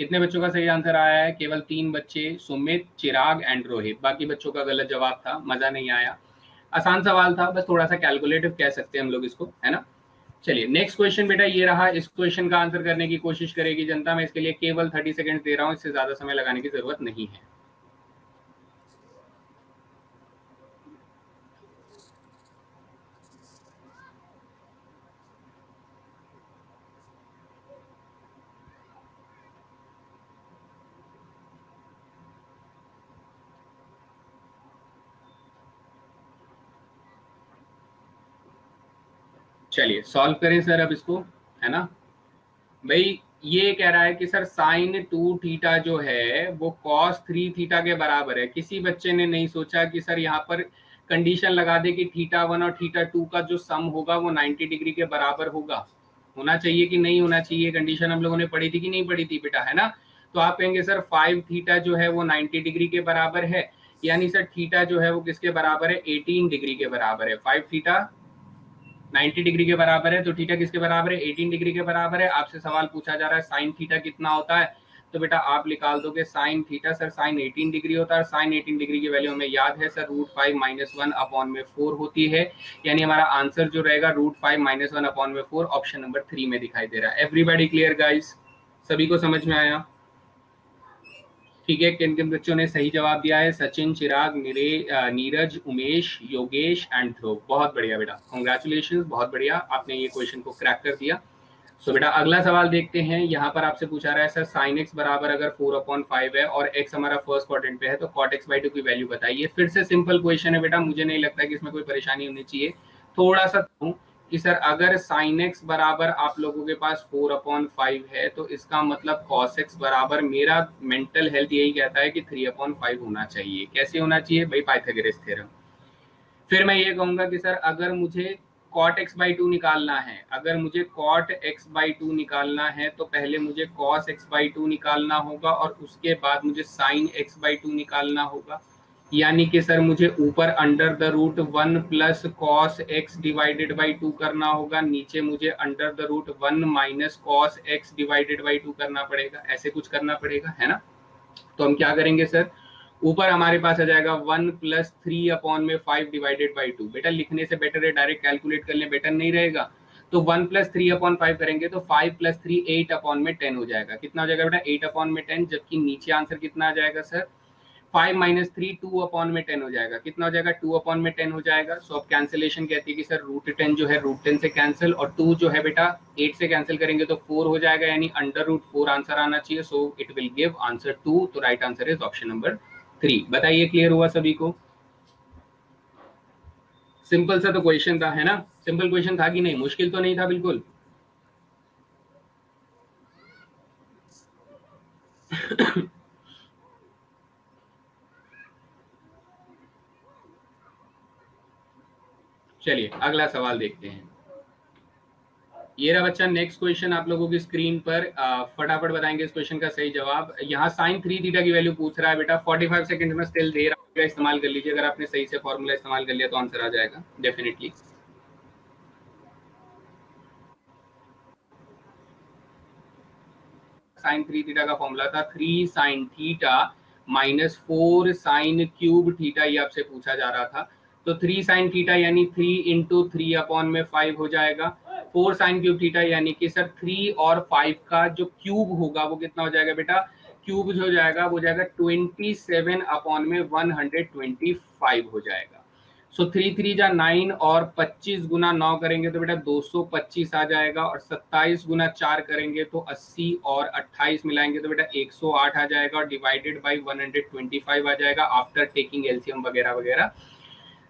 Speaker 1: कितने बच्चों का सही आंसर आया है? केवल 3 बच्चे, सुमित, चिराग एंड रोहित। बाकी बच्चों का गलत जवाब था, मजा नहीं आया। आसान सवाल था, बस थोड़ा सा कैलकुलेटिव कह सकते हैं हम लोग इसको, है ना। चलिए नेक्स्ट क्वेश्चन बेटा ये रहा। इस क्वेश्चन का आंसर करने की कोशिश करेगी जनता। मैं इसके लिए केवल 30 सेकंड दे रहा हूँ, इससे ज्यादा समय लगाने की जरूरत नहीं है। चलिए सॉल्व करें सर अब इसको, है ना। भाई ये कह रहा है कि सर साइन 2 थीटा जो है वो कॉस 3 थीटा के बराबर है। किसी बच्चे ने नहीं सोचा कि सर यहाँ पर कंडीशन लगा दे कि θ1 और θ2 का जो सम होगा वो 90 डिग्री के बराबर होगा। होना चाहिए कि नहीं होना चाहिए? कंडीशन हम लोगों ने पढ़ी थी कि नहीं पढ़ी थी बेटा, है ना। तो आप कहेंगे सर 5 थीटा जो है वो 90 डिग्री के बराबर है, यानी सर थीटा जो है वो किसके बराबर है? 18 डिग्री के बराबर है। 5 थीटा 90 डिग्री के बराबर है, तो थीटा किसके बराबर है? 18 डिग्री के बराबर है। आपसे सवाल पूछा जा रहा है साइन थीटा कितना होता है, तो बेटा आप निकाल दोगे sine theta. Sir sine 18 degree होता है, साइन 18 डिग्री की वैल्यू हमें याद है सर √5 - 1/4 होती है, यानी हमारा आंसर जो रहेगा √5 - 1/4 ऑप्शन नंबर 3 में दिखाई दे रहा है। Everybody clear guys? सभी को समझ में आया? ठीक है, किन किन बच्चों ने सही जवाब दिया है? सचिन, चिराग, नीरज, उमेश, योगेश एंड ध्रुव। बहुत बढ़िया बेटा, कॉन्ग्रेचुलेशन, बहुत बढ़िया, आपने ये क्वेश्चन को क्रैक कर दिया। सो बेटा अगला सवाल देखते हैं। यहाँ पर आपसे पूछा रहा है सर साइन एक्स बराबर अगर 4/5 है और एक्स हमारा फर्स्ट क्वाड्रेंट पे है, तो कॉट x/2 की वैल्यू बताइए। फिर से सिंपल क्वेश्चन है बेटा, मुझे नहीं लगता कि इसमें कोई परेशानी होनी चाहिए। थोड़ा सा कि सर अगर साइन एक्स बराबर आप लोगों के पास 4/5 है, तो इसका मतलब कॉस एक्स बराबर, मेरा मेंटल हेल्थ यही कहता है कि 3/5 होना चाहिए। कैसे होना चाहिए भाई? Pythagoras theorem. फिर मैं ये कहूंगा कि सर अगर मुझे cot x by 2 निकालना है, अगर मुझे cot x by 2 निकालना है तो पहले मुझे cos x by 2 निकालना होगा और उसके बाद मुझे sin x by 2 निकालना होगा। यानी कि सर मुझे ऊपर under the root 1 plus cos X divided by 2 करना होगा, नीचे मुझे under the root 1 minus cos X divided by 2 करना पड़ेगा, ऐसे कुछ करना पड़ेगा, है ना। तो हम क्या करेंगे सर, ऊपर हमारे पास आ जाएगा 1 प्लस 3 अपॉन में 5 डिवाइडेड बाई 2। बेटा लिखने से बेटर है डायरेक्ट कैलकुलेट कर लें, बेटर नहीं रहेगा। तो 1 प्लस 3 अपॉन 5 करेंगे तो 5 प्लस 3 8 अपॉन में 10 हो जाएगा। कितना हो जाएगा बेटा, 8 अपॉन में 10, जबकि नीचे आंसर कितना आ जाएगा सर, 5 माइनस 3 2 अपॉन में 10 हो जाएगा। कितना हो जाएगा, 2 अपॉन में 10 हो जाएगा। सो अब कैंसिलेशन कहती है कि सर रूट 10 जो है रूट 10 से कैंसिल, और 2 जो है बेटा 8 से कैंसिल करेंगे तो 4 हो जाएगा, यानी अंडर रूट 4 आंसर आना चाहिए। So it will give answer 2। तो right answer is option number 3। बताइए क्लियर हुआ सभी को? सिंपल सा तो क्वेश्चन था, है ना। सिंपल क्वेश्चन था कि नहीं, मुश्किल तो नहीं था बिल्कुल। चलिए अगला सवाल देखते हैं। ये रहा बच्चा नेक्स्ट क्वेश्चन आप लोगों की स्क्रीन पर। फटाफट बताएंगे इस क्वेश्चन का सही जवाब। यहाँ साइन 3 थीटा की वैल्यू पूछ रहा है बेटा, 45 सेकंड में स्टिल दे रहा है, इस्तेमाल कर लीजिए। अगर आपने सही से फॉर्मूला इस्तेमाल कर लिया तो आंसर आ जाएगा डेफिनेटली। साइन 3 थीटा का फॉर्मूला था 3 sine theta minus 4 sine cube theta, ये आपसे पूछा जा रहा था। तो 3 साइन थीटा यानी 3 इंटू 3 अपॉन में 5 हो जाएगा। 4 साइन क्यूब थीटा यानी कि सर 3 और 5 का जो क्यूब होगा वो कितना हो जाएगा बेटा, क्यूब जो हो जाएगा वो जाएगा 27 अपॉन में 125 हो जाएगा। सो 3 3 जा 9 और 25 गुना 9 करेंगे तो बेटा 225 आ जाएगा, और 27 गुना 4 करेंगे तो 80 और 28 मिलाएंगे तो बेटा 108 आ जाएगा, और डिवाइडेड बाई 125 आ जाएगा आफ्टर टेकिंग एलसीएम वगैरह वगैरह।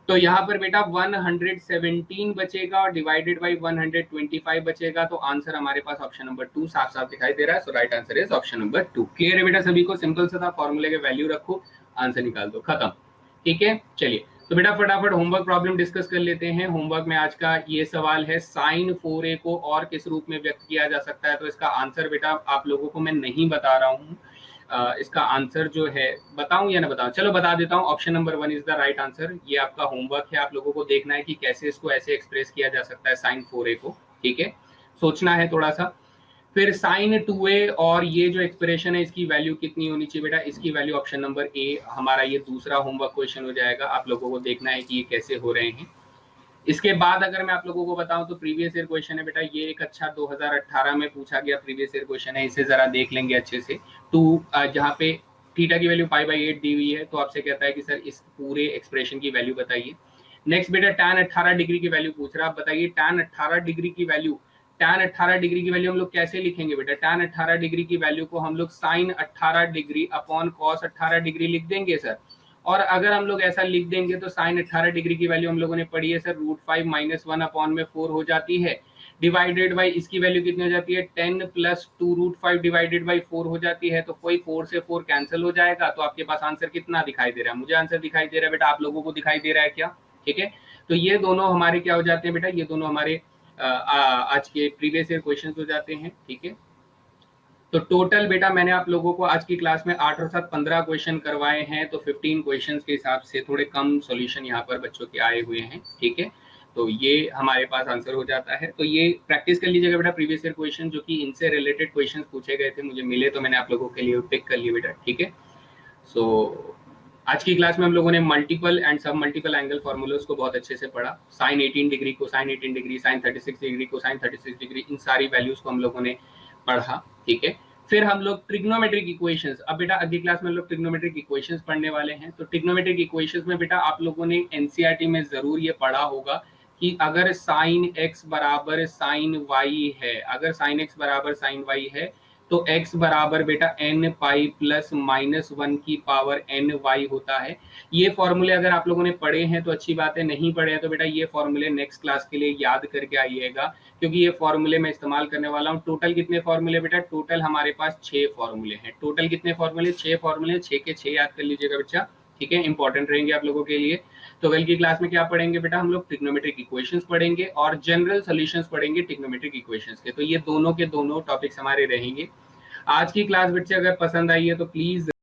Speaker 1: तो यहाँ पर बेटा 117 बचेगा और डिवाइडेड बाई 125 बचेगा। तो आंसर हमारे पास ऑप्शन नंबर 2 साफ साफ दिखाई दे रहा है। So right answer is option number 2। Clear है बेटा सभी को? सिंपल सा था, फॉर्मूले के वैल्यू रखो, आंसर निकाल दो, खत्म। ठीक है, चलिए तो बेटा फटाफट होमवर्क प्रॉब्लम डिस्कस कर लेते हैं। होमवर्क में आज का ये सवाल है, साइन 4a को और किस रूप में व्यक्त किया जा सकता है। तो इसका आंसर बेटा आप लोगों को मैं नहीं बता रहा हूँ, इसका आंसर जो है बताऊं या ना बताऊं, चलो बता देता हूं। Option number 1 is the right answer. ये आपका होमवर्क है, आप लोगों को देखना है कि कैसे इसको ऐसे एक्सप्रेस किया जा सकता है साइन 4a को। ठीक है, सोचना है थोड़ा सा। फिर साइन 2a और ये जो एक्सप्रेशन है इसकी वैल्यू कितनी होनी चाहिए बेटा, इसकी वैल्यू ऑप्शन नंबर ए हमारा ये दूसरा होमवर्क क्वेश्चन हो जाएगा। आप लोगों को देखना है कि ये कैसे हो रहे हैं। इसके बाद अगर मैं आप लोगों को बताऊं तो प्रीवियस ईयर क्वेश्चन है बेटा, ये एक अच्छा 2018 में पूछा गया प्रीवियस ईयर क्वेश्चन है, इसे जरा देख लेंगे अच्छे से। टू जहाँ पे थीटा की वैल्यू π/8 दी हुई है, तो आपसे कहता है कि सर इस पूरे एक्सप्रेशन की वैल्यू बताइए। नेक्स्ट बेटा tan 18 डिग्री की वैल्यू पूछ रहा है, आप बताइए tan 18 डिग्री की वैल्यू। tan 18 डिग्री की वैल्यू हम लोग कैसे लिखेंगे बेटा, tan 18 डिग्री की वैल्यू को हम लोग sin 18 degree upon cos 18 degree लिख देंगे सर। और अगर हम लोग ऐसा लिख देंगे तो साइन 18 डिग्री की वैल्यू हम लोगों ने पढ़ी है सर, √5 माइनस 1 अपॉन में 4 हो जाती है, डिवाइडेड बाई इसकी वैल्यू कितनी हो जाती है, 10 प्लस 2 √5 डिवाइडेड बाई 4 हो जाती है। तो कोई 4 से 4 कैंसिल हो जाएगा। तो आपके पास आंसर कितना दिखाई दे रहा है, मुझे आंसर दिखाई दे रहा है बेटा, आप लोगों को दिखाई दे रहा है क्या? ठीक है, तो ये दोनों हमारे क्या हो जाते हैं बेटा, ये दोनों हमारे आज के प्रीवियस ईयर क्वेश्चन हो जाते हैं। ठीक है, तो टोटल बेटा मैंने आप लोगों को आज की क्लास में 8 और 7 15 क्वेश्चन करवाए हैं। तो 15 क्वेश्चन के हिसाब से थोड़े कम सॉल्यूशन यहाँ पर बच्चों के आए हुए हैं। ठीक है, तो ये हमारे पास आंसर हो जाता है। तो ये प्रैक्टिस कर लीजिएगा बेटा, प्रीवियस ईयर क्वेश्चन जो कि इनसे रिलेटेड क्वेश्चन पूछे गए थे, मुझे मिले तो मैंने आप लोगों के लिए पिक कर लिए बेटा। ठीक है, सो आज की क्लास में हम लोगों ने मल्टीपल एंड सब मल्टीपल एंगल फॉर्मूलाज को बहुत अच्छे से पढ़ा। साइन 18 डिग्री को साइन 18 डिग्री, साइन 36 डिग्री को साइन 36 डिग्री, इन सारी वैल्यूज को हम लोगों ने पढ़ा। ठीक है, फिर हम लोग ट्रिग्नोमेट्रिक इक्वेशंस, अब बेटा अगली क्लास में हम लोग ट्रिग्नोमेट्रिक इक्वेशंस पढ़ने वाले हैं। तो ट्रिग्नोमेट्रिक इक्वेशंस में बेटा आप लोगों ने एनसीईआरटी में जरूर ये पढ़ा होगा कि अगर साइन एक्स बराबर साइन वाई है, अगर साइन एक्स बराबर साइन वाई है तो x बराबर बेटा n पाई प्लस माइनस 1 की पावर n y होता है। ये फॉर्मूले अगर आप लोगों ने पढ़े हैं तो अच्छी बात है, नहीं पढ़े हैं तो बेटा ये फॉर्मूले नेक्स्ट क्लास के लिए याद करके आइएगा, क्योंकि ये फॉर्मूले मैं इस्तेमाल करने वाला हूँ। टोटल कितने फॉर्मूले बेटा, टोटल हमारे पास 6 फॉर्मूले हैं। टोटल कितने फॉर्मूले, 6 फॉर्मूले, 6 के 6 याद कर लीजिएगा बच्चा। ठीक है, इंपॉर्टेंट रहेंगे आप लोगों के लिए। तो कल की क्लास में क्या पढ़ेंगे बेटा, हम लोग ट्रिग्नोमेट्रिक इक्वेशंस पढ़ेंगे और जनरल सॉल्यूशंस पढ़ेंगे ट्रिग्नोमेट्रिक इक्वेशंस के। तो ये दोनों के दोनों टॉपिक्स हमारे रहेंगे। आज की क्लास बच्चे अगर पसंद आई है तो प्लीज